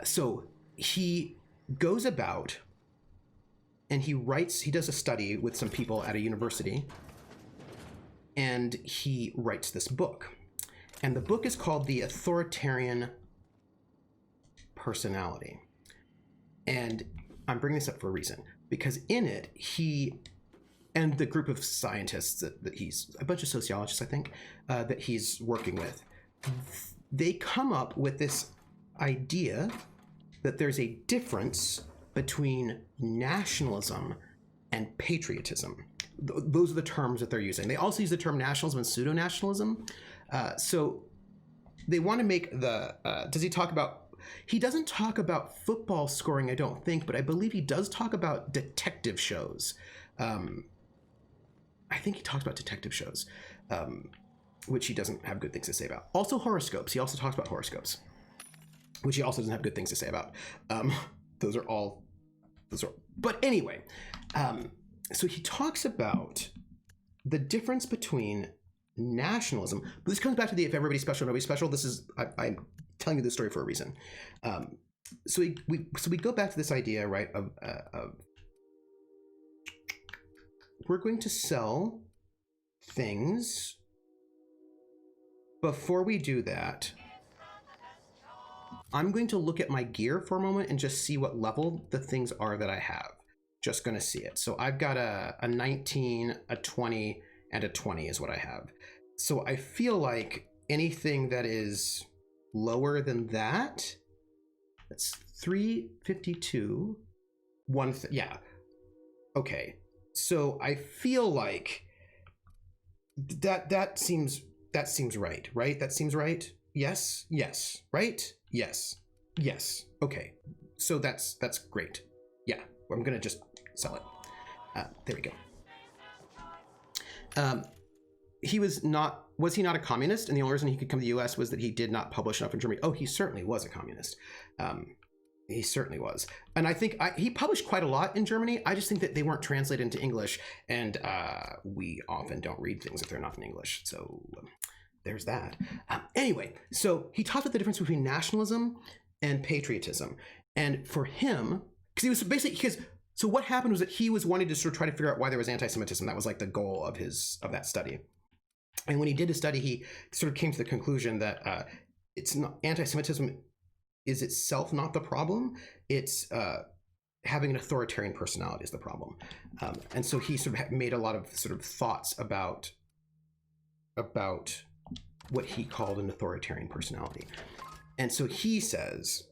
So he goes about and he does a study with some people at a university, and he writes this book. And the book is called The Authoritarian Personality. And I'm bringing this up for a reason, because in it, he and the group of scientists that he's, a bunch of sociologists, I think, that he's working with, they come up with this idea that there's a difference between nationalism and patriotism. Those are the terms that they're using. They also use the term nationalism and pseudo-nationalism. So they want to make does he talk about, he doesn't talk about football scoring, I don't think, but I believe he does talk about detective shows. I think he talks about detective shows, which he doesn't have good things to say about. Also horoscopes. He also talks about horoscopes, which he also doesn't have good things to say about. But anyway, so he talks about the difference between nationalism. But this comes back to the if everybody's special, nobody's special. This is, I'm telling you this story for a reason. So we go back to this idea, right, of we're going to sell things. Before we do that, I'm going to look at my gear for a moment and just see what level the things are that I have. Just going to see it. So I've got a 19, a 20, and a 20 is what I have. So I feel like anything that is lower than that, that's 352, yeah. Okay. So I feel like that seems right, right? That seems right. Yes. Right. Yes. Okay. So that's great. Yeah. I'm going to just sell it. There we go. Was he not a communist? And the only reason he could come to the US was that he did not publish enough in Germany. Oh, he certainly was a communist. He certainly was. And I think he published quite a lot in Germany. I just think that they weren't translated into English, and we often don't read things if they're not in English. So there's that. Anyway, so he talked about the difference between nationalism and patriotism. And for him, because he was basically, so what happened was that he was wanting to sort of try to figure out why there was anti-Semitism. That was like the goal of that study. And when he did his study, he sort of came to the conclusion that it's not, anti-Semitism is itself not the problem. It's having an authoritarian personality is the problem. And so he sort of made a lot of sort of thoughts about what he called an authoritarian personality. And so he says,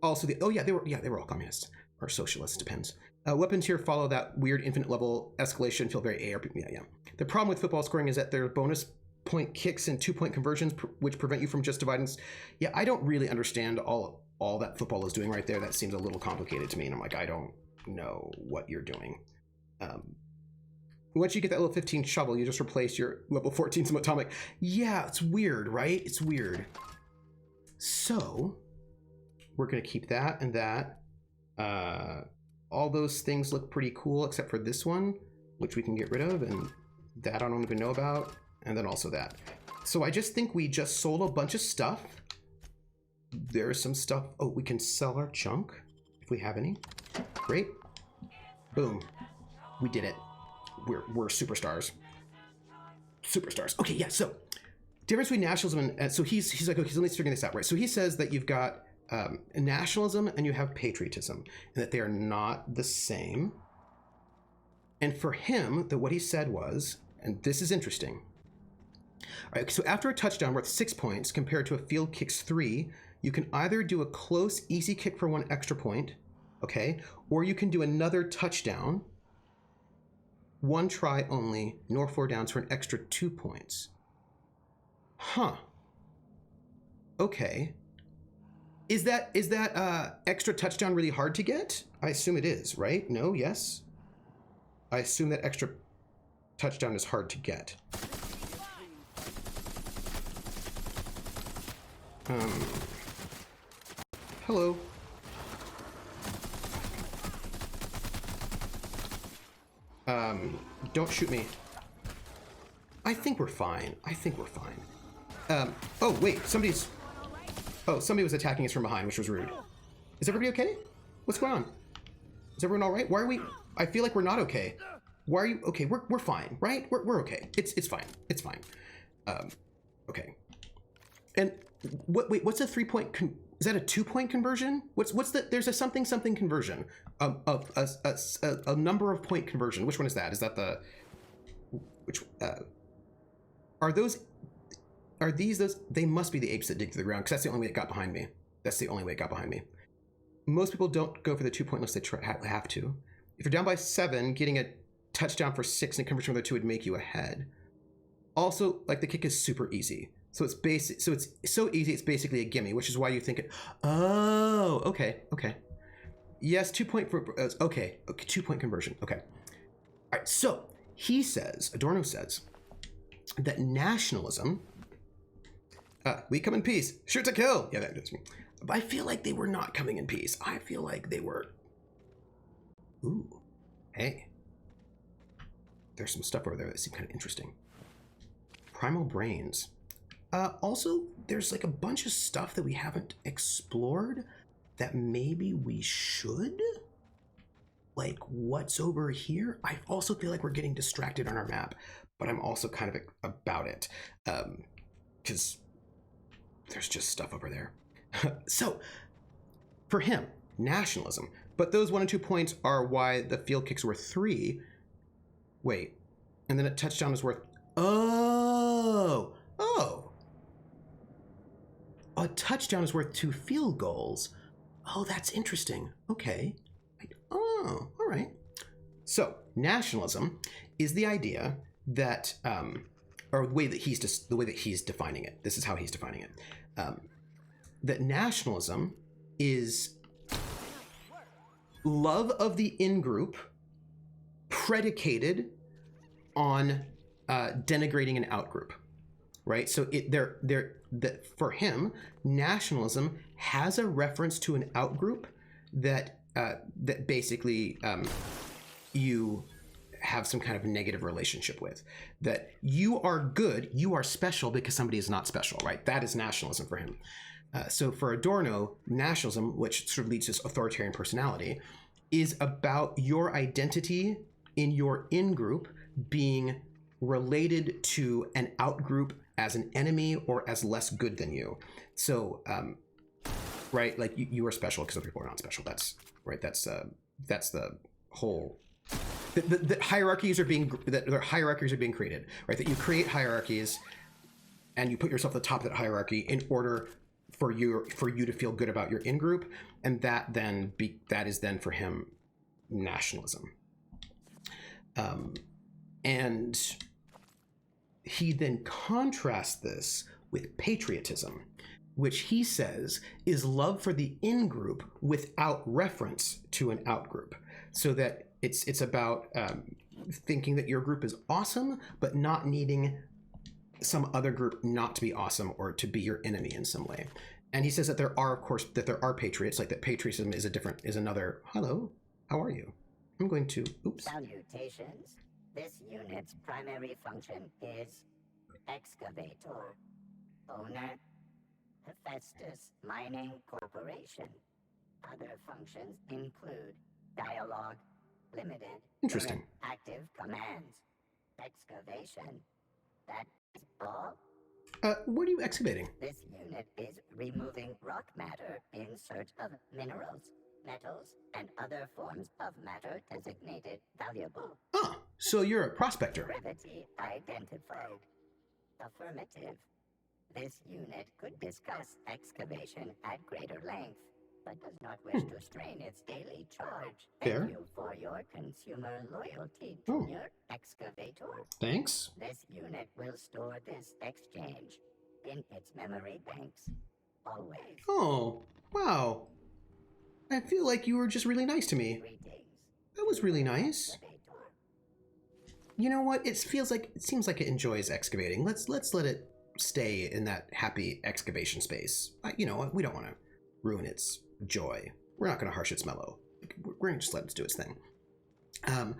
also they were all communists or socialists, depends. Weapons here follow that weird infinite level escalation, feel very ARP. Yeah. The problem with football scoring is that there are bonus point kicks and 2-point conversions, which prevent you from just dividing. Yeah, I don't really understand all that football is doing right there. That seems a little complicated to me, and I'm like, I don't know what you're doing. Once you get that level 15 shovel, you just replace your level 14 subatomic. Yeah, it's weird, right? It's weird. So we're gonna keep that and that. All those things look pretty cool except for this one, which we can get rid of, and that I don't even know about, and then also that. So I just think we just sold a bunch of stuff. There's some stuff. Oh, we can sell our junk if we have any. Great. Boom. We did it. We're superstars. Superstars. Okay, yeah, so difference between nationalism and so he's like, okay, so let's figure this out, right? So he says that you've got nationalism and you have patriotism, and that they are not the same. And for him, what he said was, and this is interesting. All right, so after a touchdown worth 6 points compared to a field kick's 3, you can either do a close, easy kick for 1 extra point, okay? Or you can do another touchdown, 1 try only, nor 4 downs for an extra 2 points. Huh. Okay. Is that extra touchdown really hard to get? I assume it is, right? No, yes? I assume that extra touchdown is hard to get. Hello. Don't shoot me. I think we're fine. Oh, wait, somebody was attacking us from behind, which was rude. Is everybody okay? What's going on? Is everyone all right? Why are we? I feel like we're not okay. Why are you? Okay, we're fine, right? We're okay. It's fine. It's fine. Okay. And wait, what's a 3-point? Is that a 2-point conversion? What's the? There's a something conversion. A number of point conversion. Which one is that? Is that the? Which? Are those? Are these those? They must be the apes that dig through the ground, because that's the only way it got behind me. Most people don't go for the 2-point unless they have to. If you're down by 7, getting a touchdown for 6 and conversion with a 2 would make you ahead. Also, like, the kick is super easy. So it's basic. So it's so easy. It's basically a gimme, which is why you think it. Oh, okay. Yes, 2-point for. Okay, 2-point conversion. Okay. All right. So he says, Adorno says, that nationalism. We come in peace. Shoot to kill. Yeah, that's me. But I feel like they were not coming in peace. I feel like they were. Ooh, hey. There's some stuff over there that seems kind of interesting. Primal brains. Also, there's like a bunch of stuff that we haven't explored that maybe we should. Like, what's over here? I also feel like we're getting distracted on our map, but I'm also kind of about it. Because there's just stuff over there. So, for him, nationalism. But those 1 and 2 points are why the field kicks were 3. Wait. And then a touchdown is worth... Oh! A touchdown is worth 2 field goals. Oh, that's interesting. Okay. Oh, all right. So, nationalism is the idea that... or the way that he's defining it. This is how he's defining it. That nationalism is love of the in-group predicated on denigrating an out-group, right? So for him, nationalism has a reference to an out-group that basically you have some kind of negative relationship with. That you are good, you are special because somebody is not special, right? That is nationalism for him. So for Adorno, nationalism, which sort of leads to this authoritarian personality, is about your identity in your in-group being related to an out-group as an enemy or as less good than you. So, right, like you are special because other people are not special. That's right. That's the whole. The hierarchies are being created, right? That you create hierarchies, and you put yourself at the top of that hierarchy in order for you to feel good about your in-group, and that is then for him nationalism. And he then contrasts this with patriotism, which he says is love for the in-group without reference to an out-group. So that it's about thinking that your group is awesome, but not needing some other group not to be awesome or to be your enemy in some way. And he says that there are patriots, like that patriotism is another, hello, how are you? I'm going to, oops. Salutations. This unit's primary function is excavator. Owner, Hephaestus Mining Corporation. Other functions include dialogue, limited, Interesting. active commands, excavation. That is all. What are you excavating? This unit is removing rock matter in search of minerals, metals, and other forms of matter designated valuable. Oh, so you're a prospector. Brevity identified. Affirmative. This unit could discuss excavation at greater length, but does not wish to strain its daily charge. Fair. Thank you for your consumer loyalty, Junior Excavator. Thanks. This unit will store this exchange in its memory banks. Always. Oh, wow. I feel like you were just really nice to me. Greetings. That was really nice. Excavator. You know what? It seems like it enjoys excavating. Let's let it stay in that happy excavation space. You know what? We don't want to ruin its joy. We're not going to harsh its mellow. We're going to just let it do its thing. Oh,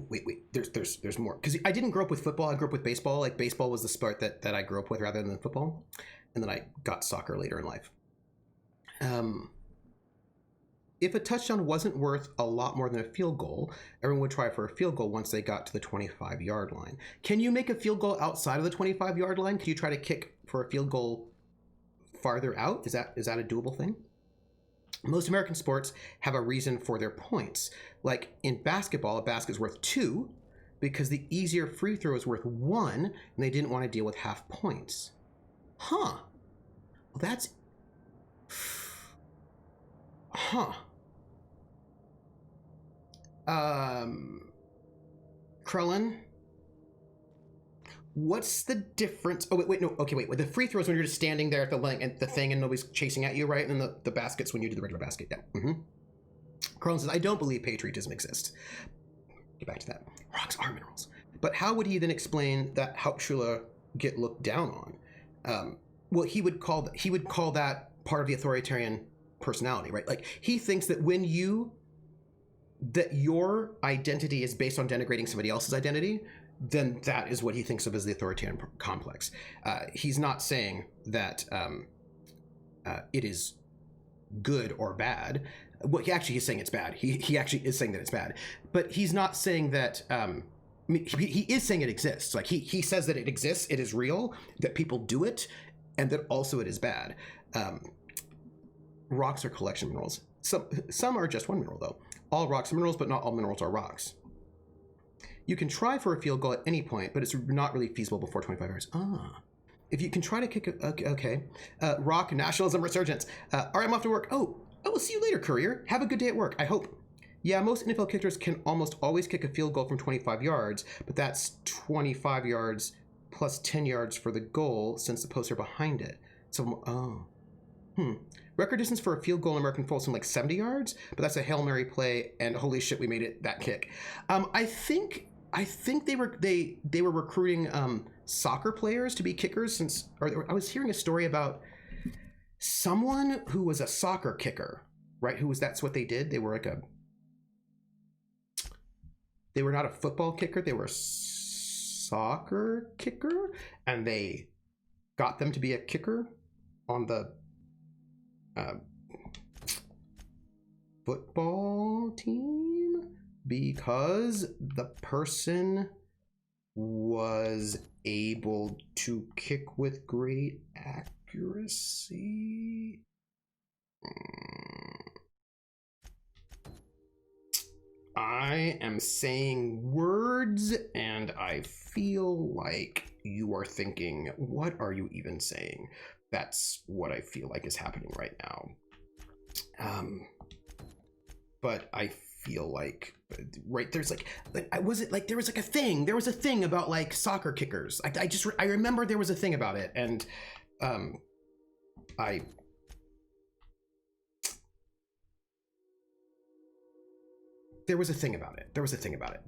wait. There's more. Because I didn't grow up with football. I grew up with baseball. Like, baseball was the sport that I grew up with rather than football. And then I got soccer later in life. If a touchdown wasn't worth a lot more than a field goal, everyone would try for a field goal once they got to the 25-yard line. Can you make a field goal outside of the 25-yard line? Can you try to kick for a field goal farther out? Is that a doable thing? Most American sports have a reason for their points. Like in basketball, a basket is worth 2 because the easier free throw is worth 1, and they didn't want to deal with half points. Huh. Well, that's... Huh. Krellin, what's the difference? Oh, wait, no. Okay, wait. The free throws when you're just standing there at the thing and nobody's chasing at you, right? And then the baskets when you do the regular basket. Yeah. Mm-hmm. Krellin says, I don't believe patriotism exists. Get back to that. Rocks are minerals. But how would he then explain that Hauptschüler get looked down on? Well, he would call that part of the authoritarian personality, right? Like, he thinks that that your identity is based on denigrating somebody else's identity, then that is what he thinks of as the authoritarian complex. He's not saying that it is good or bad. Well, he's saying it's bad. He actually is saying that it's bad. But he's not saying that... he is saying it exists. Like, he says that it exists, it is real, that people do it, and that also it is bad. Rocks are collection minerals. Some are just one mineral, though. All rocks are minerals, but not all minerals are rocks. You can try for a field goal at any point, but it's not really feasible before 25 yards. If you can try to kick okay. Rock, nationalism, resurgence. All right, I'm off to work. Oh, I will see you later, courier. Have a good day at work, I hope. Yeah, most NFL kickers can almost always kick a field goal from 25 yards, but that's 25 yards plus 10 yards for the goal since the posts are behind it. So, record distance for a field goal in American football seemed like 70 yards, but that's a Hail Mary play, and holy shit, we made it that kick. I think they were recruiting soccer players to be kickers I was hearing a story about someone who was a soccer kicker, right? That's what they did. They they were not a football kicker, they were a soccer kicker, and they got them to be a kicker on the football team because the person was able to kick with great accuracy. I am saying words and I feel like you are thinking, what are you even saying? That's what I feel like is happening right now. But I feel like, right, there's like was it like there was like a thing? There was a thing about like soccer kickers. I remember there was a thing about it, and there was a thing about it. There was a thing about it.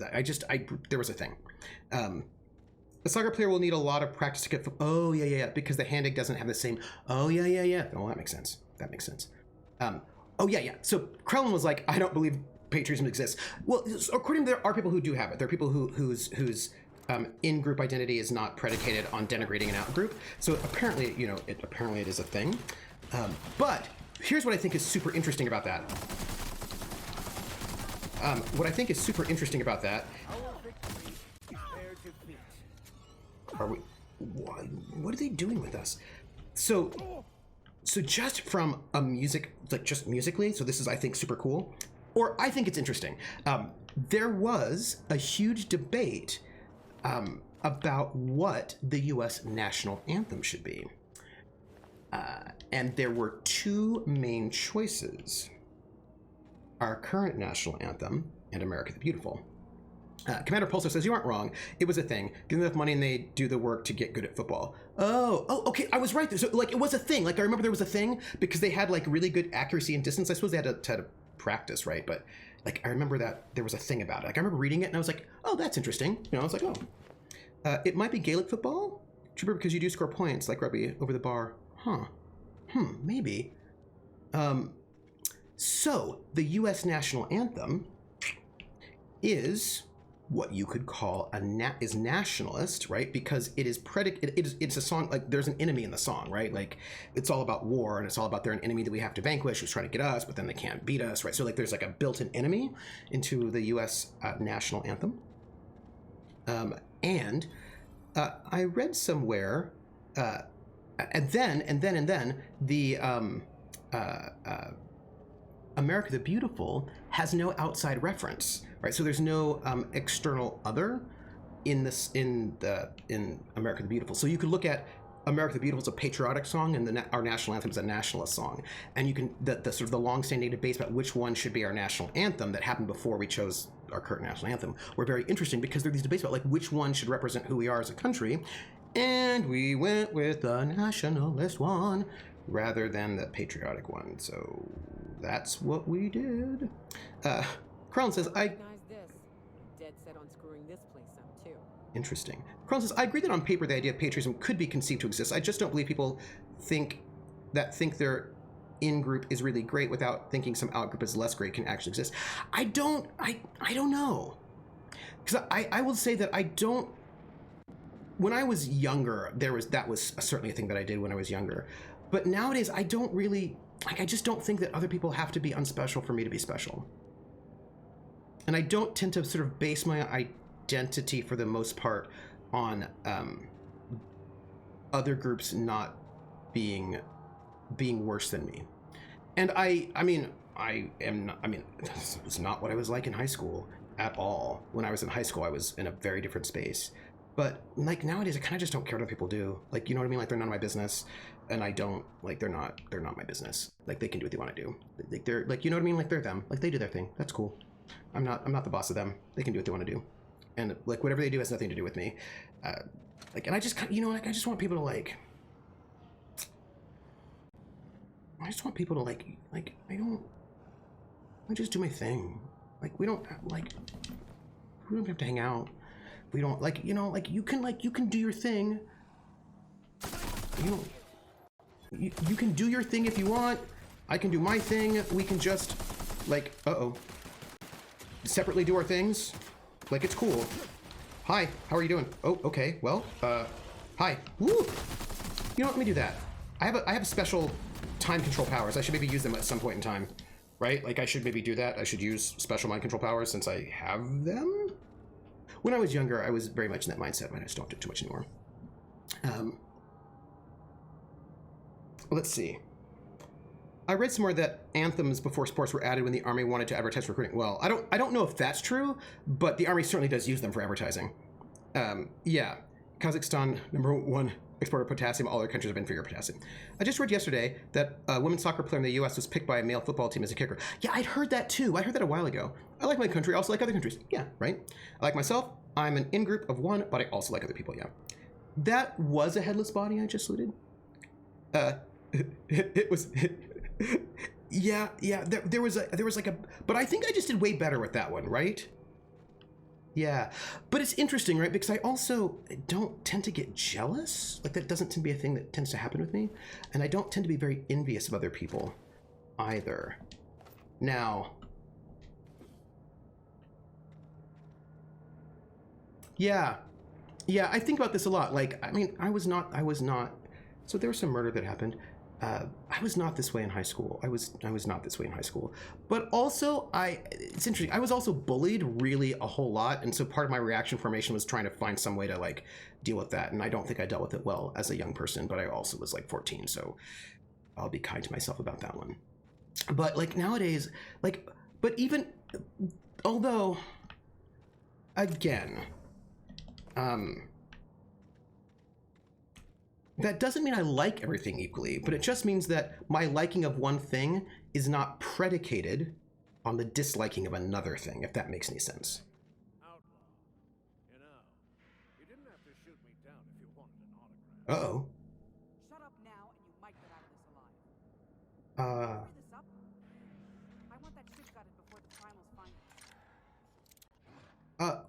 There was a thing. A soccer player will need a lot of practice to get. Oh yeah, because the hand doesn't have the same. Oh yeah. Oh, that makes sense. That makes sense. Oh yeah. So Krellin was like, I don't believe patriotism exists. Well, according to there are people who do have it. There are people whose in-group identity is not predicated on denigrating an out-group. So apparently, it is a thing. But here's what I think is super interesting about that. What I think is super interesting about that. Are we? What are they doing with us? So just from a music, like just musically. So this is, I think, super cool, or I think it's interesting. There was a huge debate about what the U.S. national anthem should be, and there were two main choices: our current national anthem and America the Beautiful. Commander Pulsar says, you aren't wrong. It was a thing. Give them enough money and they do the work to get good at football. Oh, okay. I was right there. So, like, it was a thing. Like, I remember there was a thing because they had, like, really good accuracy and distance. I suppose they had to practice, right? But, like, I remember that there was a thing about it. Like, I remember reading it and I was like, oh, that's interesting. I was like, oh. It might be Gaelic football? Cheaper because you do score points, like rugby, over the bar. Huh. Maybe. So, the U.S. national anthem is what you could call is nationalist, right? Because it is it's a song, like there's an enemy in the song, right? Like it's all about war and it's all about they're an enemy that we have to vanquish who's trying to get us, but then they can't beat us, right? So like there's like a built-in enemy into the U.S. National anthem. And I read somewhere, and then the America the Beautiful has no outside reference, right? So there's no external other in America the Beautiful. So you could look at America the Beautiful as a patriotic song, and our national anthem is a nationalist song. And you can the sort of the long-standing debates about which one should be our national anthem that happened before we chose our current national anthem were very interesting because there are these debates about like which one should represent who we are as a country, and we went with the nationalist one rather than the patriotic one. So that's what we did. Crown says, I Recognize this. Dead set on screwing this place up too. Interesting. Crown says, I agree that on paper the idea of patriotism could be conceived to exist. I just don't believe people think their in-group is really great without thinking some out-group is less great can actually exist. I don't know. Because I will say that I don't. When I was younger, that was certainly a thing that I did when I was younger. But nowadays, I don't really, I just don't think that other people have to be unspecial for me to be special. And I don't tend to sort of base my identity for the most part on other groups not being worse than me. And it's not what I was like in high school at all. When I was in high school, I was in a very different space. But like nowadays, I kind of just don't care what other people do. Like, you know what I mean? Like they're none of my business, and I don't like they're not my business. Like they can do what they want to do. Like they're like, you know what I mean? Like they're them. Like they do their thing. That's cool. I'm not the boss of them. They can do what they want to do, and like whatever they do has nothing to do with me. And I just like I just want people to like. I just want people to like I just do my thing. Like we don't have to hang out. We don't like you can do your thing. You can do your thing if you want. I can do my thing. We can just separately do our things. Like, it's cool. Hi, how are you doing? Oh, okay, well, hi. Woo! You know what, let me do that. I have special time control powers. I should maybe use them at some point in time, right? Like, I should maybe do that. I should use special mind control powers since I have them. When I was younger, I was very much in that mindset, but I just don't do it too much anymore. Let's see. I read somewhere that anthems before sports were added when the Army wanted to advertise recruiting. Well, I don't know if that's true, but the Army certainly does use them for advertising. Yeah, Kazakhstan, #1 exporter of potassium. All other countries have inferior potassium. I just read yesterday that a women's soccer player in the U.S. was picked by a male football team as a kicker. Yeah, I'd heard that too. I heard that a while ago. I like my country. I also like other countries. Yeah, right? I like myself. I'm an in-group of one, but I also like other people. Yeah. That was a headless body I just looted. It was... yeah, there was like a... But I think I just did way better with that one, right? Yeah, but it's interesting, right? Because I also don't tend to get jealous. Like, that doesn't tend to be a thing that tends to happen with me. And I don't tend to be very envious of other people either. Now... Yeah, I think about this a lot. Like, I mean, I was not... So there was some murder that happened. I was not this way in high school. I was not this way in high school. But also, it's interesting. I was also bullied really a whole lot, and so part of my reaction formation was trying to find some way to like deal with that. And I don't think I dealt with it well as a young person. But I also was like 14, so I'll be kind to myself about that one. But like nowadays, like, but even although, again, that doesn't mean I like everything equally, but it just means that my liking of one thing is not predicated on the disliking of another thing, if that makes any sense. Outlaw. You didn't have to shoot me down if you wanted an autograph. Uh-oh. Shut up now and you might get out of this alive. Hurry this up. I want that ship gutted before the primals find it.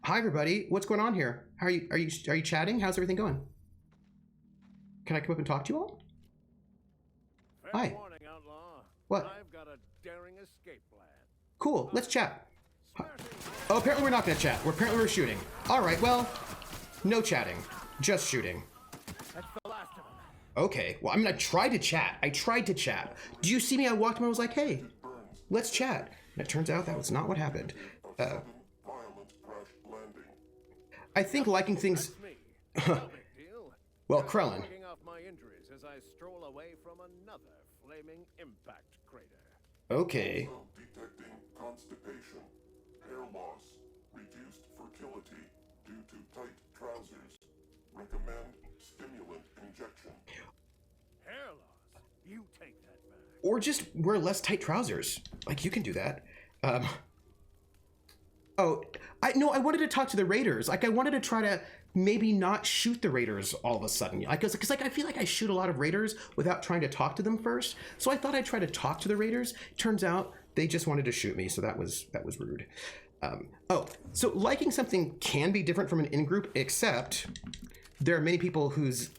Hi everybody, what's going on here? Are you chatting? How's everything going? Can I come up and talk to you all? Fair Hi. warning, Outlaw. What? I've got a daring escape plan. Cool, let's chat. Smashing. Oh, apparently we're not gonna chat. Apparently we're shooting. All right, well, no chatting, just shooting. That's the last of them. Okay, well, I mean, I tried to chat. Do you see me? I walked in and I was like, hey, let's chat. And it turns out that was not what happened. I think liking things... That's me. No big deal. Well, Just Krellin. working off my injuries as I stroll away from another flaming impact crater. Okay. Also detecting constipation, hair loss, reduced fertility due to tight trousers. Recommend stimulant injection. Hair loss. You take that back. Or just wear less tight trousers. Like, you can do that. I wanted to talk to the Raiders. Like, I wanted to try to maybe not shoot the Raiders all of a sudden. Because I feel like I shoot a lot of Raiders without trying to talk to them first. So I thought I'd try to talk to the Raiders. Turns out they just wanted to shoot me, so that was rude. So liking something can be different from an in-group, except there are many people whose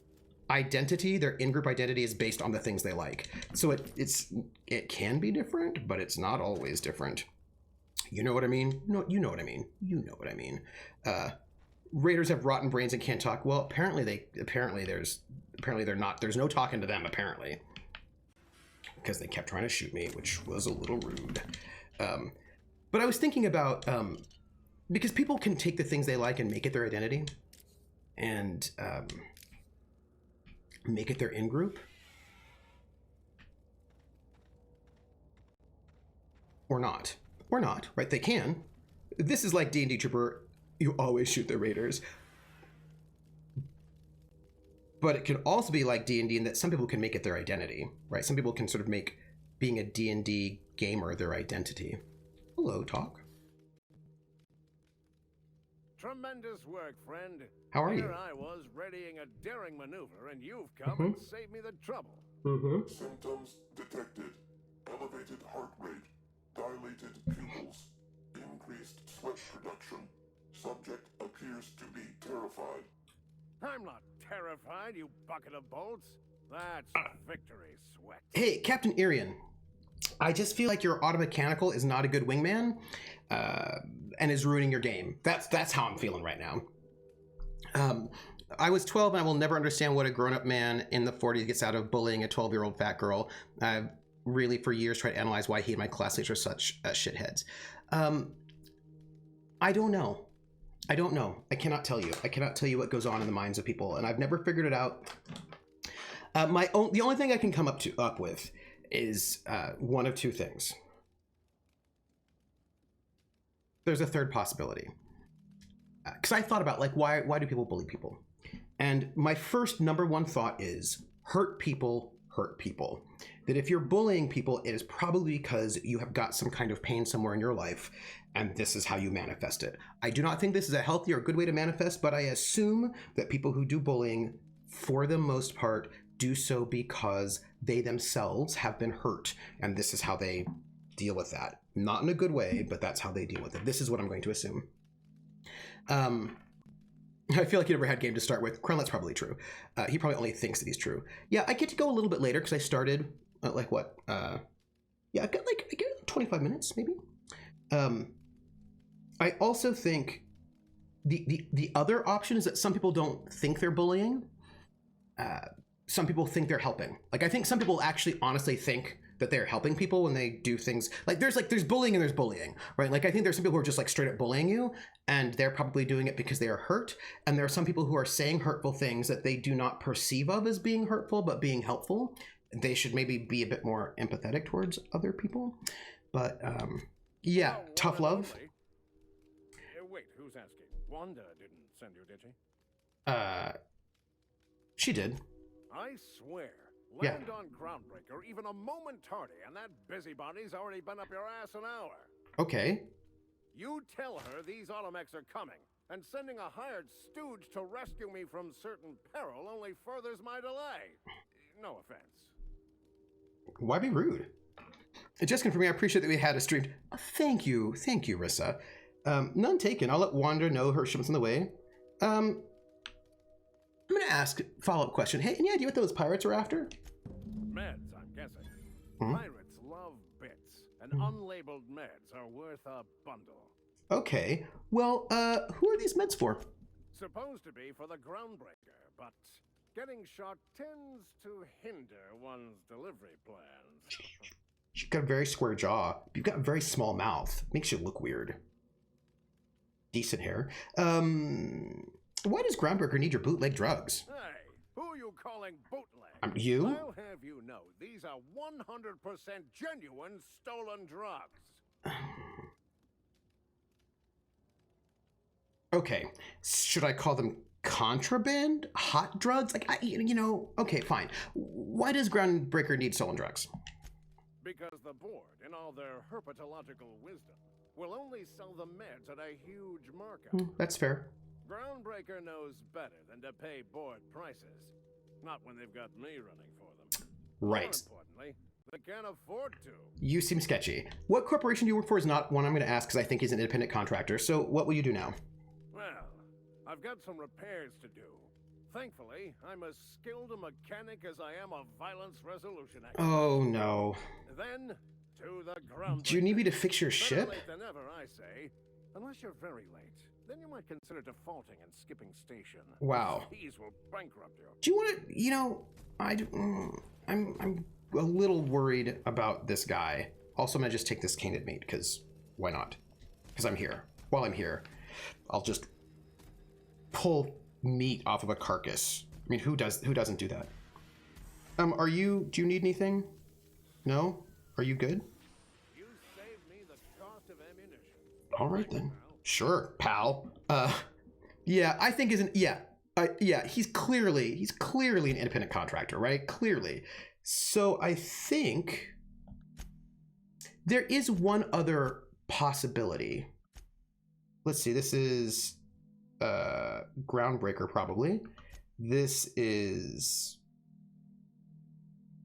identity, their in-group identity, is based on the things they like. So it can be different, but it's not always different. You know what I mean? No, you know what I mean. You know what I mean. Raiders have rotten brains and can't talk. Well, apparently they're not. There's no talking to them apparently, because they kept trying to shoot me, which was a little rude. But I was thinking about because people can take the things they like and make it their identity, and make it their in-group, or not. Or not, right? They can. This is like D&D Trooper. You always shoot the Raiders. But it can also be like D&D in that some people can make it their identity, right? Some people can sort of make being a D&D gamer their identity. Hello, Talk. Tremendous work, friend. How are you? Here I was readying a daring maneuver, and you've come and saved me the trouble. Symptoms detected. Elevated heart rate. Dilated pupils. Increased sweat production. Subject appears to be terrified. I'm not terrified, you bucket of bolts. That's victory sweat. Hey, Captain Irian. I just feel like your automechanical is not a good wingman. and is ruining your game. That's how I'm feeling right now. I was 12 and I will never understand what a grown-up man in the 40s gets out of bullying a 12-year-old fat girl. I've really for years tried to analyze why he and my classmates are such shitheads. I don't know. I cannot tell you. I cannot tell you what goes on in the minds of people, and I've never figured it out. The only thing I can come up with is one of two things. There's a third possibility. Because I thought about, like, why do people bully people? And my first number one thought is hurt people hurt people. That if you're bullying people, it is probably because you have got some kind of pain somewhere in your life, and this is how you manifest it. I do not think this is a healthy or good way to manifest, but I assume that people who do bullying, for the most part, do so because they themselves have been hurt, and this is how they deal with that. Not in a good way, but that's how they deal with it. This is what I'm going to assume. I feel like he never had game to start with. Krenlet's probably true. He probably only thinks that he's true. Yeah, I get to go a little bit later because I started like what? Yeah, I get 25 minutes maybe. I also think the other option is that some people don't think they're bullying. Some people think they're helping. Like, I think some people actually honestly think that they're helping people when they do things like there's bullying and there's bullying, right? Like, I think there's some people who are just like straight up bullying you, and they're probably doing it because they are hurt. And there are some people who are saying hurtful things that they do not perceive of as being hurtful, but being helpful. They should maybe be a bit more empathetic towards other people. But yeah, tough love. Wait, who's asking? Wanda didn't send you, did she? She did. I swear. Yeah. Land on Groundbreaker even a moment tardy, and that busybody's already been up your ass an hour. Okay. You tell her these automechs are coming, and sending a hired stooge to rescue me from certain peril only furthers my delay. No offense. Why be rude? Jessica, for me, I appreciate that we had a stream. Thank you, Rissa. None taken. I'll let Wanda know her shipment's on the way. I'm gonna ask a follow-up question. Hey, any idea what those pirates are after? Meds, I'm guessing. Hmm? Pirates love bits, and unlabeled meds are worth a bundle. Okay. Well, who are these meds for? Supposed to be for the Groundbreaker, but getting shot tends to hinder one's delivery plans. You've got a very square jaw. You've got a very small mouth. Makes you look weird. Decent hair. Why does Groundbreaker need your bootleg drugs? Hey, who are you calling bootleg? You? I'll have you know, these are 100% genuine stolen drugs. Okay. Should I call them contraband? Hot drugs? Like, okay, fine. Why does Groundbreaker need stolen drugs? Because the board, in all their herpetological wisdom, will only sell the meds at a huge markup. That's fair. Groundbreaker knows better than to pay board prices. Not when they've got me running for them. Right. More importantly, they can't afford to. You seem sketchy. What corporation do you work for is not one I'm going to ask because I think he's an independent contractor. So what will you do now? Well, I've got some repairs to do. Thankfully, I'm as skilled a mechanic as I am a violence resolution expert. Oh, no. Then, to the Groundbreaker. Do you need me to fix your Better ship? late than never, I say. Unless you're very late. Then you might consider defaulting and skipping station. Wow. Fees will bankrupt you. Do you want to, I'm a little worried about this guy. Also, I'm going to just take this caned meat, because why not? Because I'm here. While I'm here, I'll just pull meat off of a carcass. I mean, who doesn't do that? Do you need anything? No? Are you good? You saved me the cost of ammunition. All right then. Sure, pal. Yeah, I think he's clearly an independent contractor, right? Clearly. So I think there is one other possibility. Let's see, this is Groundbreaker probably. This is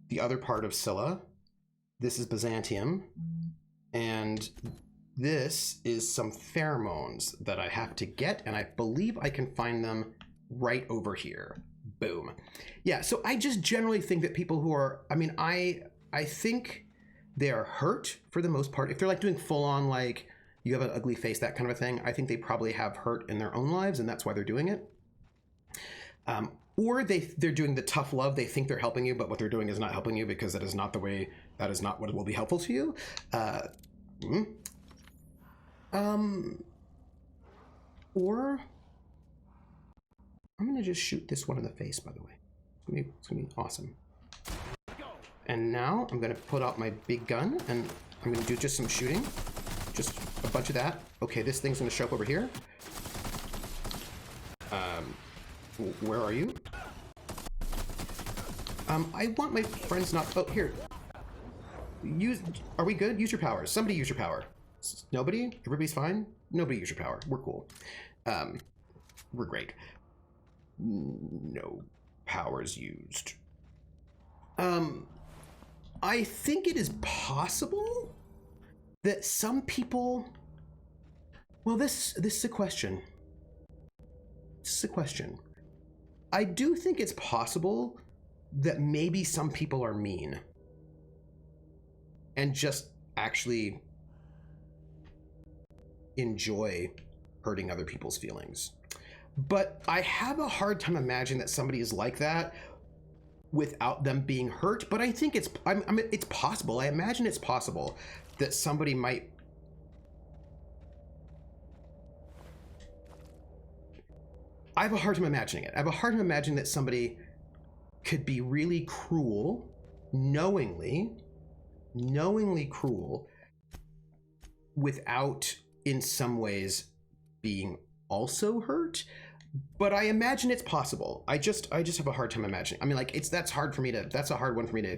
the other part of Scylla. This is Byzantium. And this is some pheromones that I have to get, and I believe I can find them right over here. Boom. Yeah, so I just generally think that people who are, I think they are hurt for the most part. If they're like doing full on like you have an ugly face, that kind of a thing. I think they probably have hurt in their own lives, and that's why they're doing it. Or they're doing the tough love. They think they're helping you, but what they're doing is not helping you, because that is not the way, that is not what will be helpful to you. Or I'm gonna just shoot this one in the face, by the way. It's gonna be awesome. And now I'm gonna put out my big gun, and I'm gonna do just some shooting. Just a bunch of that. Okay, this thing's gonna show up over here. Where are you? I want my friends not, oh, here. Are we good? Use your power. Somebody use your power. Nobody? Everybody's fine? Nobody use your power. We're cool. We're great. No powers used. I think it is possible that some people, well, this is a question. This is a question. I do think it's possible that maybe some people are mean and just actually enjoy hurting other people's feelings. But I have a hard time imagining that somebody is like that without them being hurt. But I think it's possible. I imagine it's possible that somebody might. I have a hard time imagining it. I have a hard time imagining that somebody could be really cruel, knowingly cruel, without in some ways being also hurt. But I imagine it's possible. I just have a hard time imagining. I mean, like, that's a hard one for me to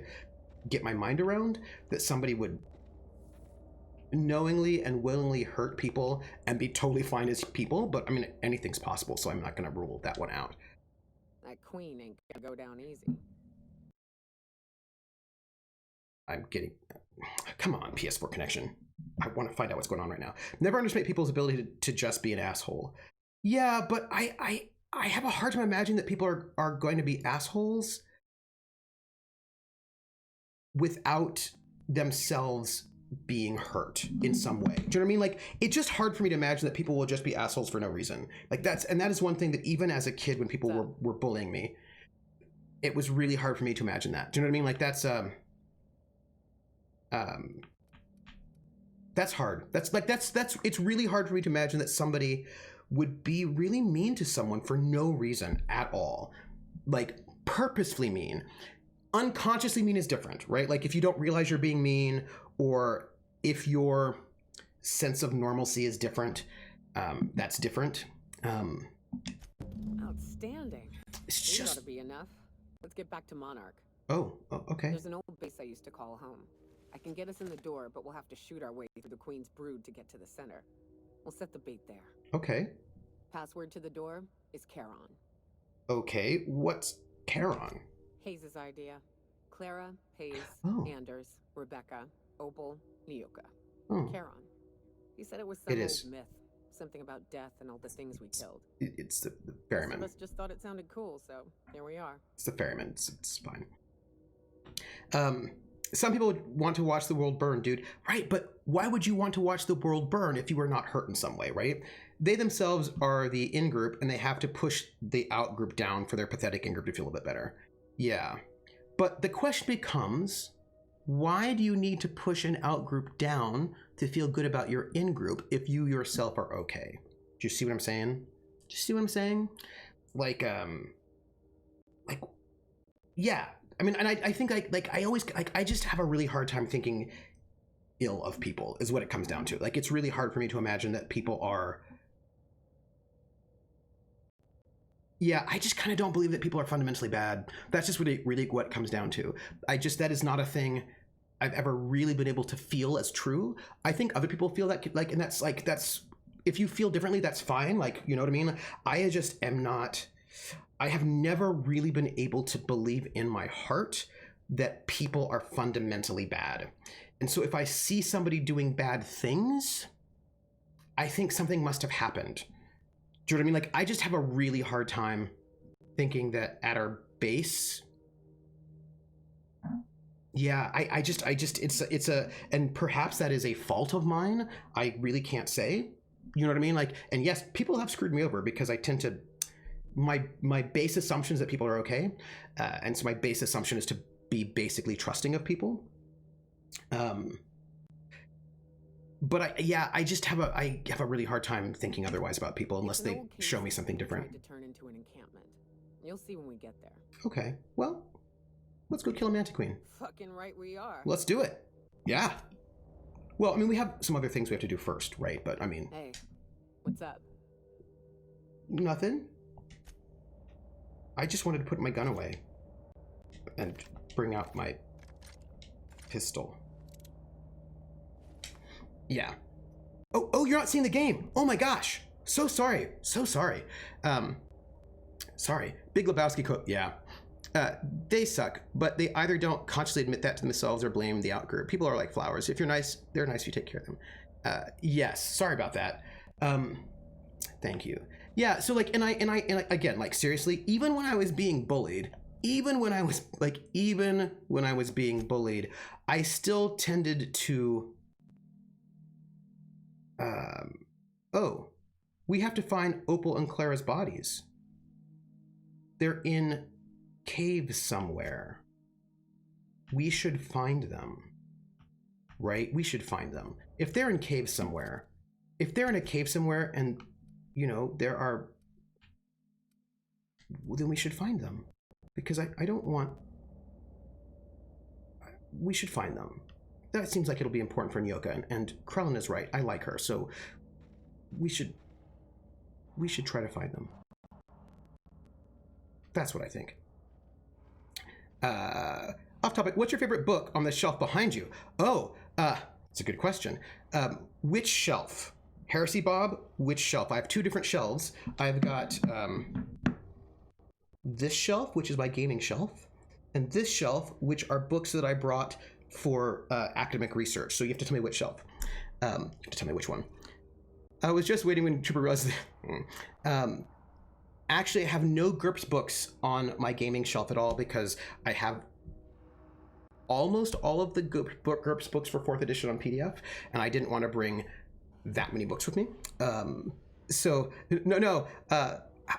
get my mind around, that somebody would knowingly and willingly hurt people and be totally fine as people. But I mean, anything's possible, so I'm not gonna rule that one out. That queen ain't gonna go down easy. I'm getting, come on, PS4 connection. I want to find out what's going on right now. Never underestimate people's ability to just be an asshole. Yeah, but I have a hard time imagining that people are going to be assholes without themselves being hurt in some way. Do you know what I mean? Like, it's just hard for me to imagine that people will just be assholes for no reason. Like, that is one thing that even as a kid, when people were bullying me, it was really hard for me to imagine that. Do you know what I mean? Like, that's hard. It's really hard for me to imagine that somebody would be really mean to someone for no reason at all. Like, purposefully mean. Unconsciously mean is different, right? Like, if you don't realize you're being mean, or if your sense of normalcy is different, that's different. Outstanding. It's These just ought to be enough. Let's get back to Monarch. Oh, okay. There's an old base I used to call home. I can get us in the door, but we'll have to shoot our way through the Queen's brood to get to the center. We'll set the bait there. Okay. Password to the door is Charon. Okay, what's Charon? Hayes' idea. Clara, Hayes, Anders, Rebecca, Opal, Nyoka. Charon. He said it was some old myth. Something about death and all the things we killed. It's the ferryman. Most of us just thought it sounded cool, so here we are. It's the ferryman. It's fine. Some people want to watch the world burn, dude. Right, but why would you want to watch the world burn if you were not hurt in some way, right? They themselves are the in-group, and they have to push the out-group down for their pathetic in-group to feel a bit better. Yeah. But the question becomes, why do you need to push an out-group down to feel good about your in-group if you yourself are okay? Do you see what I'm saying? Do you see what I'm saying? Like, yeah. I mean, and I think I just have a really hard time thinking ill of people is what it comes down to. Like, it's really hard for me to imagine that people are. Yeah, I just kind of don't believe that people are fundamentally bad. That's just really what it comes down to. That is not a thing I've ever really been able to feel as true. I think other people feel that, like, and that's if you feel differently, that's fine. Like, you know what I mean? I just am not. I have never really been able to believe in my heart that people are fundamentally bad. And so if I see somebody doing bad things, I think something must have happened. Do you know what I mean? Like, I just have a really hard time thinking that at our base, Yeah, I just, it's a, and perhaps that is a fault of mine. I really can't say. You know what I mean? Like, and yes, people have screwed me over because I tend to, my base assumption is that people are okay, and so my base assumption is to be basically trusting of people. But I just have a really hard time thinking otherwise about people unless they show me something different. To turn into an encampment. You'll see when we get there. Okay, well, let's go kill a Mantiqueen. Fucking right we are. Let's do it. Yeah. Well, I mean, we have some other things we have to do first, right? But I mean... Hey, what's up? Nothing. I just wanted to put my gun away and bring out my pistol. Yeah. Oh, you're not seeing the game. Oh my gosh. So sorry. So sorry. Sorry. Big Lebowski quote. Yeah. They suck, but they either don't consciously admit that to themselves or blame the outgroup. People are like flowers. If you're nice, they're nice if you take care of them. Yes. Sorry about that. Thank you. Yeah. So like, and I again, like seriously, even when I was being bullied, even when I was being bullied, I still tended to, oh, we have to find Opal and Clara's bodies. They're in caves somewhere. We should find them, right? We should find them. If they're in caves somewhere, if they're in a cave somewhere and, you know, there are, well, then we should find them. Because I don't want, we should find them. That seems like it'll be important for Nyoka, and Krellin is right. I like her, so we should try to find them. That's what I think. Off topic, what's your favorite book on the shelf behind you? Oh, it's a good question. Which shelf? Heresy Bob, which shelf? I have two different shelves. I've got this shelf, which is my gaming shelf, and this shelf, which are books that I brought for academic research. So you have to tell me which shelf. You have to tell me which one. I was just waiting when Trooper realized actually, I have no GURPS books on my gaming shelf at all because I have almost all of the GURPS books for 4th edition on PDF, and I didn't want to bring that many books with me. So no.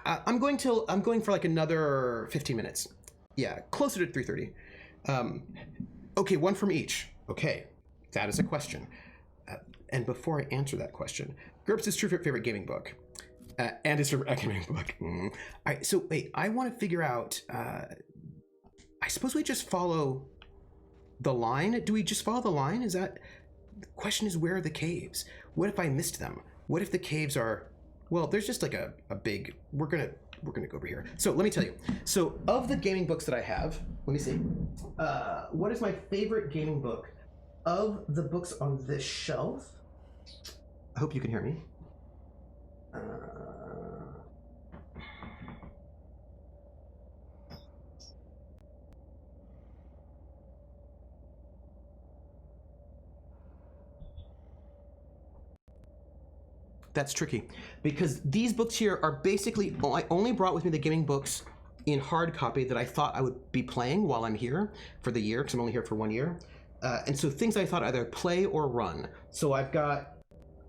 I'm going for like another 15 minutes. Yeah, closer to 3:30. Okay, one from each. Okay, that is a question. And before I answer that question, GURPS is True favorite gaming book. And his favorite academic book. All right, so wait, I want to figure out, I suppose we just follow the line? Do we just follow the line? Is that, the question is, where are the caves? What if I missed them? What if the caves are, well, there's just like a big, we're gonna go over here. So let me tell you. So of the gaming books that I have, let me see. What is my favorite gaming book? Of the books on this shelf, I hope you can hear me. That's tricky because these books here are basically, I only brought with me the gaming books in hard copy that I thought I would be playing while I'm here for the year, because I'm only here for 1 year. And so things I thought either play or run. So I've got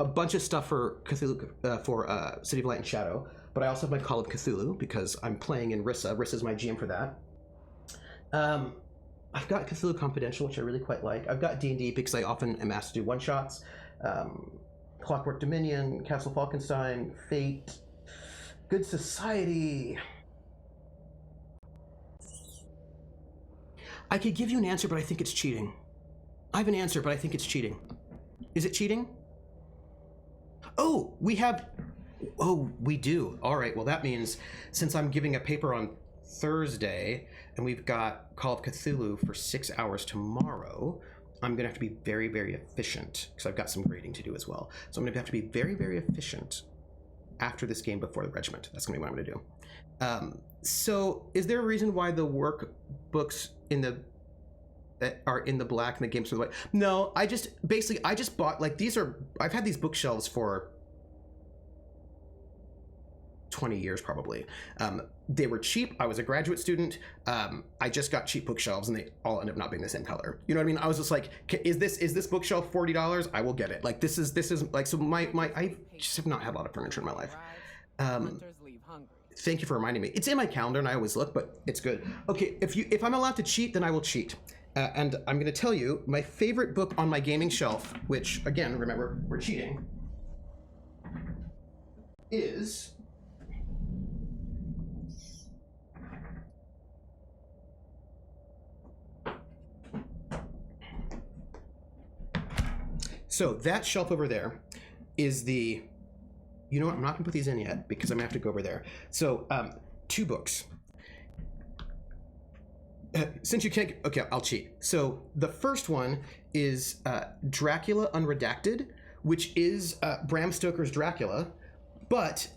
a bunch of stuff for Cthulhu, for City of Light and Shadow, but I also have my Call of Cthulhu because I'm playing in Rissa. Rissa's my GM for that. I've got Cthulhu Confidential, which I really quite like. I've got D&D because I often am asked to do one-shots. Clockwork Dominion, Castle Falkenstein, Fate, Good Society. I could give you an answer, but I think it's cheating. I have an answer, but I think it's cheating. Is it cheating? Oh, we have... Oh, we do. All right, well, that means since I'm giving a paper on Thursday and we've got Call of Cthulhu for 6 hours tomorrow, I'm going to have to be very, very efficient because I've got some grading to do as well. So I'm going to have to be very, very efficient after this game before the regiment. That's going to be what I'm going to do. So is there a reason why the workbooks are in the black and the games are the white? No, I just bought, like, I've had these bookshelves for 20 years probably. They were cheap. I was a graduate student. I just got cheap bookshelves and they all end up not being the same color. You know what I mean? I was just like, is this bookshelf $40? I will get it. Like this is like, so I just have not had a lot of furniture in my life. Thank you for reminding me. It's in my calendar and I always look, but it's good. Okay, if I'm allowed to cheat, then I will cheat. And I'm going to tell you my favorite book on my gaming shelf, which again, remember, we're cheating, is so that shelf over there is the, you know what, I'm not gonna put these in yet because I'm gonna have to go over there. So 2 books. Since you can't, okay, I'll cheat. So the first one is Dracula Unredacted, which is Bram Stoker's Dracula, but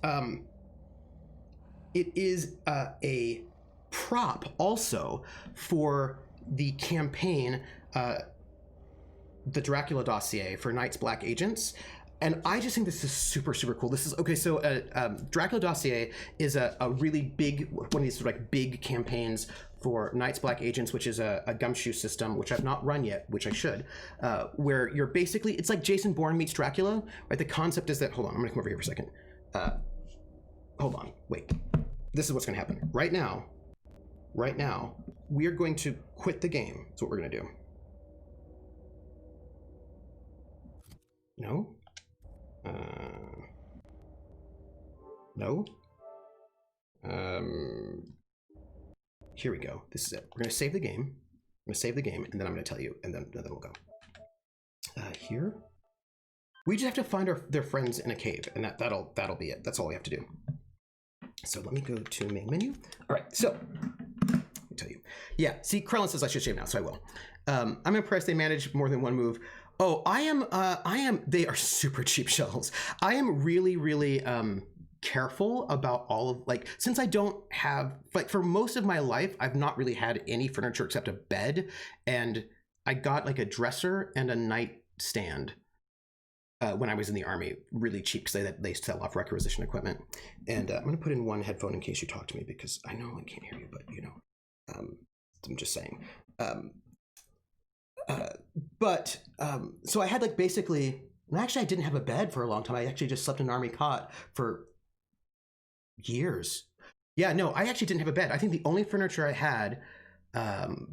it is a prop also for the campaign, the Dracula dossier for Night's Black Agents. And I just think this is super, super cool. This is, okay, so Dracula dossier is a really big, one of these sort of like big campaigns for Night's Black Agents, which is a gumshoe system, which I've not run yet, which I should, where you're basically, it's like Jason Bourne meets Dracula, right? The concept is that, hold on, I'm gonna come over here for a second. Hold on, wait. This is what's gonna happen. Right now, we are going to quit the game. That's what we're gonna do. No? No? Here we go. This is it. We're gonna save the game. I'm gonna save the game, and then I'm gonna tell you, and then we'll go. Here, we just have to find their friends in a cave, and that'll be it. That's all we have to do. So let me go to main menu. All right. So let me tell you. Yeah. See, Krellin says I should shave now, so I will. I'm impressed they managed more than one move. Oh, I am. They are super cheap shelves. I am really, really careful about all of, like, since I don't have, like, for most of my life, I've not really had any furniture except a bed, and I got like a dresser and a nightstand when I was in the Army, really cheap because they sell off requisition equipment. And I'm gonna put in one headphone in case you talk to me because I know I can't hear you, but you know, I'm just saying. So I had like basically, and actually I didn't have a bed for a long time. I actually just slept in an Army cot for years. Yeah, no, I actually didn't have a bed. I think the only furniture I had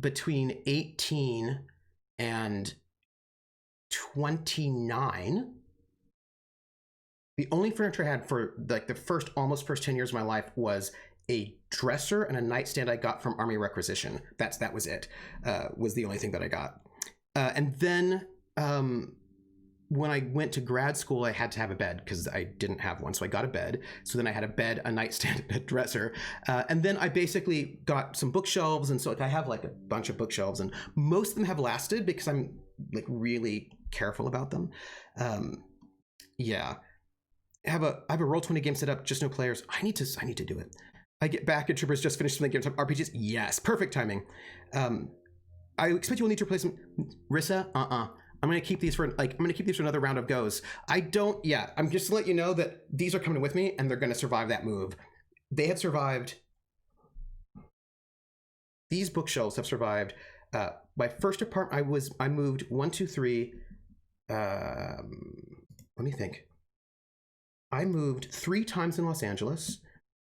between 18 and 29, the only furniture I had for like the almost first 10 years of my life was a dresser and a nightstand I got from Army requisition. That was it. Was the only thing that I got. And then when I went to grad school, I had to have a bed because I didn't have one. So I got a bed. So then I had a bed, a nightstand, and a dresser. And then I basically got some bookshelves. And so like I have like a bunch of bookshelves, and most of them have lasted because I'm like really careful about them. Yeah. I have a Roll20 game set up, just no players. I need to do it. I get back at Troopers, just finished playing RPGs. Yes, perfect timing. I expect you will need to replace them. Rissa, I'm gonna keep these for another round of goes. I'm just to let you know that these are coming with me and they're gonna survive that move. They have survived. These bookshelves have survived. My first apartment, I moved 1, 2, 3. Let me think. I moved 3 times in Los Angeles.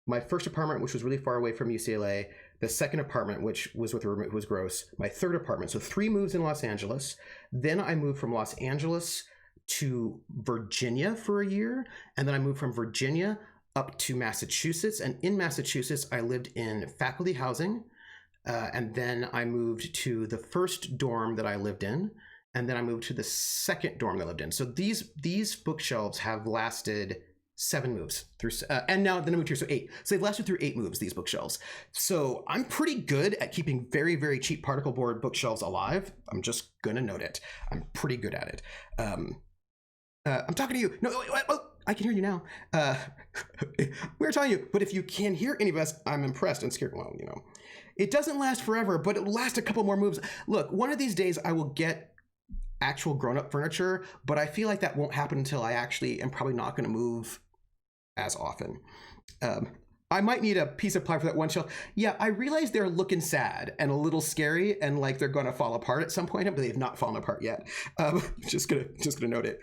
My first apartment, which was really far away from UCLA. The second apartment, which was with a roommate who was gross. My third apartment. So 3 moves in Los Angeles. Then I moved from Los Angeles to Virginia for a year. And then I moved from Virginia up to Massachusetts. And in Massachusetts, I lived in faculty housing. And then I moved to the first dorm that I lived in. And then I moved to the second dorm that I lived in. So these bookshelves have lasted 7 moves through, and now then I moved here, so 8. So they've lasted through 8 moves, these bookshelves. So I'm pretty good at keeping very, very cheap particle board bookshelves alive. I'm just gonna note it. I'm pretty good at it. I'm talking to you. No, I can hear you now. We're talking to you, but if you can't hear any of us, I'm impressed and scared. Well, you know, it doesn't last forever, but it will last a couple more moves. Look, one of these days I will get actual grown-up furniture, but I feel like that won't happen until I actually am probably not going to move as often. I might need a piece of ply for that one shelf. Yeah, I realize they're looking sad and a little scary and like they're going to fall apart at some point, but they've not fallen apart yet. Just gonna note it.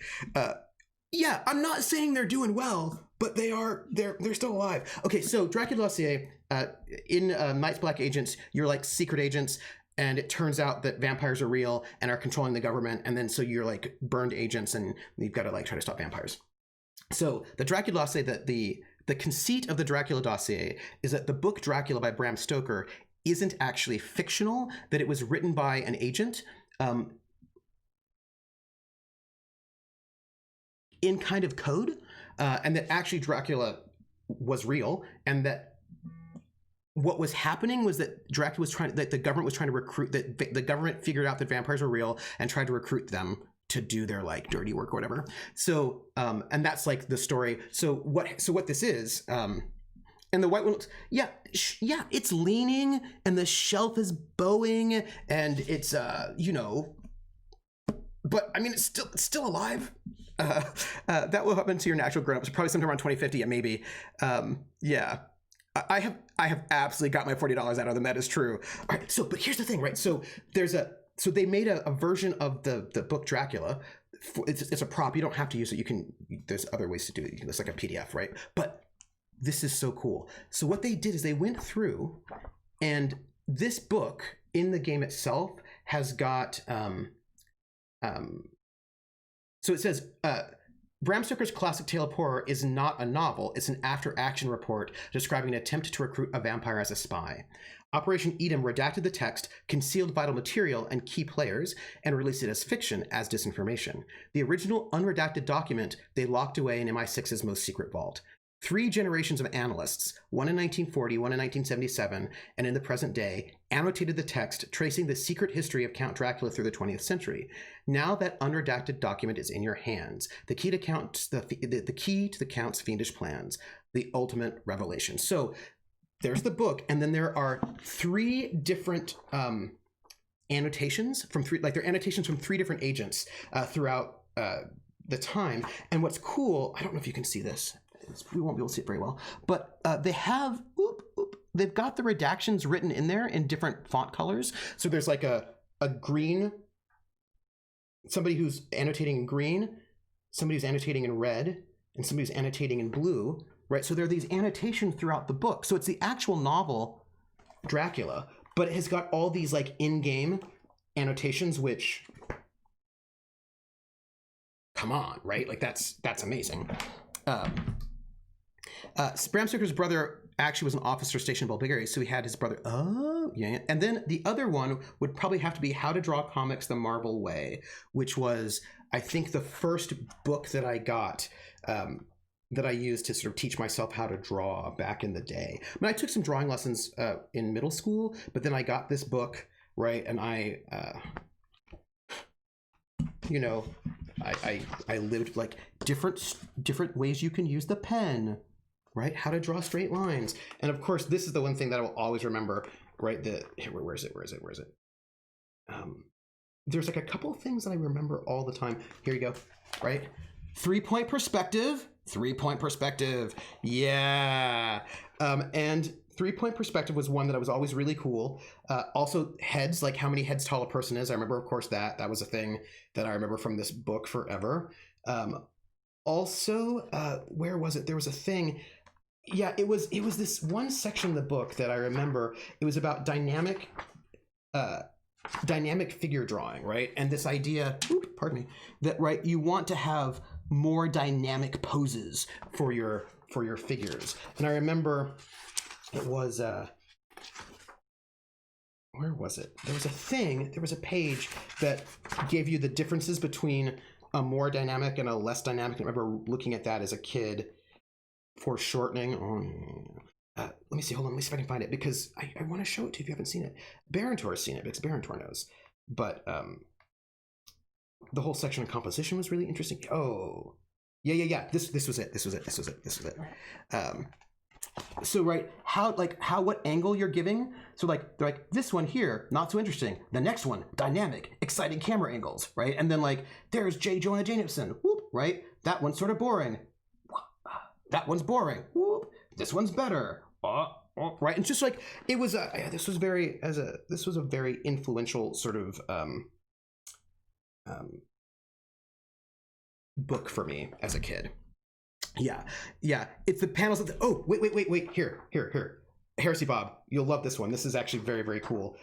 Yeah, I'm not saying they're doing well, but they're still alive. Okay, so Dracula Dossier, in Night's Black Agents, you're like secret agents, and it turns out that vampires are real and are controlling the government, and then so you're like burned agents, and you've got to like try to stop vampires. So the Dracula Dossier, the conceit of the Dracula Dossier is that the book Dracula by Bram Stoker isn't actually fictional, that it was written by an agent in kind of code, and that actually Dracula was real, and that what was happening was that Dracula was that the government was trying to recruit, that the government figured out that vampires were real and tried to recruit them to do their like dirty work or whatever. So, and that's like the story. So what this is, and the white one looks, yeah, it's leaning and the shelf is bowing and it's, you know, but I mean, it's still alive. That will happen to your natural grown-ups, probably sometime around 2050, maybe. Yeah, I have absolutely got my $40 out of them. That is true. All right, so, but here's the thing, right? So so they made a version of the book Dracula. It's a prop. You don't have to use it. There's other ways to do it. It's like a PDF, right? But this is so cool. So what they did is they went through, and this book in the game itself has got, so it says, Bram Stoker's classic tale of horror is not a novel. It's an after-action report describing an attempt to recruit a vampire as a spy. Operation Edom redacted the text, concealed vital material and key players, and released it as fiction, as disinformation. The original unredacted document they locked away in MI6's most secret vault. 3 generations of analysts, one in 1940, one in 1977, and in the present day, annotated the text, tracing the secret history of Count Dracula through the 20th century. Now that unredacted document is in your hands, the key to the Count's fiendish plans, the ultimate revelation. So there's the book, and then there are 3 different annotations from they're annotations from 3 different agents throughout the time. And what's cool, I don't know if you can see this. We won't be able to see it very well, but they've got the redactions written in there in different font colors. So there's like a green, somebody who's annotating in green, somebody who's annotating in red, and somebody who's annotating in blue, right? So there are these annotations throughout the book. So it's the actual novel Dracula, but it has got all these like in-game annotations, which, come on, right? Like that's amazing. Bram Stoker's brother actually was an officer stationed in Bulgaria, so he had his brother. Oh, yeah. And then the other one would probably have to be How to Draw Comics the Marvel Way, which was, I think, the first book that I got that I used to sort of teach myself how to draw back in the day. I mean, I took some drawing lessons in middle school, but then I got this book, right? And I lived like different ways you can use the pen, right? How to draw straight lines. And of course, this is the one thing that I will always remember, right? Where is it? There's like a couple of things that I remember all the time. Here you go, right? 3-point perspective. Yeah. And 3-point perspective was one that was always really cool. Also heads, like how many heads tall a person is. I remember, of course, that was a thing that I remember from this book forever. Also, where was it? There was a thing. Yeah, it was this one section of the book that I remember. It was about dynamic figure drawing, right? And this idea, that, right, you want to have more dynamic poses for your figures. And I remember it was where was it? There was a page that gave you the differences between a more dynamic and a less dynamic. I remember looking at that as a kid. Foreshortening. Let me see. Hold on. Let me see if I can find it, because I want to show it to you if you haven't seen it. Barentor has seen it because Barentor knows. But the whole section of composition was really interesting. Oh, yeah. This was it. So right, what angle you're giving. So like they're like, this one here, not so interesting. The next one, dynamic, exciting camera angles, right? And then like there's J. Jonah Jameson, whoop, right? That one's sort of boring. That one's boring. Whoop. this one's better. Right, and just like it was this was a very influential sort of book for me as a kid. Yeah, it's the panels of the, oh wait, here, Heresy Bob, you'll love this one. This is actually very, very cool.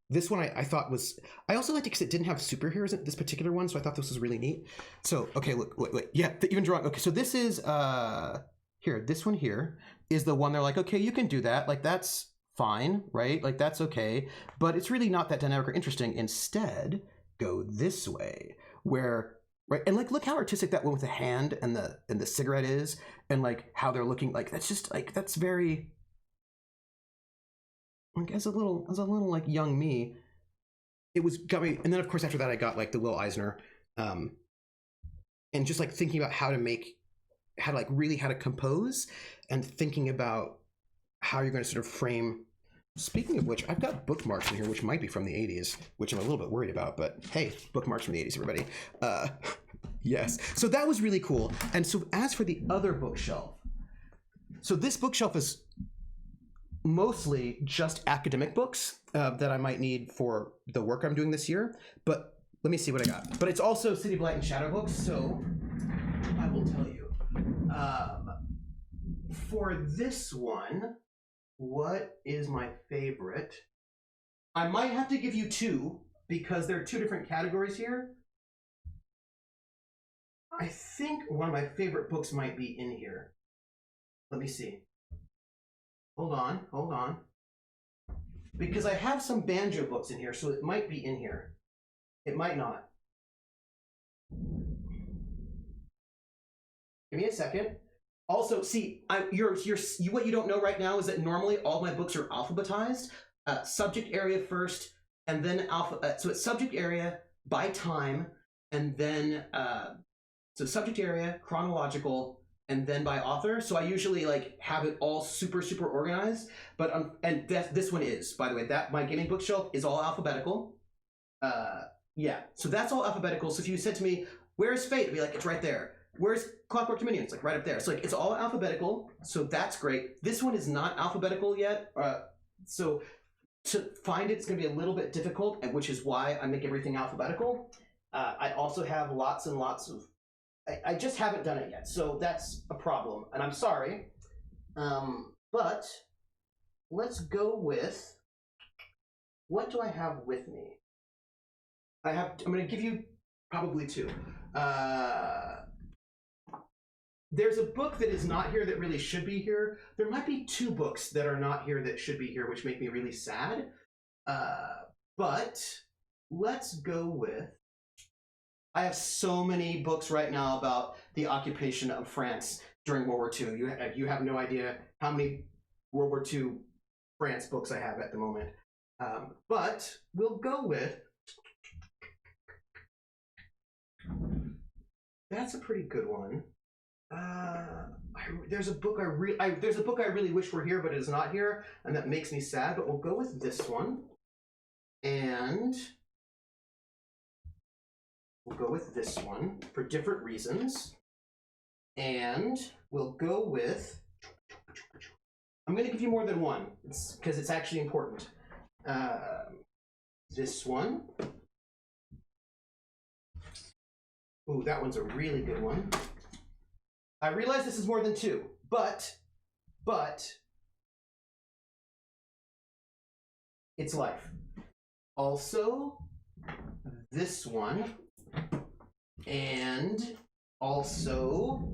This one I thought was, I also liked it because it didn't have superheroes in this particular one, so I thought this was really neat. So, okay, look, yeah, even drawing. Okay, so this is, this one here is the one they're like, okay, you can do that. Like, that's fine, right? Like, that's okay. But it's really not that dynamic or interesting. Instead, go this way, where, right? And like, look how artistic that one with the hand and the cigarette is, and like how they're looking. Like, that's just like, that's very, like, as a little like young me, it was got me. And then of course after that I got like the Will Eisner, and just like thinking about how to compose, and thinking about how you're going to sort of frame. Speaking of which, I've got bookmarks in here which might be from the 80s, which I'm a little bit worried about, but hey, bookmarks from the 80s, everybody. Yes, so that was really cool. And so as for the other bookshelf, so this bookshelf is mostly just academic books that I might need for the work I'm doing this year. But let me see what I got. But it's also City of Light and Shadow books, so I will tell you. For this one, what is my favorite? I might have to give you two because there are two different categories here. I think one of my favorite books might be in here. Let me see. Hold on. Because I have some banjo books in here, so it might be in here. It might not. Give me a second. Also, see, what you don't know right now is that normally all my books are alphabetized. Subject area first, and then so it's subject area by time, and then so subject area, chronological, and then by author. So I usually like have it all super organized. But and this one is, by the way, that my gaming bookshelf is all alphabetical. Yeah, so that's all alphabetical. So if you said to me, "Where's Fate?" I'd be like, "It's right there." Where's Clockwork Dominion? It's like right up there. So like it's all alphabetical. So that's great. This one is not alphabetical yet. So to find it's going to be a little bit difficult, which is why I make everything alphabetical. I also have lots and lots of. I just haven't done it yet, so that's a problem, and I'm sorry. But let's go with, what do I have with me? I'm going to give you probably two. There's a book that is not here that really should be here. There might be two books that are not here that should be here, which make me really sad. But let's go with, I have so many books right now about the occupation of France during World War II. You have no idea how many World War II France books I have at the moment. But we'll go with, that's a pretty good one. There's a book I really wish were here, but it is not here, and that makes me sad. But we'll go with this one, and we'll go with this one for different reasons. And we'll go with, I'm going to give you more than one, because it's actually important. This one. Ooh, that one's a really good one. I realize this is more than two, but it's life. Also, this one, and also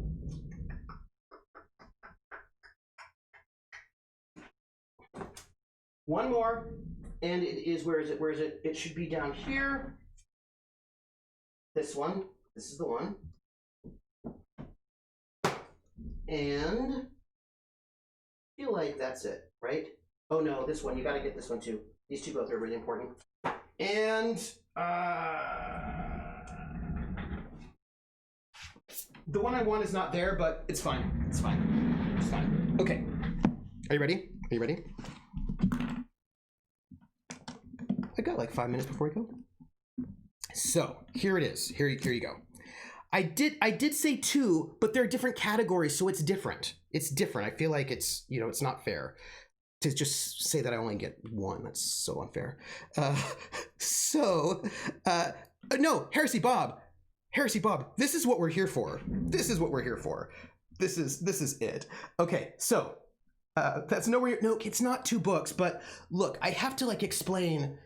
one more, and it is, where is it? It should be down here. This one, this is the one. And I feel like that's it, right? Oh no, this one, you gotta get this one too. These two both are really important. And the one I want is not there, but it's fine. It's fine. It's fine. Okay. Are you ready? Are you ready? I got like 5 minutes before we go. So here it is. Here you go. I did say 2, but they're different categories, so it's different. It's different. I feel like it's, you know, it's not fair to just say that I only get 1. That's so unfair. No, Heresy Bob, this is what we're here for. This is it. Okay, so that's nowhere. No, it's not 2 books, but look, I have to like explain.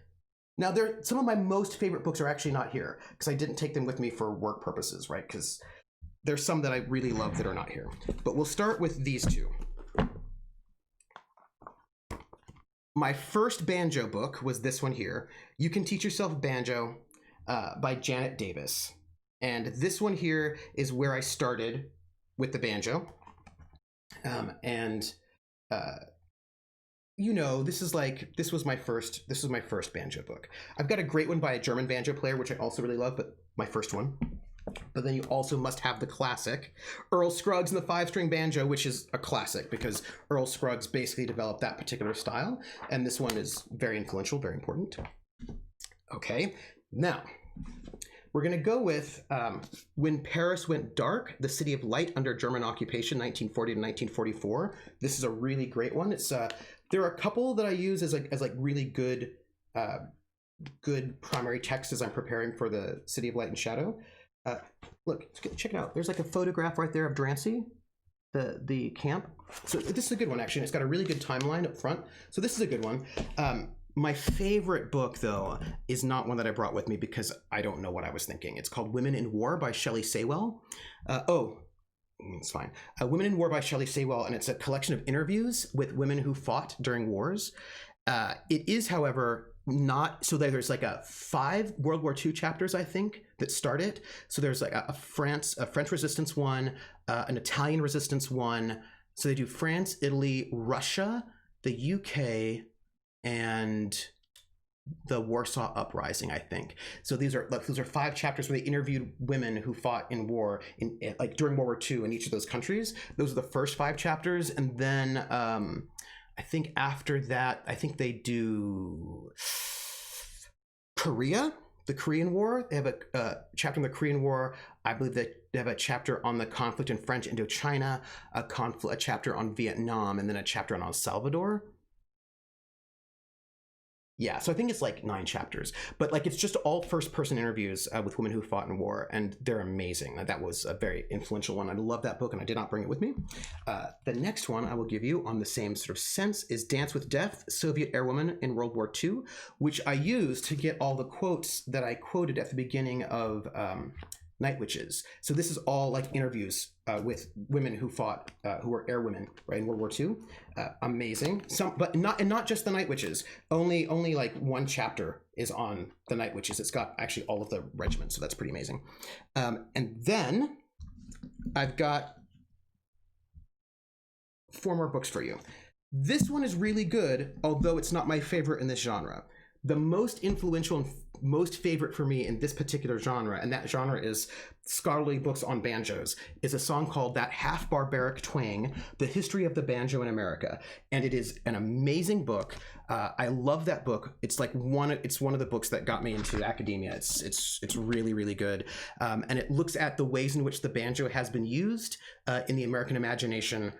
Now, some of my most favorite books are actually not here because I didn't take them with me for work purposes, right? Because there's some that I really love that are not here. But we'll start with these 2. My first banjo book was this one here. You Can Teach Yourself Banjo by Janet Davis. And this one here is where I started with the banjo. You know, this was my first banjo book. I've got a great one by a German banjo player, which I also really love, but my first one. But then you also must have the classic Earl Scruggs and the 5-string banjo, which is a classic because Earl Scruggs basically developed that particular style. And this one is very influential, very important. Okay, now we're going to go with When Paris Went Dark, The City of Light Under German Occupation, 1940 to 1944. This is a really great one. It's there are a couple that I use as really good primary text as I'm preparing for The City of Light and Shadow. Look, check it out. There's like a photograph right there of Drancy, the camp. So this is a good one, actually. And it's got a really good timeline up front. So this is a good one. My favorite book, though, is not one that I brought with me because I don't know what I was thinking. It's called Women in War by Shelley Saywell. It's fine. Women in War by Shelley Saywell, and it's a collection of interviews with women who fought during wars. It is, however, not so there's like 5 World War II chapters, I think, that start it. So there's like a French resistance one, an Italian resistance one. So they do France, Italy, Russia, the UK, and the Warsaw Uprising, I think. So those are 5 chapters where they interviewed women who fought in war like during World War II in each of those countries. Those are the first 5 chapters, and then I think after that, I think they do Korea, the Korean War. They have a chapter on the Korean War. I believe that they have a chapter on the conflict in French Indochina, a chapter on Vietnam, and then a chapter on El Salvador. Yeah, so I think it's like 9 chapters, but like it's just all first-person interviews with women who fought in war, and they're amazing. That was a very influential one. I love that book, and I did not bring it with me. The next one I will give you on the same sort of sense is Dance with Death, Soviet Airwoman in World War II, which I used to get all the quotes that I quoted at the beginning of Night Witches. So this is all like interviews with women who fought, who were airwomen, right, in World War II. Amazing. But not just the Night Witches. Only like 1 chapter is on the Night Witches. It's got actually all of the regiments, so that's pretty amazing. And then I've got 4 more books for you. This one is really good, although it's not my favorite in this genre. The most influential and most favorite for me in this particular genre, and that genre is scholarly books on banjos, is a song called That Half Barbaric Twang, The History of the Banjo in America. And it is an amazing book. I love that book. It's like one of the books that got me into academia. It's really, really good. And it looks at the ways in which the banjo has been used in the American imagination,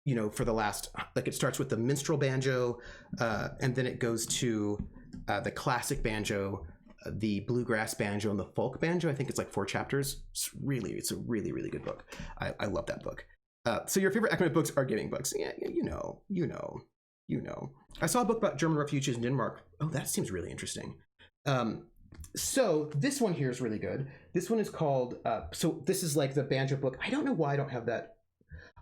you know, for the last, like it starts with the minstrel banjo, and then it goes to the classic banjo, the bluegrass banjo, and the folk banjo. I think it's like 4 chapters. It's a really, really good book. I love that book. So your favorite academic books are gaming books. Yeah, you know. I saw a book about German refugees in Denmark. Oh, that seems really interesting. So this one here is really good. This one is called, so this is like the banjo book. I don't know why I don't have that.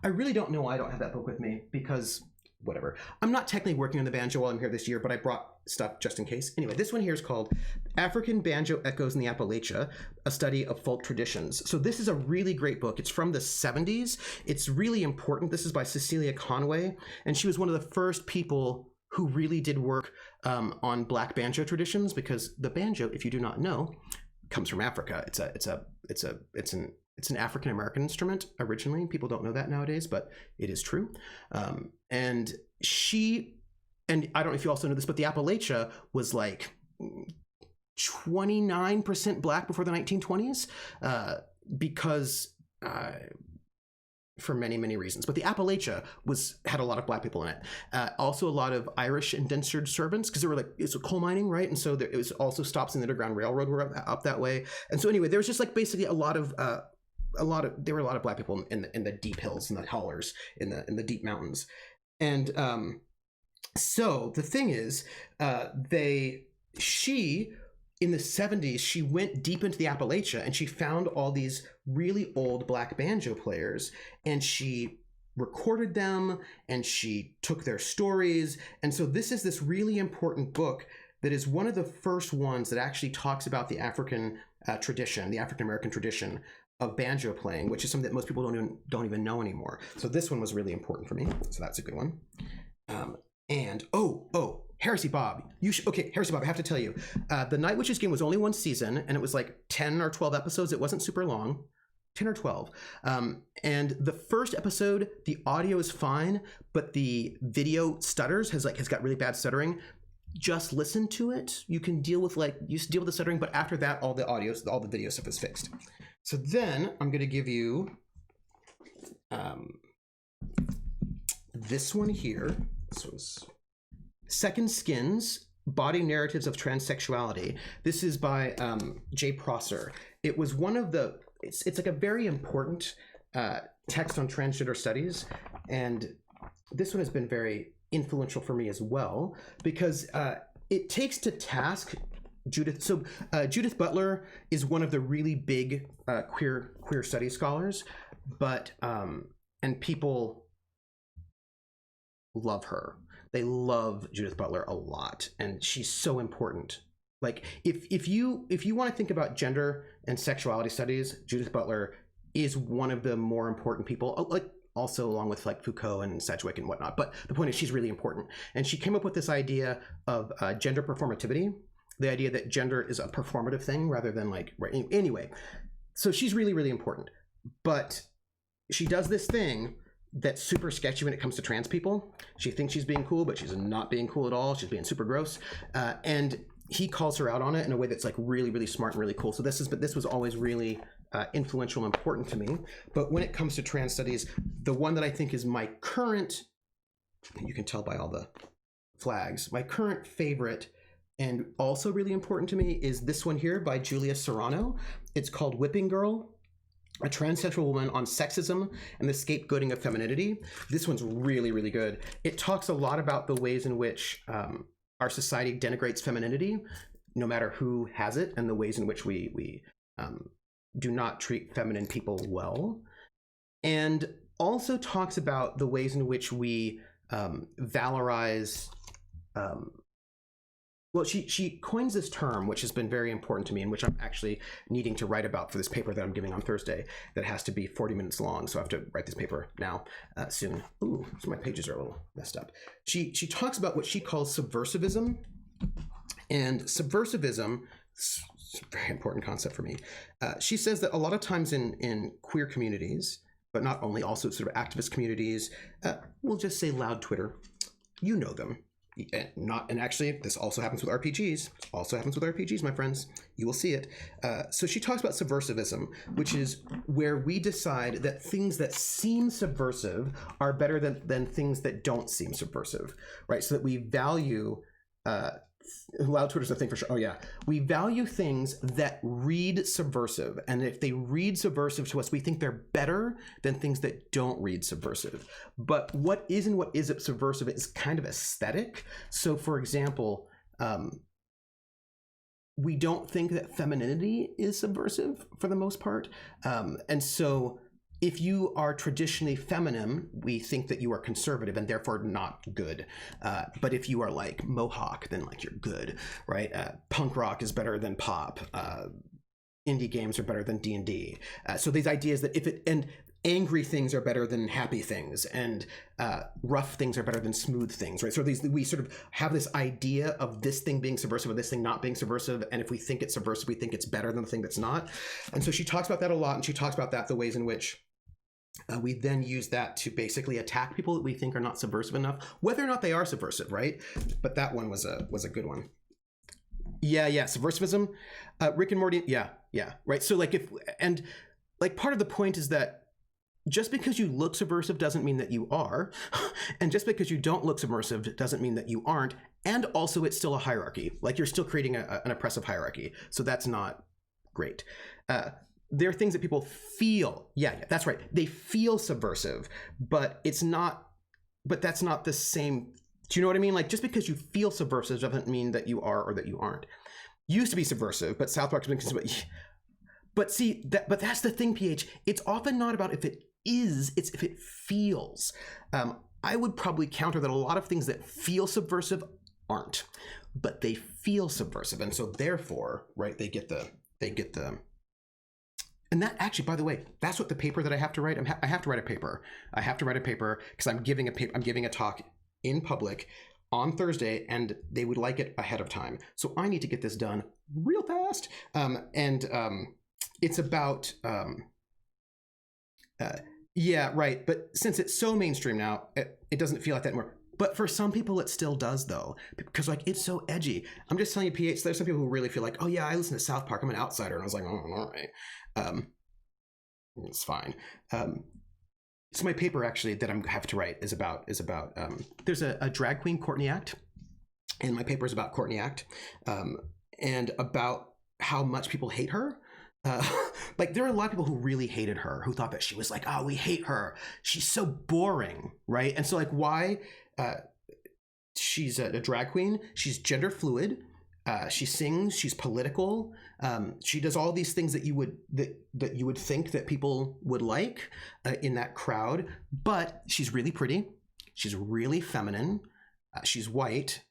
I really don't know why I don't have that book with me, because whatever. I'm not technically working on the banjo while I'm here this year, but I brought stuff just in case. Anyway, this one here is called African Banjo Echoes in the Appalachia, a study of folk traditions. So this is a really great book. It's from the 70s. It's really important. This is by Cecilia Conway, and she was one of the first people who really did work on Black banjo traditions, because the banjo, if you do not know, comes from Africa. It's an African American instrument originally. People don't know that nowadays, but it is true. And I don't know if you also know this, but the Appalachia was like 29% Black before the 1920s. because for many reasons. But the Appalachia had a lot of black people in it. Also a lot of Irish indentured servants, because it's a coal mining, right? And so it was also stops in the Underground Railroad were up that way. And so anyway, there was just like basically there were a lot of black people in the deep hills and the hollers in the deep mountains. And so the thing is, she in the 70s, she went deep into the Appalachia and she found all these really old black banjo players, and she recorded them and she took their stories. And so this is this really important book that is one of the first ones that actually talks about the African tradition, the African American tradition of banjo playing, which is something that most people don't even know anymore. So this one was really important for me. So that's a good one. And Heresy Bob, Heresy Bob, I have to tell you, the Night Witches game was only one season, and it was like 10 or 12 episodes. It wasn't super long, 10 or 12. And the first episode, the audio is fine, but the video stutters, has got really bad stuttering. Just listen to it. You can deal with the stuttering, but after that, all the video stuff is fixed. So then I'm going to give you this one here. This was Second Skins, Body Narratives of Transsexuality. This is by Jay Prosser. It was one of the, it's like a very important text on transgender studies. And this one has been very influential for me as well, because it takes to task Judith. So Judith Butler is one of the really big queer studies scholars, but and people love her. They love Judith Butler a lot, and she's so important. Like if you want to think about gender and sexuality studies, Judith Butler is one of the more important people. Like also along with like Foucault and Sedgwick and whatnot. But the point is, she's really important, and she came up with this idea of gender performativity. The idea that gender is a performative thing rather than like, right? Anyway, so she's really, really important. But she does this thing that's super sketchy when it comes to trans people. She thinks she's being cool, but she's not being cool at all. She's being super gross. And he calls her out on it in a way that's like really, really smart and really cool. So this was always really influential and important to me. But when it comes to trans studies, the one that I think is my current, you can tell by all the flags, my current favorite and also really important to me is this one here by Julia Serrano. It's called Whipping Girl, a transsexual woman on sexism and the scapegoating of femininity. This one's really, really good. It talks a lot about the ways in which our society denigrates femininity, no matter who has it, and the ways in which we do not treat feminine people well. And also talks about the ways in which we valorize well, she coins this term, which has been very important to me, and which I'm actually needing to write about for this paper that I'm giving on Thursday that has to be 40 minutes long. So I have to write this paper now soon. Ooh, so my pages are a little messed up. She talks about what she calls subversivism. And subversivism, it's a very important concept for me. She says that a lot of times in queer communities, but not only, also sort of activist communities, we'll just say loud Twitter, you know them. And actually, this also happens with RPGs. Also happens with RPGs, my friends. You will see it. So she talks about subversivism, which is where we decide that things that seem subversive are better than things that don't seem subversive, right? So that we value loud Twitter's a thing for sure. Oh yeah, we value things that read subversive, and if they read subversive to us, we think they're better than things that don't read subversive. But what is and what isn't subversive is kind of aesthetic. So, for example, we don't think that femininity is subversive for the most part, and so if you are traditionally feminine, we think that you are conservative and therefore not good. But if you are like Mohawk, then like you're good, right? Punk rock is better than pop. Indie games are better than D&D. So these ideas that and angry things are better than happy things, and rough things are better than smooth things, right? So we sort of have this idea of this thing being subversive or this thing not being subversive, and if we think it's subversive, we think it's better than the thing that's not. And so she talks about that a lot, and she talks about the ways in which we then use that to basically attack people that we think are not subversive enough, whether or not they are subversive, right? But that one was a good one. Yeah, subversivism, Rick and Morty, yeah, right. So like like, part of the point is that just because you look subversive doesn't mean that you are, and just because you don't look subversive doesn't mean that you aren't, and also it's still a hierarchy. Like, you're still creating an oppressive hierarchy, so that's not great. There are things that people feel, yeah, that's right, they feel subversive, but it's not, but that's not the same. Do you know what I mean? Like, just because you feel subversive doesn't mean that you are or that you aren't. Used to be subversive, but South Park's been considered. But see, but that's the thing, PH. It's often not about if it is, it's if it feels. I would probably counter that a lot of things that feel subversive aren't, but they feel subversive, and so therefore, right, they get the, and that actually, by the way, that's what the paper that I have to write. I have to write a paper. I have to write a paper because I'm giving a talk in public on Thursday, and they would like it ahead of time. So I need to get this done real fast. It's about, yeah, right. But since it's so mainstream now, it doesn't feel like that anymore. But for some people, it still does, though, because, like, it's so edgy. I'm just telling you, PH, there's some people who really feel like, oh, yeah, I listen to South Park. I'm an outsider. And I was like, oh, all right. It's fine. So my paper, actually, that I have to write is about there's a drag queen, Courtney Act, and my paper is about Courtney Act, and about how much people hate her. Like, there are a lot of people who really hated her, who thought that she was like, oh, we hate her. She's so boring, right? And so, like, why? She's a drag queen. She's gender fluid. She sings. She's political. She does all these things that you would think that people would like in that crowd. But she's really pretty. She's really feminine. She's white.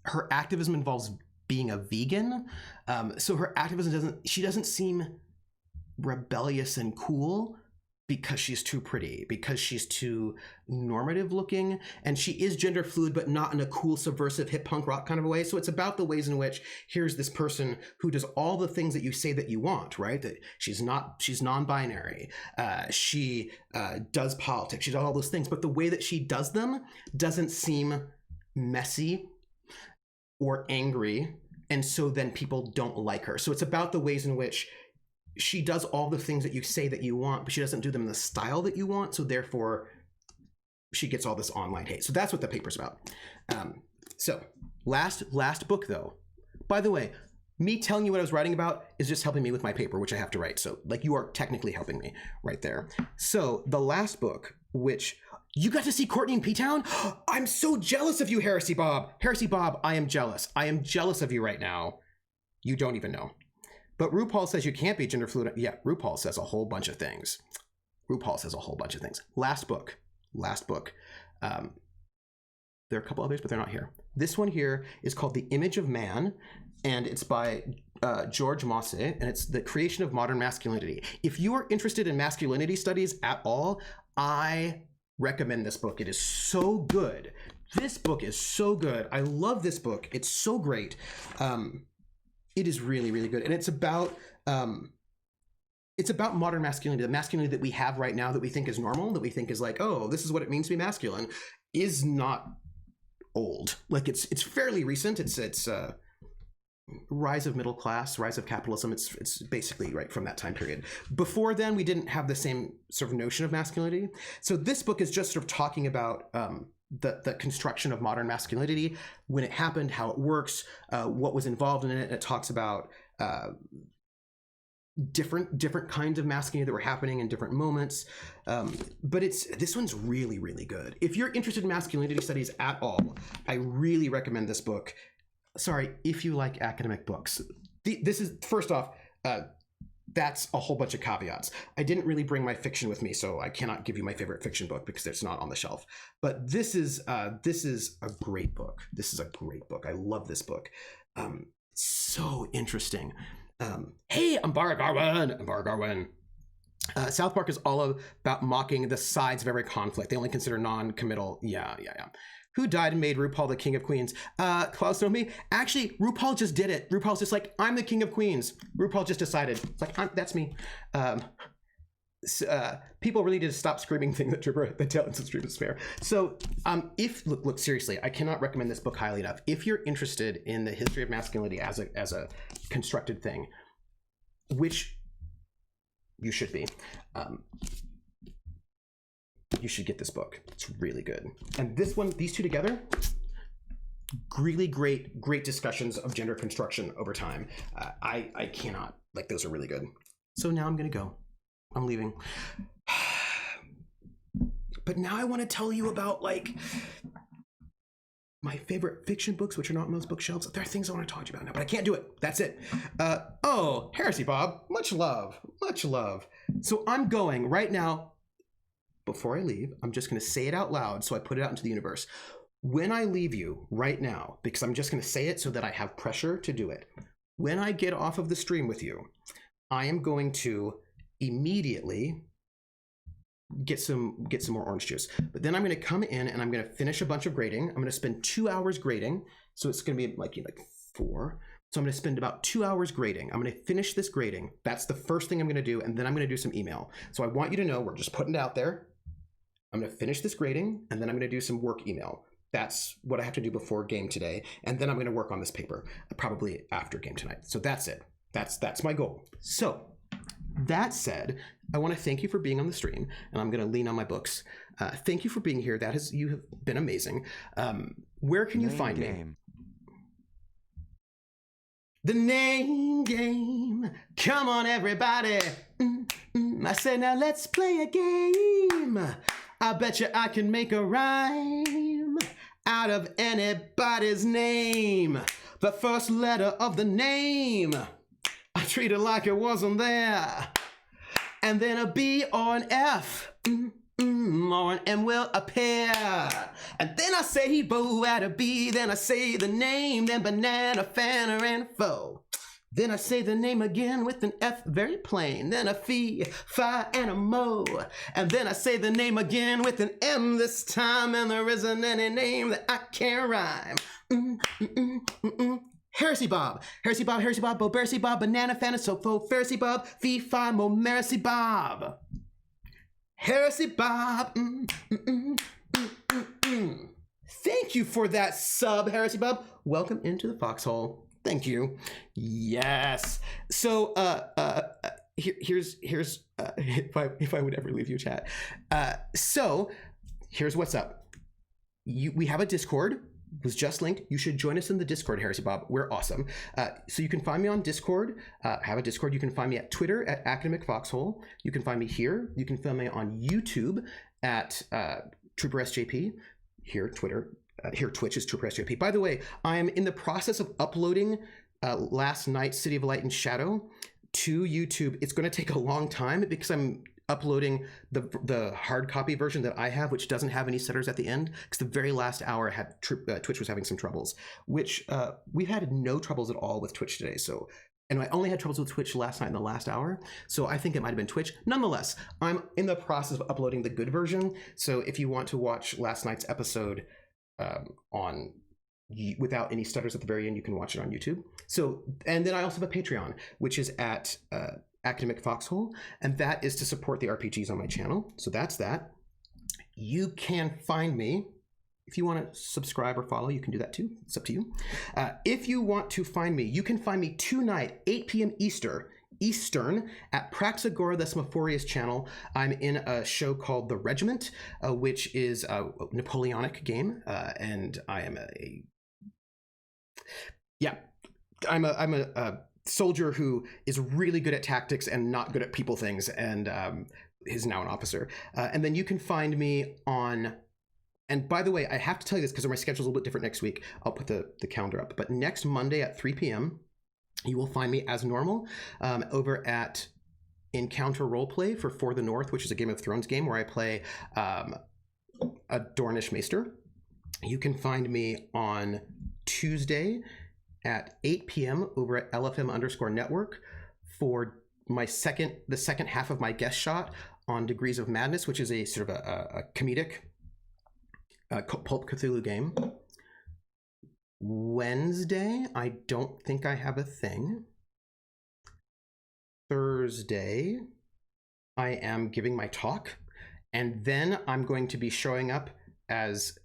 Her activism involves being a vegan. So her activism doesn't seem rebellious and cool because she's too pretty, because she's too normative looking, and she is gender fluid, but not in a cool, subversive, hip punk rock kind of a way. So it's about the ways in which here's this person who does all the things that you say that you want, right? That she's non-binary, she does politics, she does all those things, but the way that she does them doesn't seem messy or angry, and so then people don't like her. So it's about the ways in which she does all the things that you say that you want, but she doesn't do them in the style that you want, so therefore she gets all this online hate. So that's what the paper's about. So last book, though. By the way, me telling you what I was writing about is just helping me with my paper, which I have to write. So, like, you are technically helping me right there. So the last book, which you got to see Courtney in P-Town? I'm so jealous of you, Heresy Bob. Heresy Bob, I am jealous. I am jealous of you right now. You don't even know. But RuPaul says you can't be gender fluid. Yeah, RuPaul says a whole bunch of things. Last book. There are a couple others, but they're not here. This one here is called The Image of Man, and it's by George Mosse, and it's The Creation of Modern Masculinity. If you are interested in masculinity studies at all, I recommend this book. It is so good. This book is so good. I love this book. It's so great. It is really, really good. And it's about modern masculinity, the masculinity that we have right now that we think is normal, that we think is like, oh, this is what it means to be masculine, is not old. Like, it's fairly recent. It's rise of middle class, rise of capitalism. It's basically right from that time period. Before then, we didn't have the same sort of notion of masculinity. So this book is just sort of talking about the construction of modern masculinity, when it happened, how it works, what was involved in it. And it talks about different kinds of masculinity that were happening in different moments. But this one's really, really good. If you're interested in masculinity studies at all, I really recommend this book. Sorry, if you like academic books. This is, first off, that's a whole bunch of caveats. I didn't really bring my fiction with me, so I cannot give you my favorite fiction book because it's not on the shelf. But this is a great book. This is a great book. I love this book. So interesting. Hey, I'm Bara Garwin. South Park is all about mocking the sides of every conflict. They only consider non-committal. Yeah. Who died and made RuPaul the King of Queens? Klaus Nomi? Actually, RuPaul just did it. RuPaul's just like, I'm the King of Queens. RuPaul just decided. It's like, that's me. People really need to stop screaming things that trigger the talents and stream of despair. So look, seriously, I cannot recommend this book highly enough. If you're interested in the history of masculinity as a constructed thing, which You should be. You should get this book. It's really good. And this one, these two together, really great discussions of gender construction over time. I cannot, like, those are really good. So now I'm gonna go. I'm leaving. But now I want to tell you about, like, my favorite fiction books, which are not on those bookshelves. There are things I want to talk to you about now, but I can't do it. That's it. Oh, Heresy Bob, much love, much love. So I'm going right now. Before I leave, I'm just going to say it out loud, so I put it out into the universe. When I leave you right now, because I'm just going to say it so that I have pressure to do it. When I get off of the stream with you, I am going to immediately get some more orange juice. But then I'm going to come in and I'm going to finish a bunch of grading. I'm going to spend 2 hours grading. So it's going to be like 4. So I'm going to spend about 2 hours grading. I'm going to finish this grading. That's the first thing I'm going to do. And then I'm going to do some email. So I want you to know, we're just putting it out there. I'm going to finish this grading and then I'm going to do some work email. That's what I have to do before game today. And then I'm going to work on this paper probably after game tonight. So that's it. That's my goal. So that said, I want to thank you for being on the stream, and I'm going to lean on my books. Thank you for being here. You have been amazing. Where can you find me? The name game. Come on, everybody. I say now let's play a game. I bet you I can make a rhyme out of anybody's name. The first letter of the name, I treat it like it wasn't there. And then a B or an F, or an M will appear. And then I say bo at a B, then I say the name, then banana, fanner, and foe. Then I say the name again with an F, very plain. Then a fee, fi, and a mo. And then I say the name again with an M this time, and there isn't any name that I can't rhyme. Heresy Bob, Heresy Bob, Heresy Bob, Bo Bersy Bob, Banana Fan, so fo, Pharisee Bob, Fee Fi, Mo Mercy Bob. Heresy Bob. Thank you for that sub, Heresy Bob. Welcome into the foxhole. Thank you. Yes. So here's if I would ever leave you, chat. So here's what's up. We have a Discord. Was just linked. You should join us in the Discord, Heresy Bob. We're awesome. So you can find me on Discord. Have a Discord. You can find me at Twitter at Academic Foxhole. You can find me here. You can find me on YouTube at Trooper SJP. Here, Twitter. Here, Twitch is Trooper SJP. By the way, I am in the process of uploading last night's City of Light and Shadow to YouTube. It's going to take a long time because I'm uploading the hard copy version that I have, which doesn't have any setters at the end, because the very last hour had Twitch was having some troubles, which we've had no troubles at all with Twitch today. So, and I only had troubles with Twitch last night in the last hour, so I think it might have been Twitch. Nonetheless, I'm in the process of uploading the good version. So if you want to watch last night's episode without any stutters at the very end, you can watch it on YouTube. So, and then I also have a Patreon, which is at Academic Foxhole, and that is to support the RPGs on my channel. So that's that. You can find me if you want to subscribe or follow. You can do that too. It's up to you. If you want to find me, you can find me tonight, 8 p.m. Eastern at Praxagora the Semaphorius channel. I'm in a show called The Regiment, which is a Napoleonic game, and I am I'm a soldier who is really good at tactics and not good at people things, and is now an officer. And then you can find me on, and by the way, I have to tell you this because my schedule's a little bit different next week. I'll put the calendar up. But next Monday at 3 p.m., you will find me as normal over at Encounter Roleplay for the North, which is a Game of Thrones game where I play a Dornish maester. You can find me on Tuesday at 8 p.m. over at LFM_network for the second half of my guest shot on Degrees of Madness, which is a sort of a comedic pulp Cthulhu game. Wednesday, I don't think I have a thing. Thursday, I am giving my talk, and then I'm going to be showing up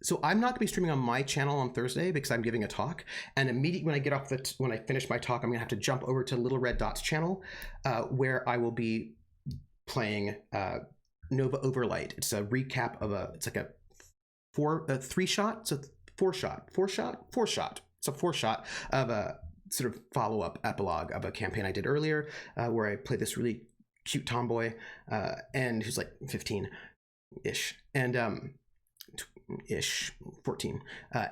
so I'm not going to be streaming on my channel on Thursday because I'm giving a talk, and immediately when I finish my talk, I'm going to have to jump over to Little Red Dot's channel, where I will be playing Nova Overlight. It's a recap of it's like a 3-shot, so 4-shot. It's a 4-shot of a sort of follow-up epilogue of a campaign I did earlier, where I played this really cute tomboy, and who's like 15-ish, and 14.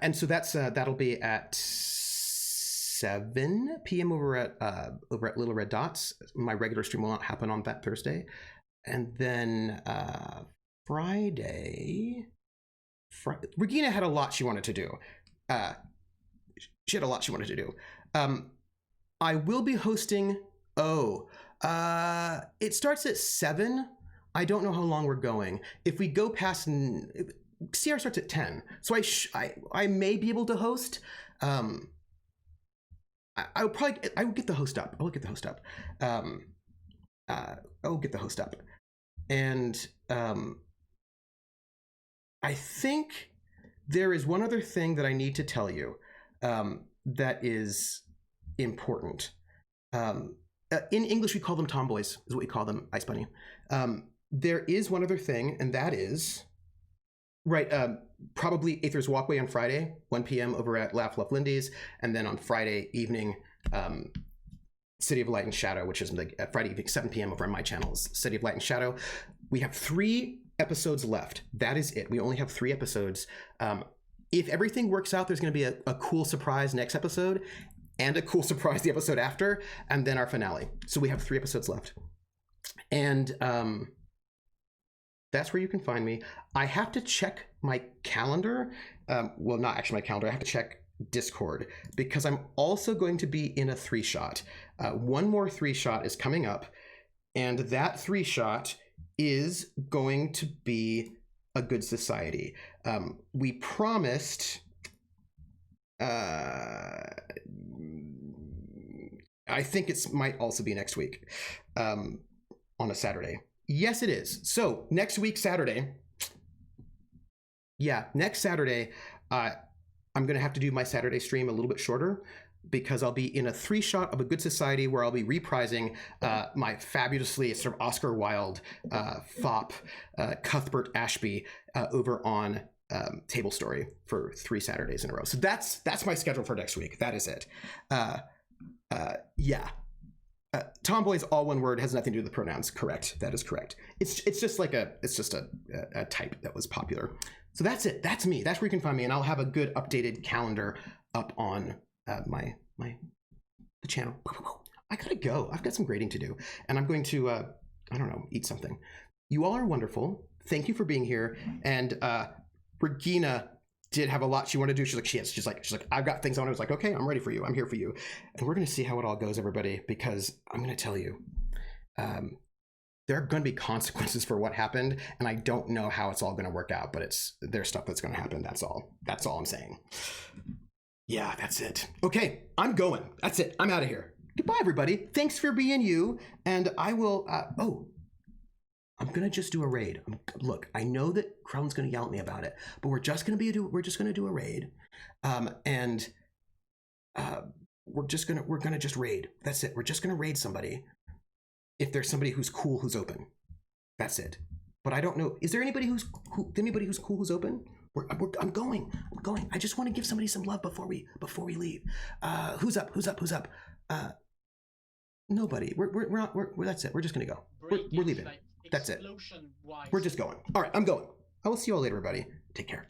And so that'll be at 7 p.m. over at Little Red Dots. My regular stream will not happen on that Thursday. And then Friday, Regina had a lot she wanted to do. I will be hosting. It starts at 7. I don't know how long we're going. If we go past, CR starts at 10, so I may be able to host. I will get the host up. And I think there is one other thing that I need to tell you that is important. In English, we call them tomboys, is what we call them, Ice Bunny. There is one other thing, and that is, probably Aether's Walkway on Friday, 1 p.m. over at Laugh Love Lindy's, and then on Friday evening, City of Light and Shadow, which is like Friday evening, 7 p.m. over on my channels, City of Light and Shadow. We have 3 episodes left. That is it. We only have 3 episodes. If everything works out, there's going to be a cool surprise next episode, and a cool surprise the episode after, and then our finale. So we have 3 episodes left. And that's where you can find me. I have to check my calendar. Well, not actually my calendar. I have to check Discord, because I'm also going to be in a 3-shot. One more 3-shot is coming up, and that 3-shot is going to be A Good Society. We promised... I think it might also be next week, on a Saturday. Yes, it is. So next week, Saturday. Yeah, next Saturday, I'm going to have to do my Saturday stream a little bit shorter, because I'll be in a 3-shot of A Good Society where I'll be reprising my fabulously sort of Oscar Wilde fop, Cuthbert Ashby, over on Table Story for 3 Saturdays in a row. So that's my schedule for next week. That is it. Yeah. Tomboy's all one word, has nothing to do with the pronouns. Correct. That is correct. It's just like a type that was popular. So that's it. That's me. That's where you can find me, and I'll have a good updated calendar up on the channel. I gotta go. I've got some grading to do, and I'm going to I don't know, eat something. You all are wonderful. Thank you for being here. And Regina did have a lot she wanted to do. She's like, I've got things on. I was like, okay, I'm ready for you. I'm here for you. And we're going to see how it all goes, everybody, because I'm going to tell you, there are going to be consequences for what happened, and I don't know how it's all going to work out, but there's stuff that's going to happen. That's all I'm saying. Yeah, that's it. Okay, I'm going. That's it. I'm out of here. Goodbye, everybody. Thanks for being you. And I will, I'm going to just do a raid. Look, I know that Krell's going to yell at me about it, but we're just going to do a raid. And we're going to just raid. That's it. We're just going to raid somebody. If there's somebody who's cool, who's open. That's it. But I don't know. Is there anybody who's cool, who's open? I'm going. I just want to give somebody some love before we leave. Who's up? Nobody. That's it. We're just going to go. We're leaving. That's it. We're just going. All right, I'm going. I will see you all later, everybody. Take care.